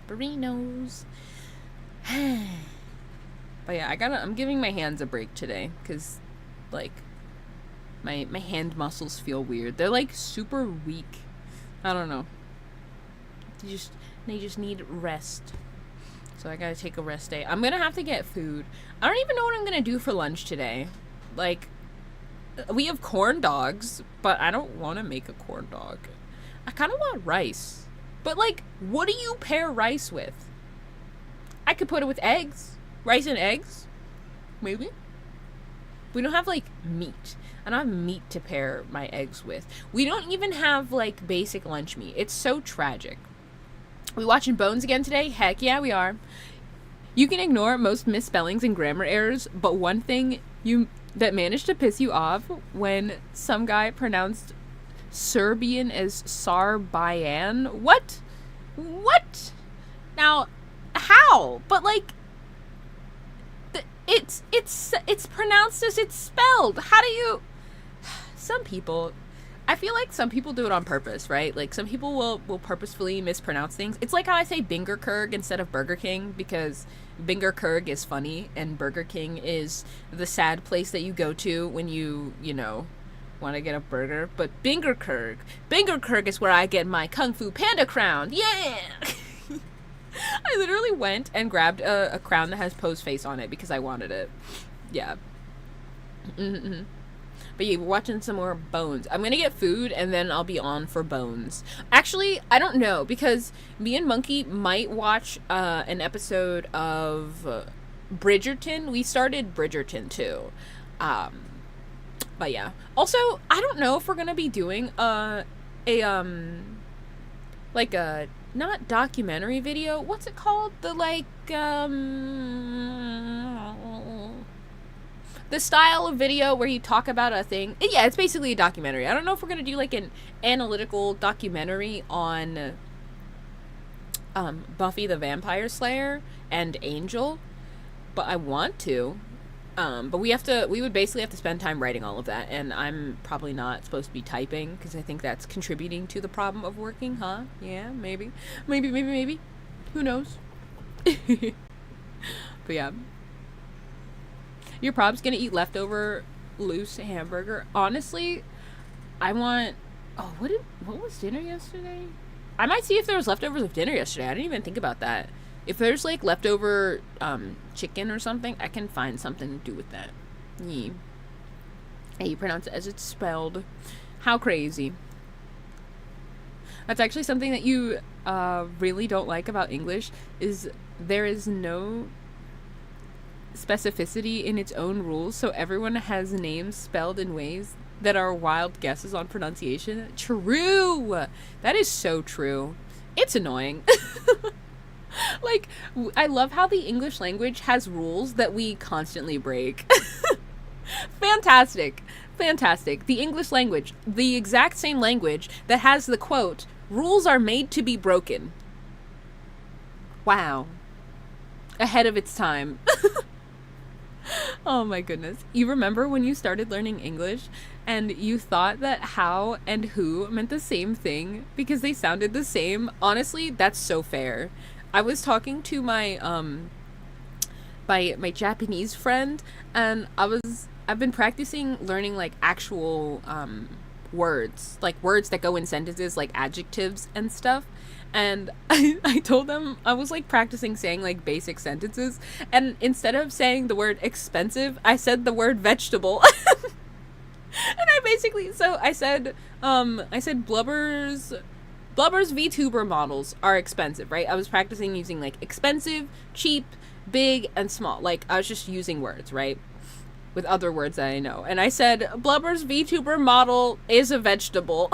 burritos. But yeah, I'm giving my hands a break today, because, like, my hand muscles feel weird. They're, like, super weak. I don't know. They just need rest. So I gotta take a rest day. I'm gonna have to get food. I don't even know what I'm gonna do for lunch today. Like, we have corn dogs, but I don't want to make a corn dog. I kind of want rice. But, like, what do you pair rice with? I could put it with eggs. Rice and eggs? Maybe. We don't have, like, meat. I don't have meat to pair my eggs with. We don't even have, like, basic lunch meat. It's so tragic. We watching Bones again today? Heck yeah, we are. You can ignore most misspellings and grammar errors, but one thing that managed to piss you off when some guy pronounced Serbian as Sarbayan. What? Now, how? But like, it's pronounced as it's spelled. How do you? Some people, I feel like some people do it on purpose, right? Like some people will purposefully mispronounce things. It's like how I say Bingerkurg instead of Burger King, because Bingerkurg is funny and Burger King is the sad place that you go to when you know, want to get a burger. But Bingerkurg is where I get my Kung Fu Panda crown. Yeah! I literally went and grabbed a crown that has Poe's face on it because I wanted it. Yeah. Mm-hmm. But yeah, we're watching some more Bones. I'm gonna get food and then I'll be on for Bones. Actually, I don't know, because me and Monkey might watch an episode of Bridgerton. We started Bridgerton too. But yeah. Also, I don't know if we're gonna be doing like a not documentary video. What's it called? The like the style of video where you talk about a thing. Yeah, it's basically a documentary. I don't know if we're going to do like an analytical documentary on Buffy the Vampire Slayer and Angel, but I want to. But we would basically have to spend time writing all of that, and I'm probably not supposed to be typing because I think that's contributing to the problem of working, huh? Yeah, maybe. Who knows? But yeah. You're probably gonna eat leftover loose hamburger. Honestly, I want... Oh, what was dinner yesterday? I might see if there was leftovers of dinner yesterday. I didn't even think about that. If there's, like, leftover chicken or something, I can find something to do with that. Yeah. Hey, you pronounce it as it's spelled. How crazy. That's actually something that you really don't like about English, is there is no specificity in its own rules, so everyone has names spelled in ways that are wild guesses on pronunciation. True! That is so true. It's annoying. Like, I love how the English language has rules that we constantly break. Fantastic. The English language, the exact same language that has the quote, "Rules are made to be broken." Wow. Ahead of its time. Oh my goodness. You remember when you started learning English and you thought that how and who meant the same thing because they sounded the same? Honestly, that's so fair. I was talking to my my Japanese friend, and I've been practicing learning like actual words, like words that go in sentences, like adjectives and stuff. And I told them I was like practicing saying like basic sentences, and instead of saying the word expensive, I said the word vegetable. And I said Blubber's VTuber models are expensive, right? I was practicing using like expensive, cheap, big, and small. Like I was just using words, right? With other words that I know. And I said Blubber's VTuber model is a vegetable.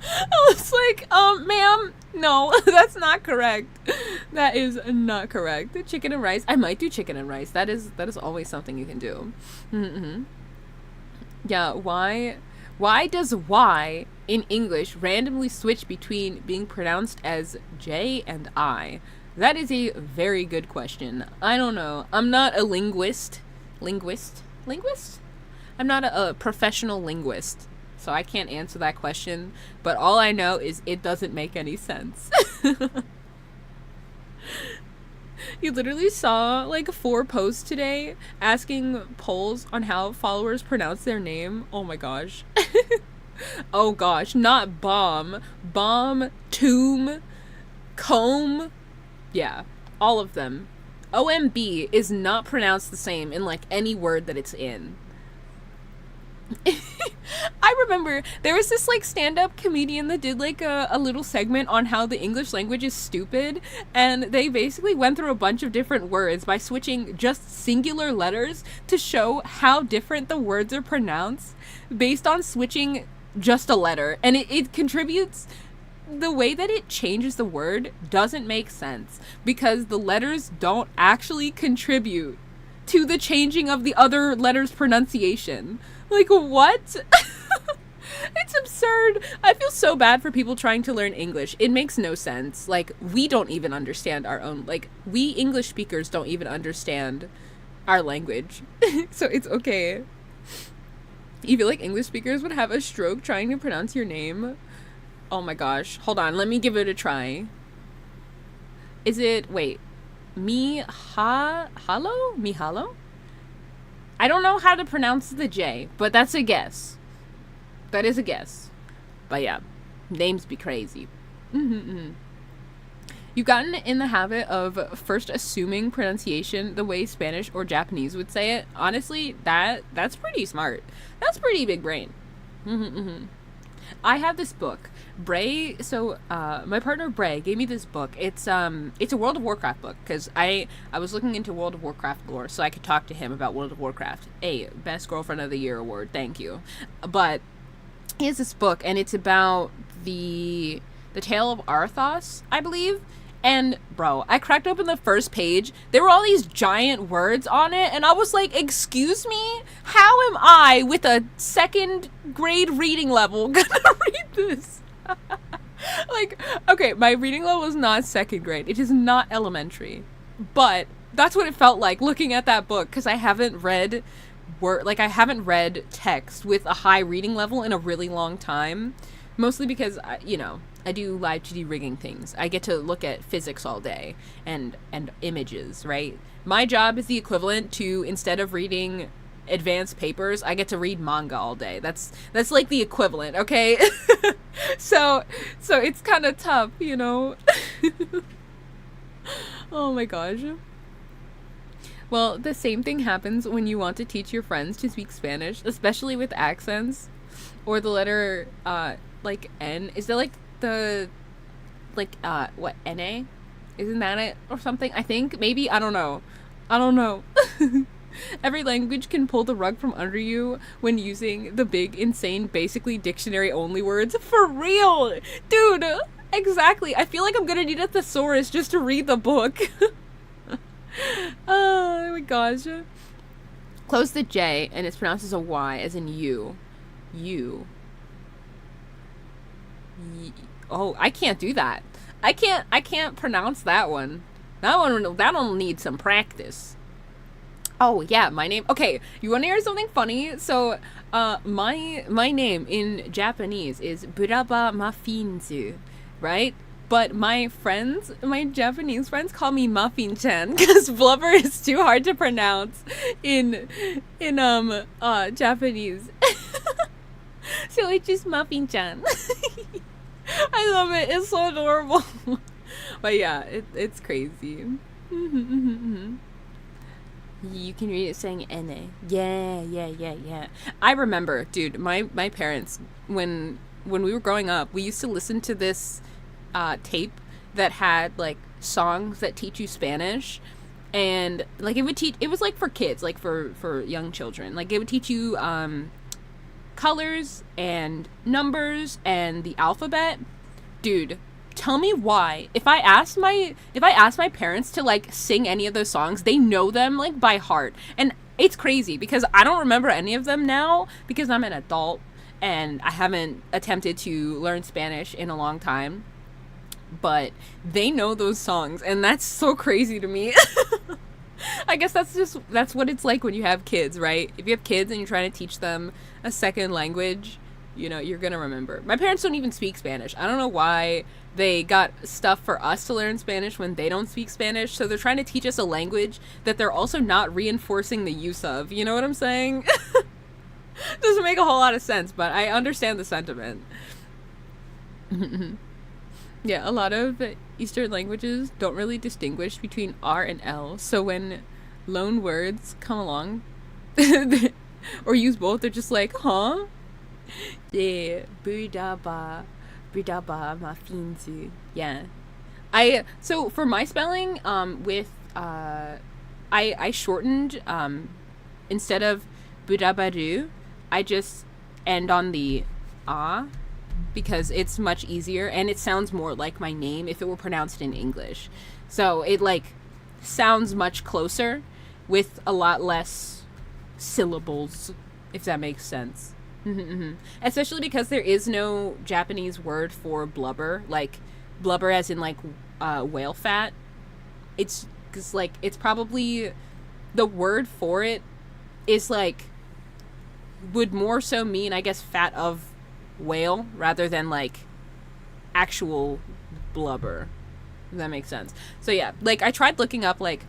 I was like, ma'am, no, that's not correct. That is not correct. Chicken and rice. I might do chicken and rice. That is always something you can do. Mm-hmm. Yeah, why does Y in English randomly switch between being pronounced as J and I? That is a very good question. I don't know. I'm not a linguist? I'm not a professional linguist, so I can't answer that question, but all I know is it doesn't make any sense. You literally saw like 4 posts today asking polls on how followers pronounce their name. Oh my gosh. Oh gosh, not bomb, tomb, comb. Yeah, all of them. OMB is not pronounced the same in like any word that it's in. I remember there was this like stand-up comedian that did like a little segment on how the English language is stupid, and they basically went through a bunch of different words by switching just singular letters to show how different the words are pronounced based on switching just a letter. And it contributes, the way that it changes the word doesn't make sense because the letters don't actually contribute to the changing of the other letter's pronunciation. Like, what? It's absurd. I feel so bad for people trying to learn English. It makes no sense. Like, we don't even understand our own, like, we English speakers don't even understand our language. So it's okay. You feel like English speakers would have a stroke trying to pronounce your name? Oh my gosh. Hold on, let me give it a try. Is it, wait, Mihalo? I don't know how to pronounce the J, but that's a guess. That is a guess. But yeah, names be crazy. You've gotten in the habit of first assuming pronunciation the way Spanish or Japanese would say it. Honestly, that's pretty smart. That's pretty big brain. I have this book. Bray, so my partner Bray gave me this book. It's a World of Warcraft book because I was looking into World of Warcraft lore so I could talk to him about World of Warcraft. Best Girlfriend of the Year award, thank you. But he has this book and it's about the Tale of Arthas, I believe. And bro, I cracked open the first page. There were all these giant words on it, and I was like, excuse me? How am I, with a second grade reading level, gonna read this? Like, okay, my reading level is not second grade. It is not elementary. But that's what it felt like looking at that book, because I haven't read I haven't read text with a high reading level in a really long time. Mostly because, you know, I do Live2D rigging things. I get to look at physics all day and images, right? My job is the equivalent to, instead of reading advanced papers, I get to read manga all day. That's like the equivalent, okay? So it's kind of tough, you know? Oh my gosh. Well, the same thing happens when you want to teach your friends to speak Spanish, especially with accents or the letter like N. Is there like the what, NA? Isn't that it or something? I think maybe, I don't know. Every language can pull the rug from under you when using the big, insane, basically dictionary only words. For real, dude. Exactly. I feel like I'm gonna need a thesaurus just to read the book. Oh my gosh. Close the J and it's pronounced as a Y, as in you. Oh, I can't do that. I can't pronounce that one. That'll need some practice. Oh yeah, my name. Okay, you want to hear something funny? So, my name in Japanese is Buraba Mafinzu, right? But my Japanese friends call me Muffin-chan because Blubber is too hard to pronounce in Japanese. So it's just Muffin-chan. I love it. It's so adorable. But yeah, it's crazy. You can read it saying N-A. Yeah. I remember, dude, my parents, when we were growing up, we used to listen to this tape that had like songs that teach you Spanish, and like it was like for kids, like for young children. Like it would teach you colors and numbers and the alphabet. Dude, tell me why. If I asked my parents to like sing any of those songs, they know them like by heart. And it's crazy because I don't remember any of them now because I'm an adult and I haven't attempted to learn Spanish in a long time. But they know those songs and that's so crazy to me. I guess that's what it's like when you have kids, right? If you have kids and you're trying to teach them a second language, you know, you're gonna remember. My parents don't even speak Spanish. I don't know why they got stuff for us to learn Spanish when they don't speak Spanish. So they're trying to teach us a language that they're also not reinforcing the use of. You know what I'm saying? Doesn't make a whole lot of sense, but I understand the sentiment. Yeah, a lot of Eastern languages don't really distinguish between R and L. So when loan words come along, or use both. They're just like, huh? Yeah, budaba mafinzu. Yeah. So for my spelling, I shortened, instead of budabaru, I just end on the ah, because it's much easier and it sounds more like my name if it were pronounced in English. So it like sounds much closer with a lot less syllables, if that makes sense. Especially because there is no Japanese word for blubber, like blubber as in like whale fat. It's because like it's probably the word for it is like would more so mean, I guess, fat of whale rather than like actual blubber. If that makes sense. So yeah, like I tried looking up like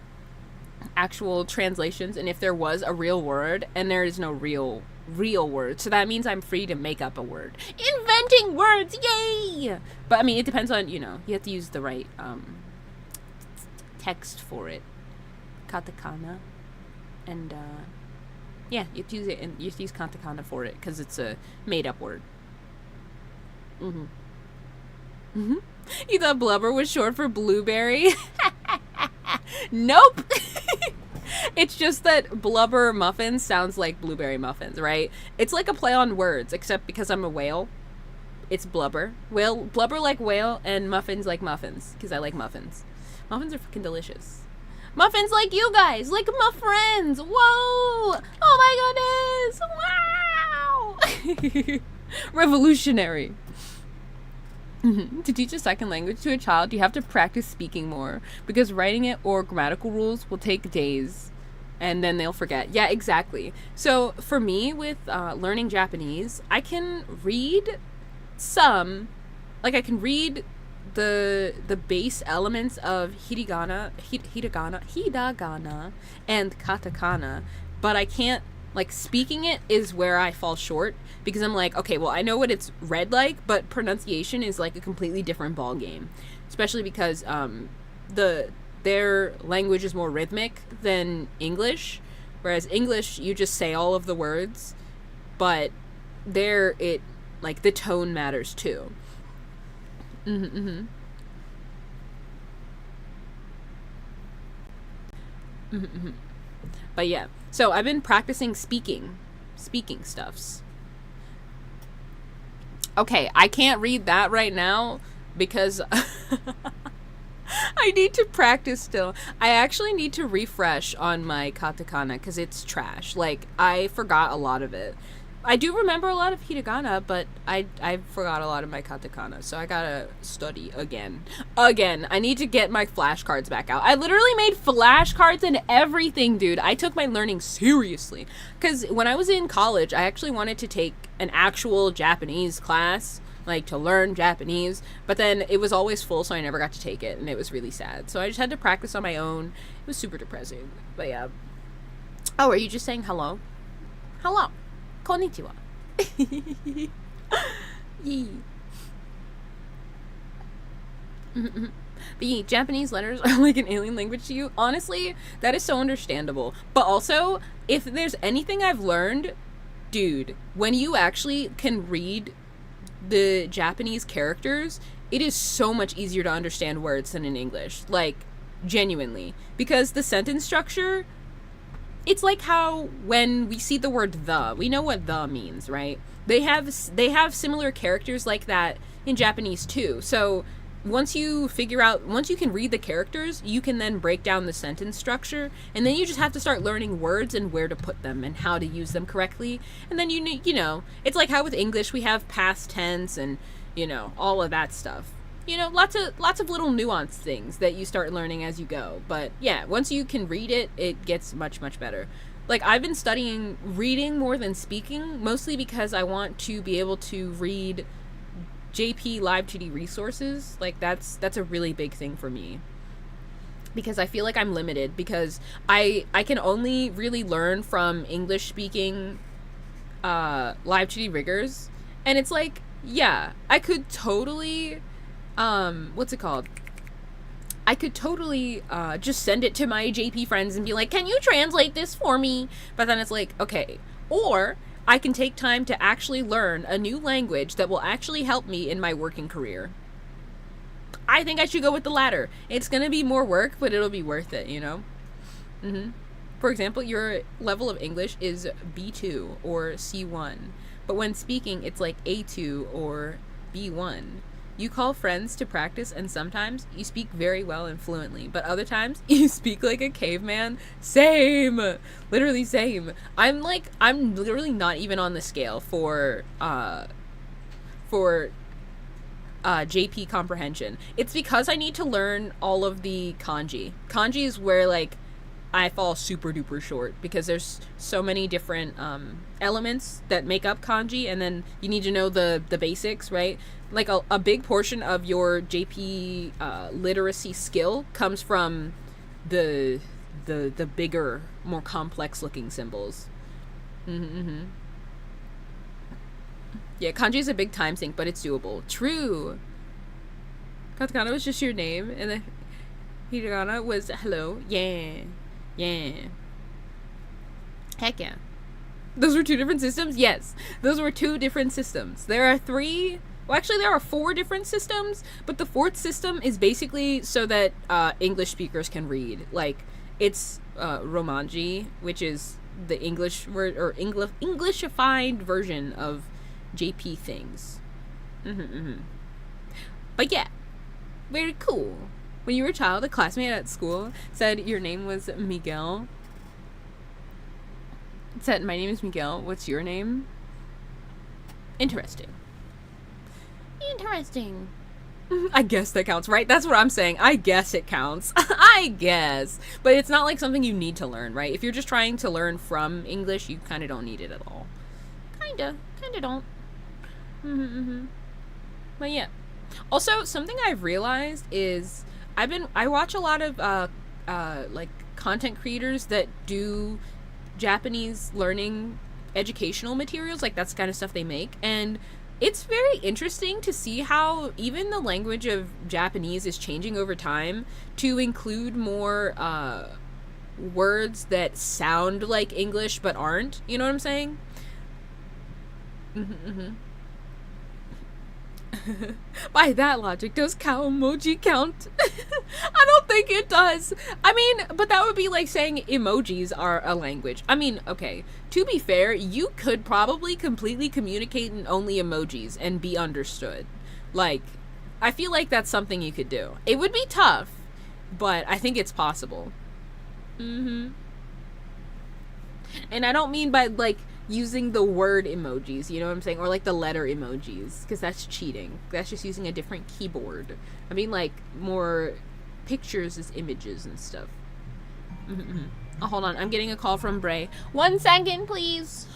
actual translations and if there was a real word, and there is no real word. So that means I'm free to make up a word. Inventing words, yay! But I mean, it depends on, you have to use the right text for it. Katakana. And yeah, you have to use it, and you have to use katakana for it because it's a made up word. You thought blubber was short for blueberry? Nope. It's just that blubber muffins sounds like blueberry muffins, right? It's like a play on words, except because I'm a whale, it's blubber. Blubber like whale, and muffins like muffins, because I like muffins. Muffins are fucking delicious. Muffins like you guys, like muffriends. Whoa! Oh my goodness! Wow! Revolutionary. To teach a second language to a child, you have to practice speaking more, because writing it or grammatical rules will take days, and then they'll forget. Yeah, exactly. So for me, with learning Japanese, I can read some, like I can read the base elements of hiragana and katakana, but I can't, like, speaking it is where I fall short, because I'm like, okay, well, I know what it's read like, but pronunciation is like a completely different ball game, especially because their language is more rhythmic than English, whereas English, you just say all of the words, but there it, like, the tone matters too. But yeah, so I've been practicing speaking stuffs. Okay, I can't read that right now because I need to practice still. I actually need to refresh on my katakana because it's trash. Like, I forgot a lot of it. I do remember a lot of hiragana, but I forgot a lot of my katakana, so I gotta study again. I need to get my flashcards back out. I literally made flashcards and everything, dude. I took my learning seriously. Because when I was in college, I actually wanted to take an actual Japanese class, like to learn Japanese, but then it was always full, so I never got to take it, and it was really sad. So I just had to practice on my own. It was super depressing, but yeah. Oh, are you just saying hello? Hello. Konnichiwa. Yee. But yeah, Japanese letters are like an alien language to you. Honestly, that is so understandable. But also, if there's anything I've learned, dude, when you actually can read the Japanese characters, it is so much easier to understand words than in English. Like, genuinely. Because the sentence structure, it's like how when we see the word the, we know what the means, right? They have similar characters like that in Japanese too. So once you can read the characters, you can then break down the sentence structure, and then you just have to start learning words and where to put them and how to use them correctly. And then you know, it's like how with English we have past tense and, you know, all of that stuff. You know, lots of little nuanced things that you start learning as you go. But yeah, once you can read it, it gets much, much better. Like, I've been studying reading more than speaking, mostly because I want to be able to read JP Live2D resources. Like, that's a really big thing for me. Because I feel like I'm limited, because I can only really learn from English speaking Live2D riggers. And it's like, yeah, I could totally what's it called? I could totally just send it to my JP friends and be like, can you translate this for me? But then it's like, okay, or I can take time to actually learn a new language that will actually help me in my working career. I think I should go with the latter. It's gonna be more work, but it'll be worth it, you know? For example, your level of English is B2 or C1, but when speaking, it's like A2 or B1. You call friends to practice, and sometimes you speak very well and fluently, but other times you speak like a caveman. Same! Literally same. I'm literally not even on the scale for JP comprehension. It's because I need to learn all of the kanji. Kanji is where, like, I fall super duper short because there's so many different elements that make up kanji, and then you need to know the basics, right? Like a big portion of your JP literacy skill comes from the bigger, more complex looking symbols. Yeah, kanji is a big time sink, but it's doable. True. Katakana was just your name, and then hiragana was hello. Yeah. Yeah. Heck yeah. Those were two different systems? Yes. Those were two different systems. There are four different systems, but the fourth system is basically so that English speakers can read. Like, it's Romanji, which is the English word, or Englishified version of JP things. But yeah, very cool. When you were a child, a classmate at school said your name was Miguel. It said, my name is Miguel. What's your name? Interesting. I guess that counts, right? That's what I'm saying. I guess it counts. I guess. But it's not like something you need to learn, right? If you're just trying to learn from English, you kind of don't need it at all. Kinda don't. But yeah. Also, something I've realized is I watch a lot of like content creators that do Japanese learning educational materials, like that's the kind of stuff they make, and it's very interesting to see how even the language of Japanese is changing over time to include more words that sound like English but aren't. You know what I'm saying? By that logic, does cow emoji count? I don't think it does. I mean, but that would be like saying emojis are a language. I mean, okay, to be fair, you could probably completely communicate in only emojis and be understood. Like, I feel like that's something you could do. It would be tough, but I think it's possible. And I don't mean by, like, using the word emojis, you know what I'm saying? Or like the letter emojis, because that's cheating. That's just using a different keyboard. I mean, like, more pictures as images and stuff. Oh, hold on. I'm getting a call from Bray. 1 second, please.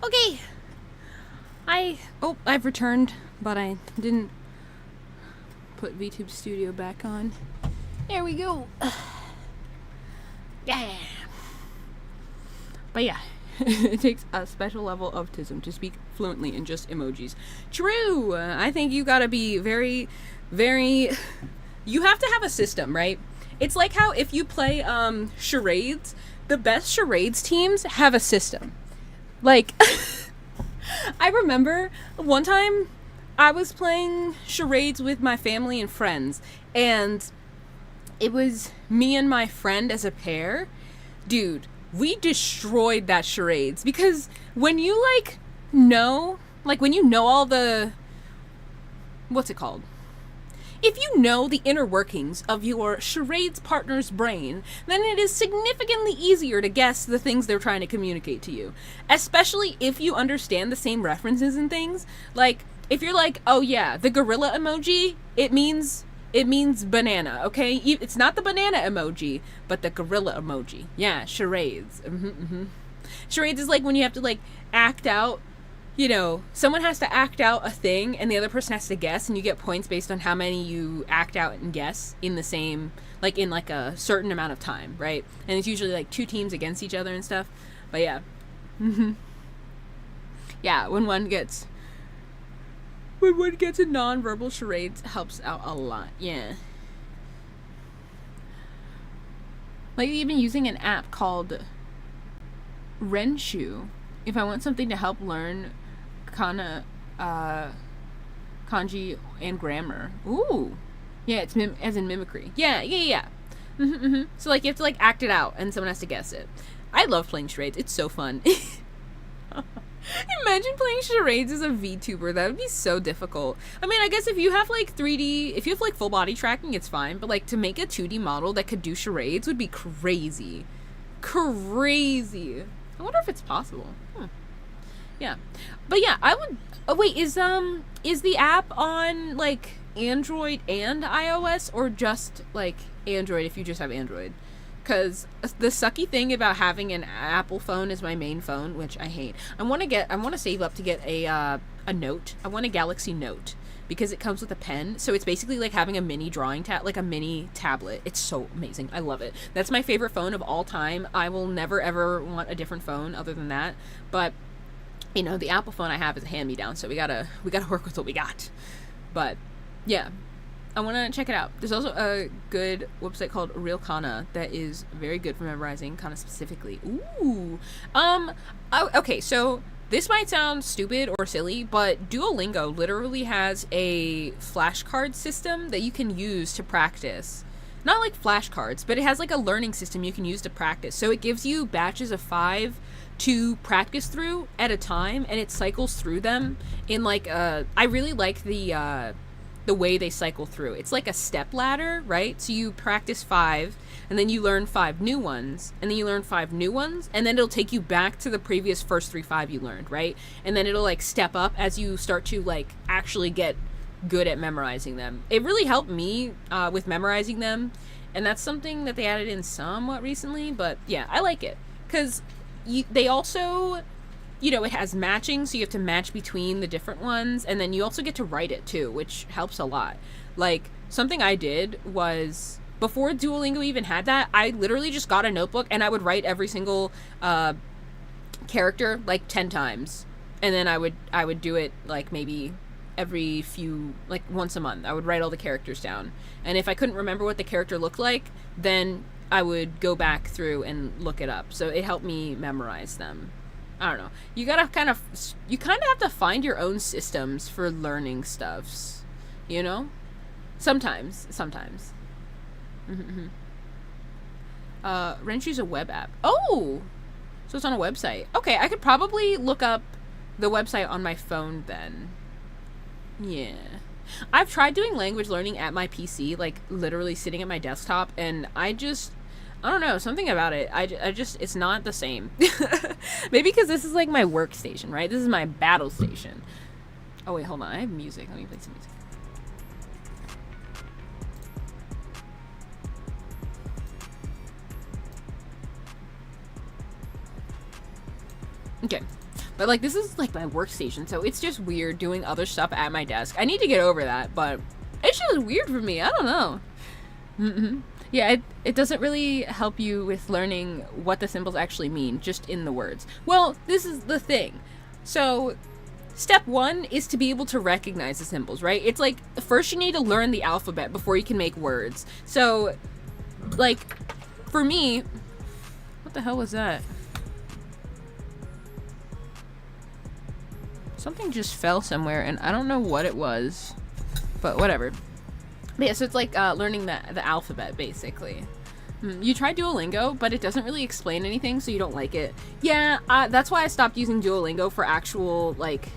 Okay. I've returned, but I didn't put VTube Studio back on. There we go. Yeah. But yeah, it takes a special level of autism to speak fluently in just emojis. True. I think you gotta be very, very. You have to have a system, right? It's like how if you play charades, the best charades teams have a system. Like, I remember one time I was playing charades with my family and friends, and it was me and my friend as a pair. Dude, we destroyed that charades, because when you know all the, what's it called? If you know the inner workings of your charades partner's brain, then it is significantly easier to guess the things they're trying to communicate to you. Especially if you understand the same references and things. Like, if you're like, oh yeah, the gorilla emoji, it means banana, okay? It's not the banana emoji, but the gorilla emoji. Yeah, charades. Charades is like when you have to, like, act out, you know, someone has to act out a thing and the other person has to guess, and you get points based on how many you act out and guess in the same, like, in, like, a certain amount of time, right? And it's usually, like, 2 teams against each other and stuff. But yeah. Yeah, when one gets a non-verbal charades, helps out a lot. Yeah. Like, even using an app called Renshu, if I want something to help learn kanji and grammar. Ooh. Yeah, it's as in mimicry. Yeah. So, like, you have to, like, act it out, and someone has to guess it. I love playing charades. It's so fun. Imagine playing charades as a VTuber. That would be so difficult. I mean, I guess if you have, like, 3D, if you have, like, full body tracking, it's fine. But, like, to make a 2D model that could do charades would be crazy. Crazy. I wonder if it's possible. Yeah. But yeah, I would... Oh, wait, is the app on, like, Android and iOS, or just, like, Android if you just have Android? Because the sucky thing about having an Apple phone as my main phone, which I hate. I want to save up to get a Note. I want a Galaxy Note, because it comes with a pen. So it's basically like having a mini drawing like a mini tablet. It's so amazing. I love it. That's my favorite phone of all time. I will never ever want a different phone other than that. But, you know, the Apple phone I have is a hand-me-down, so we gotta work with what we got. But yeah, I want to check it out. There's also a good website called Real Kana that is very good for memorizing kana specifically. Ooh. Okay, so this might sound stupid or silly, but Duolingo literally has a flashcard system that you can use to practice. Not like flashcards, but it has like a learning system you can use to practice. So it gives you batches of 5 to practice through at a time, and it cycles through them in like I really like the way they cycle through. It's like a step ladder, right? So you practice 5, and then you learn 5 new ones, and then you learn 5 new ones, and then it'll take you back to the previous first 5 you learned, right? And then it'll like step up as you start to like actually get good at memorizing them. It really helped me with memorizing them, and that's something that they added in somewhat recently, but yeah, I like it. Because they also... You know, it has matching, so you have to match between the different ones, and then you also get to write it too, which helps a lot. Like, something I did was, before Duolingo even had that, I literally just got a notebook, and I would write every single character, like, 10 times. And then I would do it, like, maybe every few, like, once a month. I would write all the characters down. And if I couldn't remember what the character looked like, then I would go back through and look it up. So it helped me memorize them. I don't know. You kind of have to find your own systems for learning stuffs, you know? Sometimes. Renshu's a web app. Oh! So it's on a website. Okay, I could probably look up the website on my phone then. Yeah. I've tried doing language learning at my PC, like literally sitting at my desktop, and I don't know, something about it. I just, it's not the same. Maybe because this is like my workstation, right? This is my battle station. Oh wait, hold on. I have music. Let me play some music. Okay. But like this is like my workstation, so it's just weird doing other stuff at my desk. I need to get over that, but it's just weird for me. I don't know. Yeah, it doesn't really help you with learning what the symbols actually mean, just in the words. Well, this is the thing. So step 1 is to be able to recognize the symbols, right? It's like, first you need to learn the alphabet before you can make words. So, like, for me, what the hell was that? Something just fell somewhere, and I don't know what it was, but whatever. But yeah, so it's like learning the alphabet, basically. You try Duolingo, but it doesn't really explain anything, so you don't like it. Yeah, that's why I stopped using Duolingo for actual, like,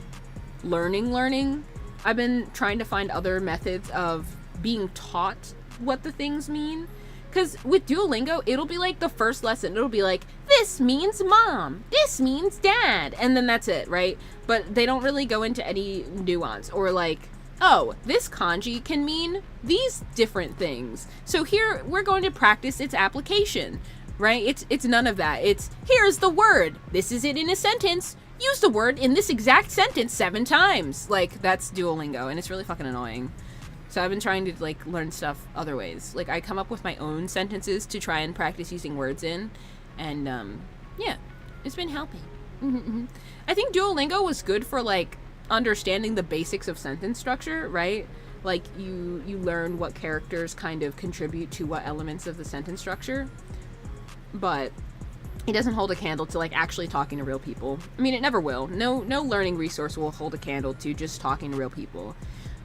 learning. I've been trying to find other methods of being taught what the things mean. Because with Duolingo, it'll be like the first lesson. It'll be like, this means mom, this means dad, and then that's it, right? But they don't really go into any nuance, or like, oh, this kanji can mean these different things. So here, we're going to practice its application, right? It's none of that. It's, here's the word. This is it in a sentence. Use the word in this exact sentence 7 times. Like, that's Duolingo, and it's really fucking annoying. So I've been trying to, like, learn stuff other ways. Like, I come up with my own sentences to try and practice using words in, and, yeah, it's been helping. I think Duolingo was good for, like, understanding the basics of sentence structure, right? Like, you learn what characters kind of contribute to what elements of the sentence structure, but it doesn't hold a candle to, like, actually talking to real people. I mean, it never will. No learning resource will hold a candle to just talking to real people.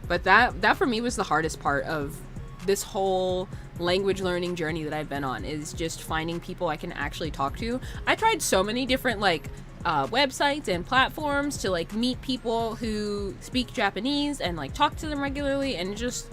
But that for me was the hardest part of this whole language learning journey that I've been on, is just finding people I can actually talk to. I tried so many different, like, websites and platforms to, like, meet people who speak Japanese and, like, talk to them regularly, and just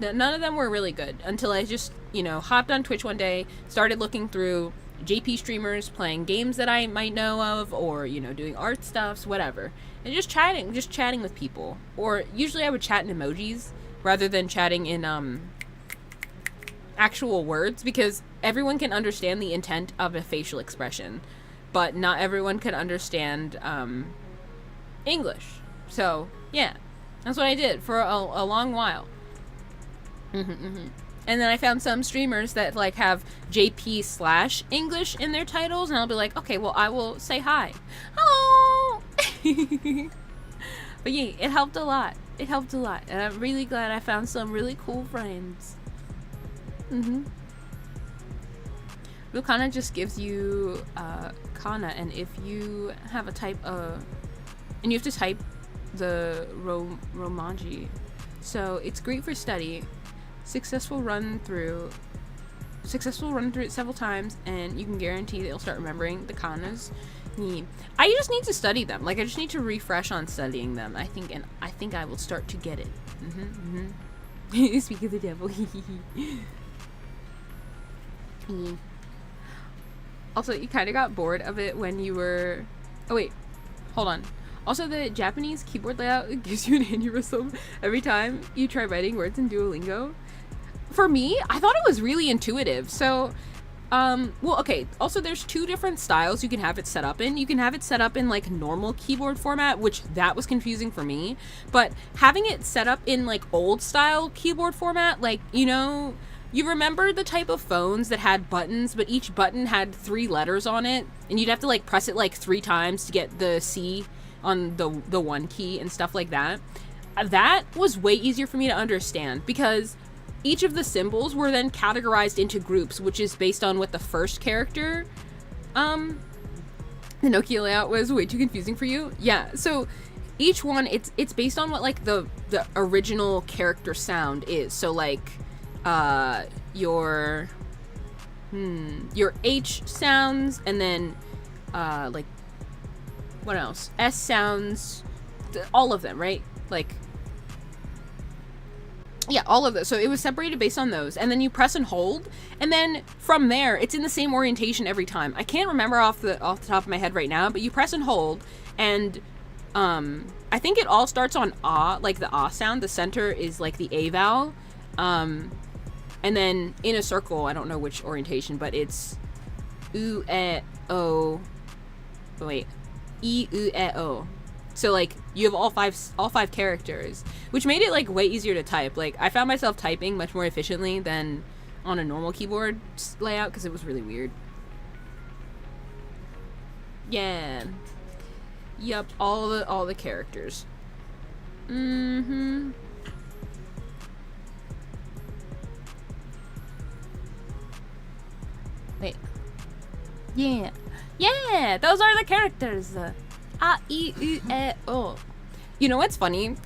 none of them were really good until I just, you know, hopped on Twitch one day, started looking through JP streamers playing games that I might know of, or, you know, doing art stuffs, whatever, and just chatting with people. Or usually I would chat in emojis rather than chatting in actual words, because everyone can understand the intent of a facial expression, but not everyone can understand English. So yeah, that's what I did for a long while. And then I found some streamers that, like, have JP/English in their titles, and I'll be like, okay, well, I will say hi. Hello! But yeah, it helped a lot. It helped a lot. And I'm really glad I found some really cool friends. Real Kana just gives you Kana, and if you have a type of... And you have to type the Romaji. So it's great for study. Successful run through it several times, and you can guarantee that you'll start remembering the kanas. I just need to study them. Like, I just need to refresh on studying them, I think, and I think I will start to get it. Speak of the devil. Also, you kind of got bored of it when you were... Oh, wait. Hold on. Also, the Japanese keyboard layout gives you an aneurysm every time you try writing words in Duolingo. For me, I thought it was really intuitive. So, well, okay. Also, there's 2 different styles you can have it set up in. You can have it set up in, like, normal keyboard format, which that was confusing for me. But having it set up in, like, old style keyboard format, like, you know, you remember the type of phones that had buttons, but each button had 3 letters on it, and you'd have to, like, press it, like, 3 times to get the C on the one key and stuff like that. That was way easier for me to understand, because each of the symbols were then categorized into groups, which is based on what the first character, the Nokia layout was way too confusing for you. Yeah, so each one, it's based on what, like, the original character sound is. So, like, your H sounds, and then, like, what else? S sounds, all of them, right? Like, yeah, all of those. So it was separated based on those, and then you press and hold, and then from there it's in the same orientation every time. I can't remember off the top of my head right now, but you press and hold, and I think it all starts on ah, like the ah sound. The center is like the a vowel, and then in a circle, I don't know which orientation, but it's oo, eh, o. Wait, I, U, E, O. So like you have all five characters, which made it like way easier to type. Like I found myself typing much more efficiently than on a normal keyboard layout because it was really weird. Yeah. Yep, all the characters. Mm-hmm. Wait. Yeah. Yeah, those are the characters. A, I, U, E, O. You know what's funny?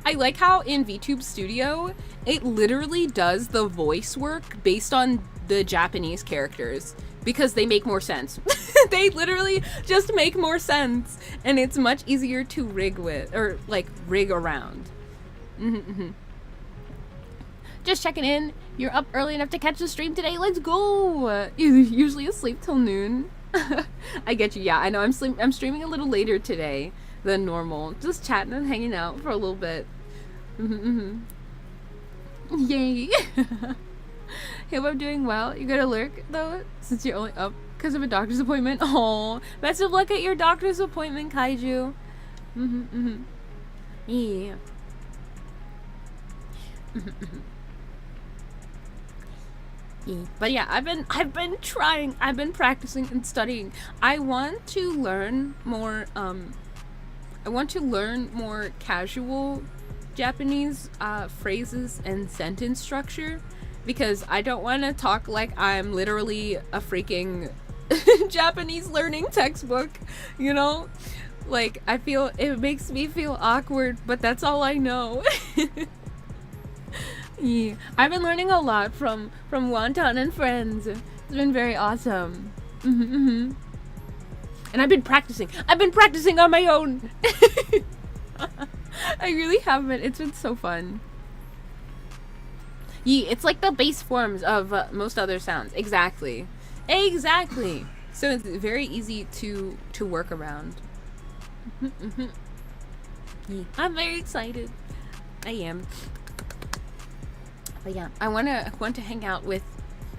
I like how in VTube Studio, it literally does the voice work based on the Japanese characters because they make more sense. They literally just make more sense, and it's much easier to rig with, or like rig around. Just checking in. You're up early enough to catch the stream today. Let's go. You're usually asleep till noon. I get you. Yeah, I know. I'm streaming a little later today than normal. Just chatting and hanging out for a little bit. Yay. Hope I'm doing well. You gotta lurk though, since you're only up because of a doctor's appointment. Oh, best of luck at your doctor's appointment, Kaiju. Yeah. But yeah, I've been trying. I've been practicing and studying. I want to learn more. I want to learn more casual Japanese phrases and sentence structure because I don't want to talk like I'm literally a freaking Japanese learning textbook. You know, like I feel it makes me feel awkward, but that's all I know. Yeah. I've been learning a lot from Wonton and friends. It's been very awesome. And I've been practicing. I've been practicing on my own. I really haven't. It's been so fun. Yeah, it's like the base forms of most other sounds. Exactly. Exactly. So it's very easy to work around. Yeah. I'm very excited. I am. But yeah, I want to hang out with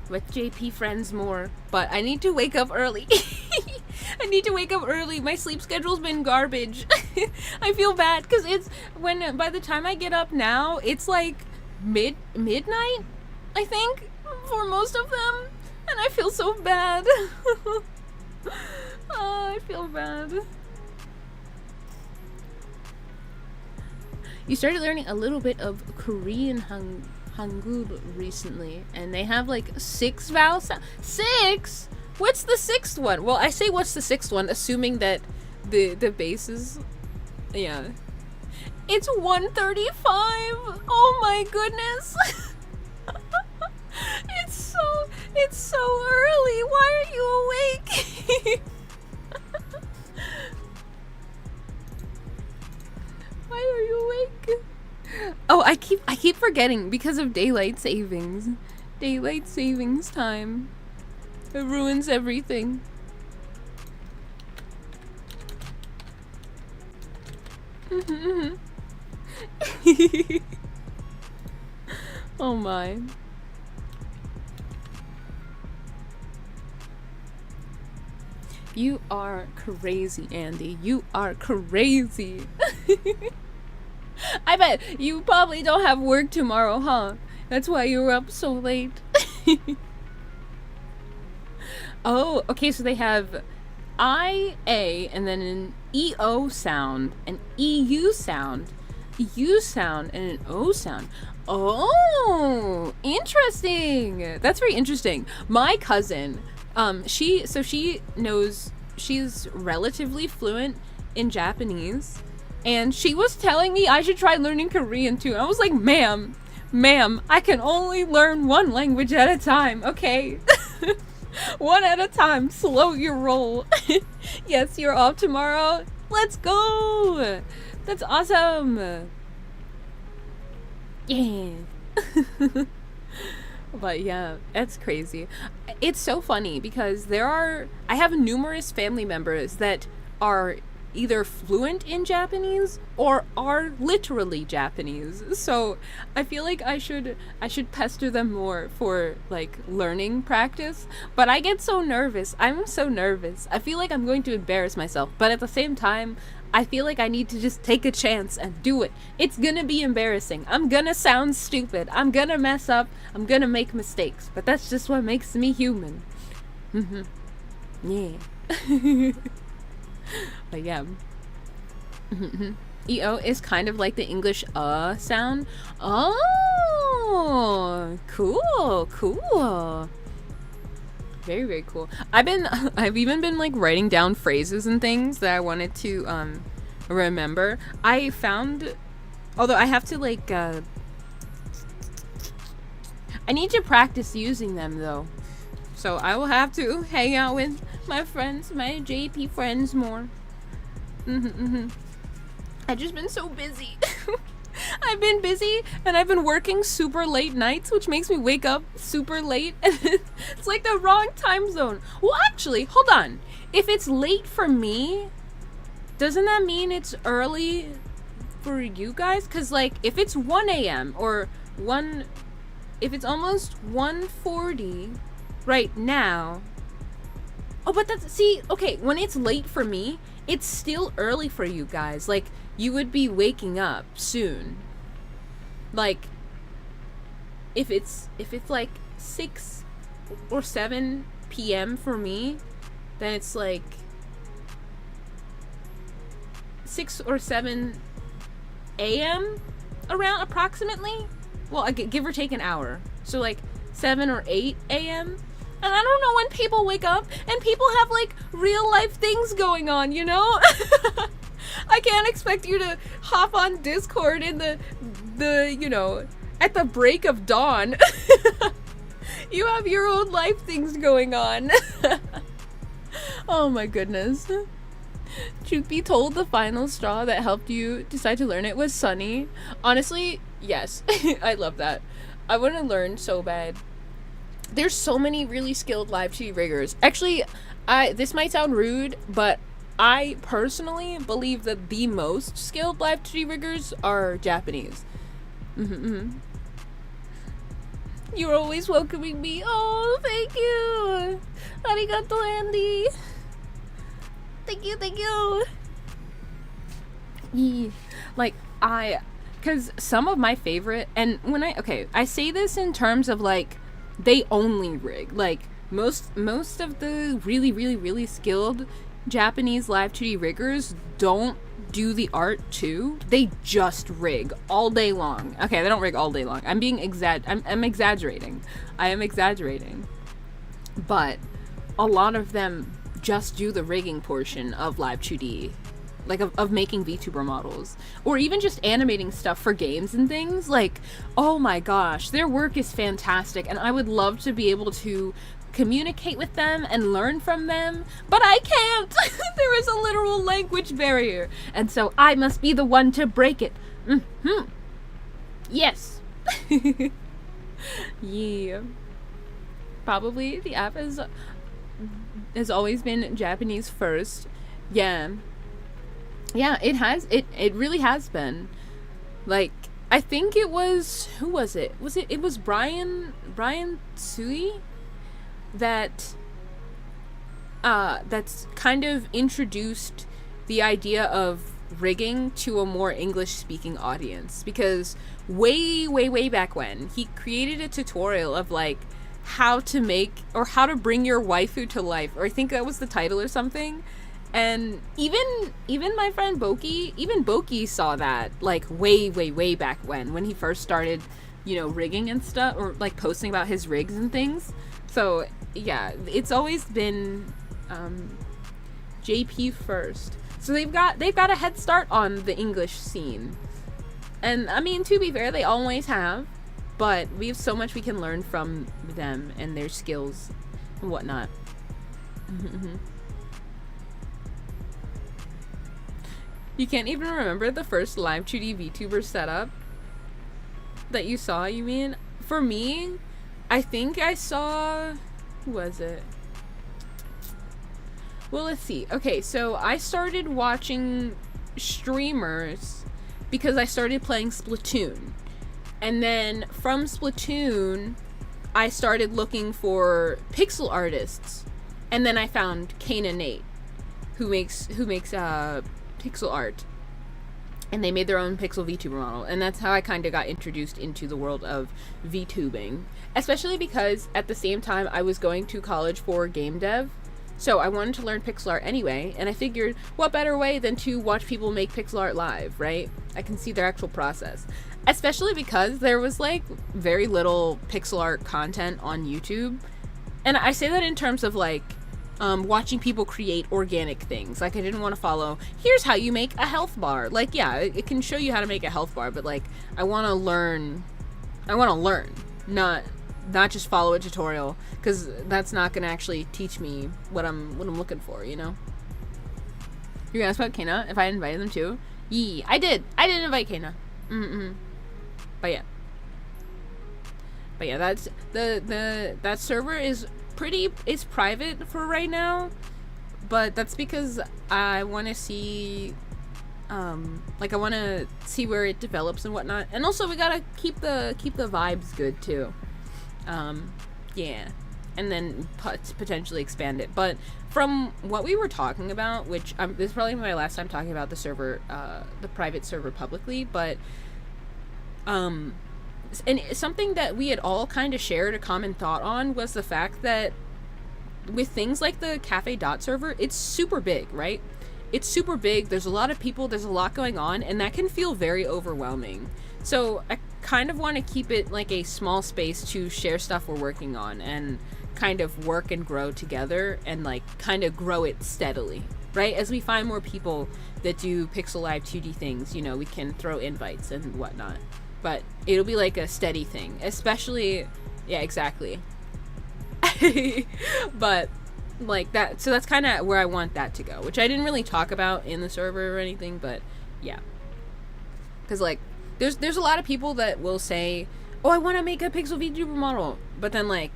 JP friends more, but I need to wake up early. I need to wake up early. My sleep schedule's been garbage. I feel bad because it's by the time I get up now, it's like midnight, I think, for most of them, and I feel so bad. Oh, I feel bad. You started learning a little bit of Korean Hangul recently, and they have like 6 vowel sounds. 6? What's the 6th one? Well, I say what's the 6th one, assuming that the base is, yeah. It's 1:35. Oh my goodness. It's so early. Why are you awake? Why are you awake? Oh, I keep forgetting because of daylight savings. Daylight savings time. It ruins everything. Oh my. You are crazy, Andy. You are crazy. I bet you probably don't have work tomorrow, huh? That's why you were up so late. Oh, okay, so they have I-A and then an E-O sound, an E-U sound, a U sound, and an O sound. Oh, interesting. That's very interesting. My cousin, she's relatively fluent in Japanese, and she was telling me I should try learning Korean too. And I was like, ma'am, I can only learn one language at a time, okay? One at a time, slow your roll. Yes, you're off tomorrow. Let's go. That's awesome. Yeah. But yeah, that's crazy. It's so funny because I have numerous family members that are either fluent in Japanese or are literally Japanese. So I feel like I should pester them more for like learning practice. But I get so nervous. I'm so nervous. I feel like I'm going to embarrass myself. But at the same time, I feel like I need to just take a chance and do it. It's gonna be embarrassing. I'm gonna sound stupid. I'm gonna mess up. I'm gonna make mistakes. But that's just what makes me human. Yeah. But yeah. EO is kind of like the English sound. Oh, cool. Very, very cool. I've even been like writing down phrases and things that I wanted to remember. I found, although I have to like I need to practice using them though. So I will have to hang out with my friends, my JP friends more. I've just been so busy. I've been busy and I've been working super late nights, which makes me wake up super late. And it's like the wrong time zone. Well, actually, hold on. If it's late for me, doesn't that mean it's early for you guys? Because like if it's 1 a.m. or if it's almost 1:40 right now. Oh, but that's, see, okay, when it's late for me, it's still early for you guys. Like, you would be waking up soon. Like, if it's like 6 or 7 p.m. for me, then it's like 6 or 7 a.m. around approximately. Well, give or take an hour. So like 7 or 8 a.m. And I don't know when people wake up and people have like real life things going on, you know? I can't expect you to hop on Discord in the you know, at the break of dawn. You have your own life things going on. Oh my goodness. Truth be told, the final straw that helped you decide to learn it was Sunny. Honestly, yes. I love that. I want to learn so bad. There's so many really skilled Live2D riggers. Actually, this might sound rude, but I personally believe that the most skilled Live2D riggers are Japanese. You're always welcoming me. Oh, thank you. Arigato, Andy. Thank you. Yeah. Like, because some of my favorite, and when I say this in terms of like, they only rig. Like, most of the really skilled Japanese Live2D riggers don't do the art too. They just rig all day long. Okay, they don't rig all day long. I'm exaggerating. I am exaggerating. But a lot of them just do the rigging portion of Live2D. Like, of making VTuber models. Or even just animating stuff for games and things. Like, oh my gosh, their work is fantastic. And I would love to be able to communicate with them and learn from them. But I can't! There is a literal language barrier. And so I must be the one to break it. Yes. Yeah. Probably the app has always been Japanese first. Yeah. Yeah, it has. It really has been. Like, I think it was, who was it? It was Brian Tsui that's kind of introduced the idea of rigging to a more English-speaking audience, because way back when, he created a tutorial of like how to make or how to bring your waifu to life, or I think that was the title or something. And even my friend Boki saw that like way back when he first started, you know, rigging and stuff, or like posting about his rigs and things. So yeah, it's always been JP first. So they've got a head start on the English scene. And I mean, to be fair, they always have, but we have so much we can learn from them and their skills and whatnot. You can't even remember the first Live2D VTuber setup that you saw, you mean? For me, I think I saw, who was it? Well, let's see. Okay, so I started watching streamers because I started playing Splatoon. And then from Splatoon, I started looking for pixel artists. And then I found Kana Nate, who makes pixel art. And they made their own pixel VTuber model. And that's how I kind of got introduced into the world of VTubing. Especially because at the same time I was going to college for game dev. So I wanted to learn pixel art anyway. And I figured, what better way than to watch people make pixel art live, right? I can see their actual process. Especially because there was like very little pixel art content on YouTube. And I say that in terms of like watching people create organic things. Like I didn't want to follow, here's how you make a health bar. Like, yeah, it can show you how to make a health bar, but like I want to learn, not just follow a tutorial, because that's not going to actually teach me what I'm looking for, you know? You're gonna ask about Kana, if I invited them too? Yee, I did invite Kana. But yeah, that's that server is it's private for right now, but that's because I want to see like I want to see where it develops and whatnot, and also we gotta keep the vibes good too. Yeah, and then potentially expand it. But from what we were talking about, which this is probably my last time talking about the server, the private server publicly, but and something that we had all kind of shared a common thought on was the fact that with things like the Cafe Dot server, it's super big, right? It's super big. There's a lot of people. There's a lot going on, and that can feel very overwhelming. So I kind of want to keep it like a small space to share stuff we're working on and kind of work and grow together and like kind of grow it steadily, right? As we find more people that do Pixel Live2D things, you know, we can throw invites and whatnot. But it'll be like a steady thing, especially, yeah, exactly. But like that, so that's kind of where I want that to go, which I didn't really talk about in the server or anything, but yeah. Because like, there's a lot of people that will say, oh, I want to make a Pixel VTuber model, but then like,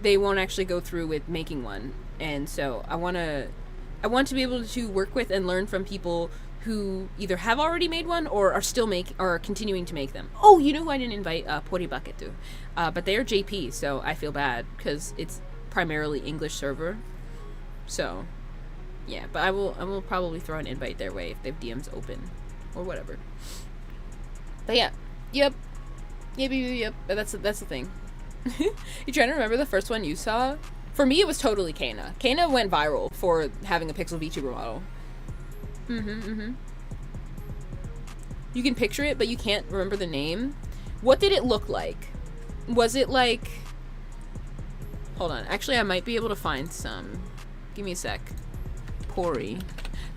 they won't actually go through with making one. And so I want to be able to work with and learn from people who either have already made one or are still continuing to make them. Oh, you know who I didn't invite? Potty Bucket to. But they are JP, so I feel bad because it's primarily English server. So, yeah, but I will probably throw an invite their way if they have DMs open or whatever. But yeah, yep. But that's the thing. You trying to remember the first one you saw? For me, it was totally Kana. Kana went viral for having a Pixel VTuber model. You can picture it, but you can't remember the name. What did it look like? Was it like... Hold on. Actually, I might be able to find some. Give me a sec. Pori.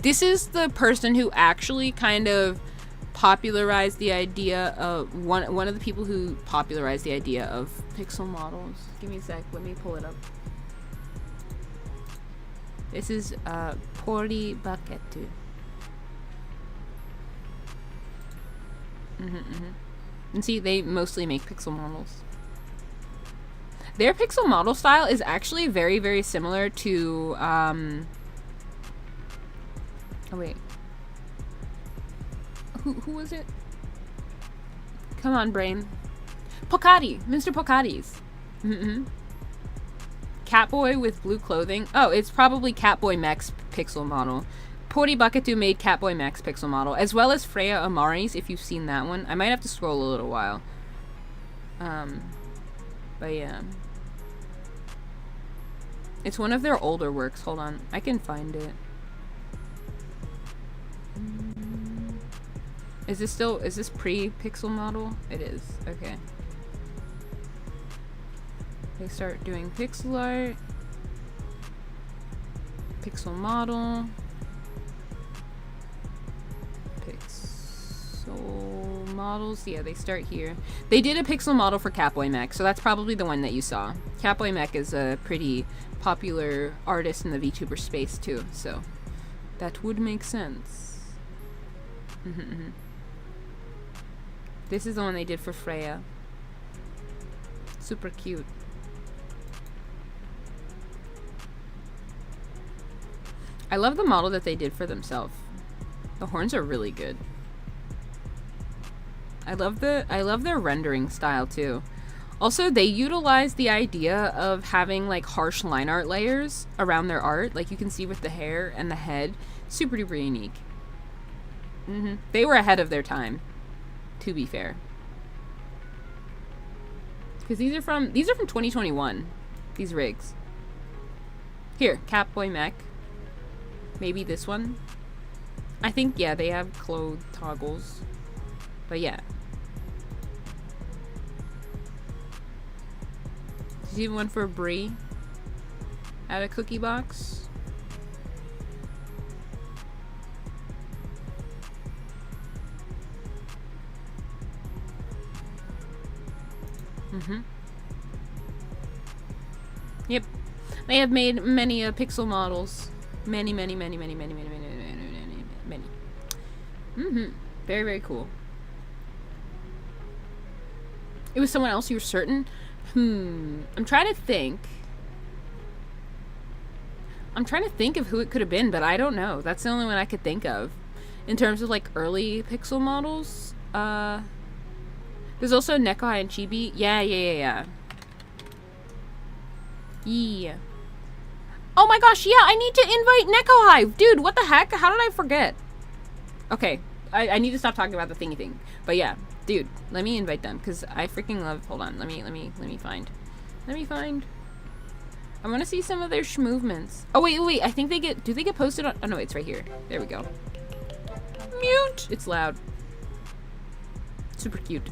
This is the person who actually kind of popularized the idea of... One of the people who popularized the idea of pixel models. Give me a sec. Let me pull it up. This is Pori Baketu. And see, they mostly make pixel models. Their pixel model style is actually very, very similar to, oh wait. Who was it? Come on, brain. Pocati! Mr. Pocati's. Catboy with blue clothing. Oh, it's probably Catboy Mech's pixel model. Pori Baketu made Catboy Mech's pixel model, as well as Freya Amari's, if you've seen that one. I might have to scroll a little while. But yeah. It's one of their older works. Hold on. I can find it. Is this pre-pixel model? It is. Okay. They start doing pixel art. Pixel model. Pixel models. Yeah, they start here. They did a pixel model for Catboy Mech, so that's probably the one that you saw. Catboy Mech is a pretty popular artist in the VTuber space too, so that would make sense. This is the one they did for Freya. Super cute. I love the model that they did for themselves. The horns are really good. I love their rendering style too. Also, they utilize the idea of having like harsh line art layers around their art, like you can see with the hair and the head. Super duper unique. They were ahead of their time, to be fair. Because these are from 2021. These rigs. Here, Catboy Mech. Maybe this one. I think, yeah, they have clothes toggles. But yeah. There's even one for Brie. At a cookie box. Yep. They have made many pixel models. Many. Very, very cool. It was someone else, you're certain? I'm trying to think. Of who it could have been, but I don't know. That's the only one I could think of. In terms of like early pixel models. There's also Nekai and Chibi. Yeah. Yeah. Oh my gosh, yeah, I need to invite Neko Hive. Dude, what the heck? How did I forget? Okay, I need to stop talking about the thingy thing. But yeah, dude, let me invite them because I freaking love. Hold on, let me find. I want to see some of their movements. Oh wait. I think they get. Do they get posted on? Oh no, it's right here. There we go. Mute. It's loud. Super cute.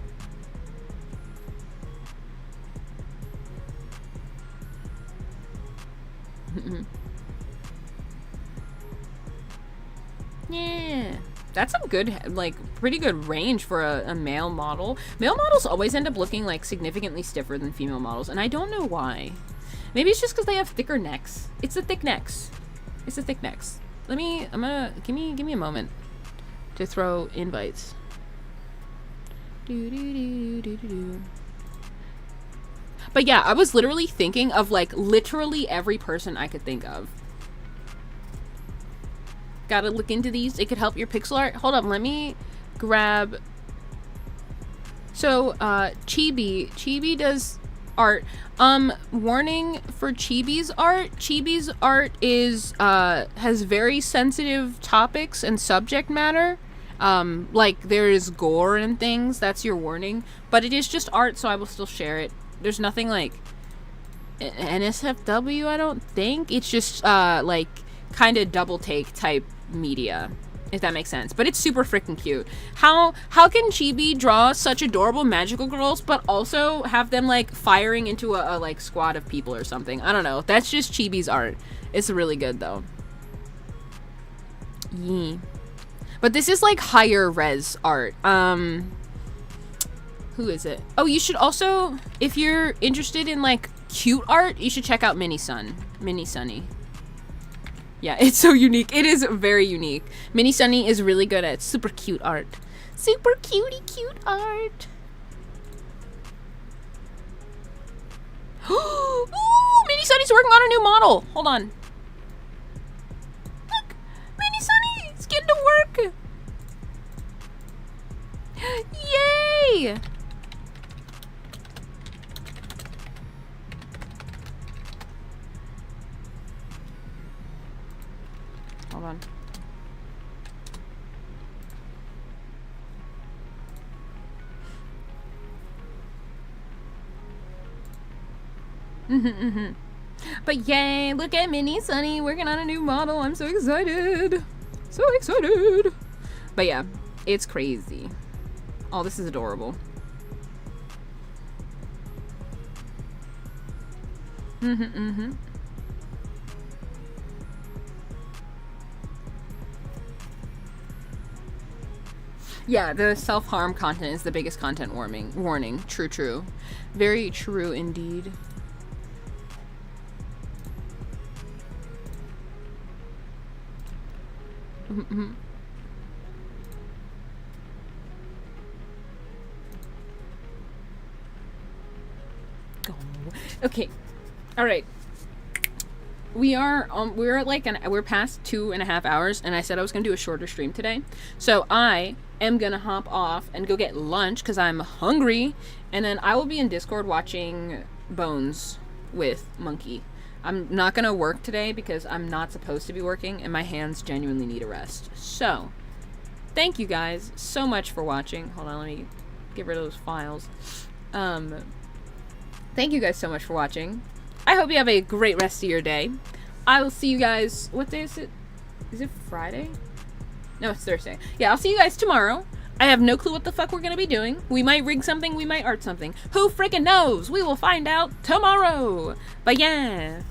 Yeah, that's some good, like, pretty good range for a male model. Male models always end up looking like significantly stiffer than female models, and I don't know why. Maybe it's just because they have thicker necks. It's the thick necks. Give me a moment to throw invites. But yeah, I was literally thinking of like literally every person I could think of. Gotta look into these. It could help your pixel art. Hold up, let me grab. So, Chibi does art. Warning for Chibi's art. Chibi's art is, has very sensitive topics and subject matter. Like there is gore and things. That's your warning. But it is just art, so I will still share it. There's nothing like NSFW, I don't think. It's just, like, kind of double take type media, if that makes sense. But it's super freaking cute. How can Chibi draw such adorable magical girls but also have them like firing into a like squad of people or something? I don't know. That's just Chibi's art. It's really good though. Yeah. But this is like higher res art. Who is it? Oh, you should also, if you're interested in like cute art, you should check out Mini Sunny. Yeah, it's so unique. It is very unique. Mini Sunny is really good at super cute art. Super cutie cute art. Ooh, Mini Sunny's working on a new model. Hold on. Look, Mini Sunny, it's getting to work. Yay! Hold on. But yay, look at Mini Sunny working on a new model. I'm so excited. So excited. But yeah, it's crazy. Oh, this is adorable. Yeah, the self-harm content is the biggest content warning. True. Very true indeed. Okay. All right. we're like we're past 2.5 hours, and I said I was gonna do a shorter stream today, so I am gonna hop off and go get lunch because I'm hungry, and then I will be in Discord watching Bones with Monkey. I'm not gonna work today because I'm not supposed to be working, and my hands genuinely need a rest. So thank you guys so much for watching. Hold on, let me get rid of those files. Thank you guys so much for watching. I hope you have a great rest of your day. I will see you guys. What day is it? Is it Friday? No, it's Thursday. Yeah, I'll see you guys tomorrow. I have no clue what the fuck we're gonna be doing. We might rig something, we might art something. Who freaking knows? We will find out tomorrow. But yeah.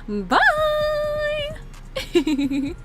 Bye!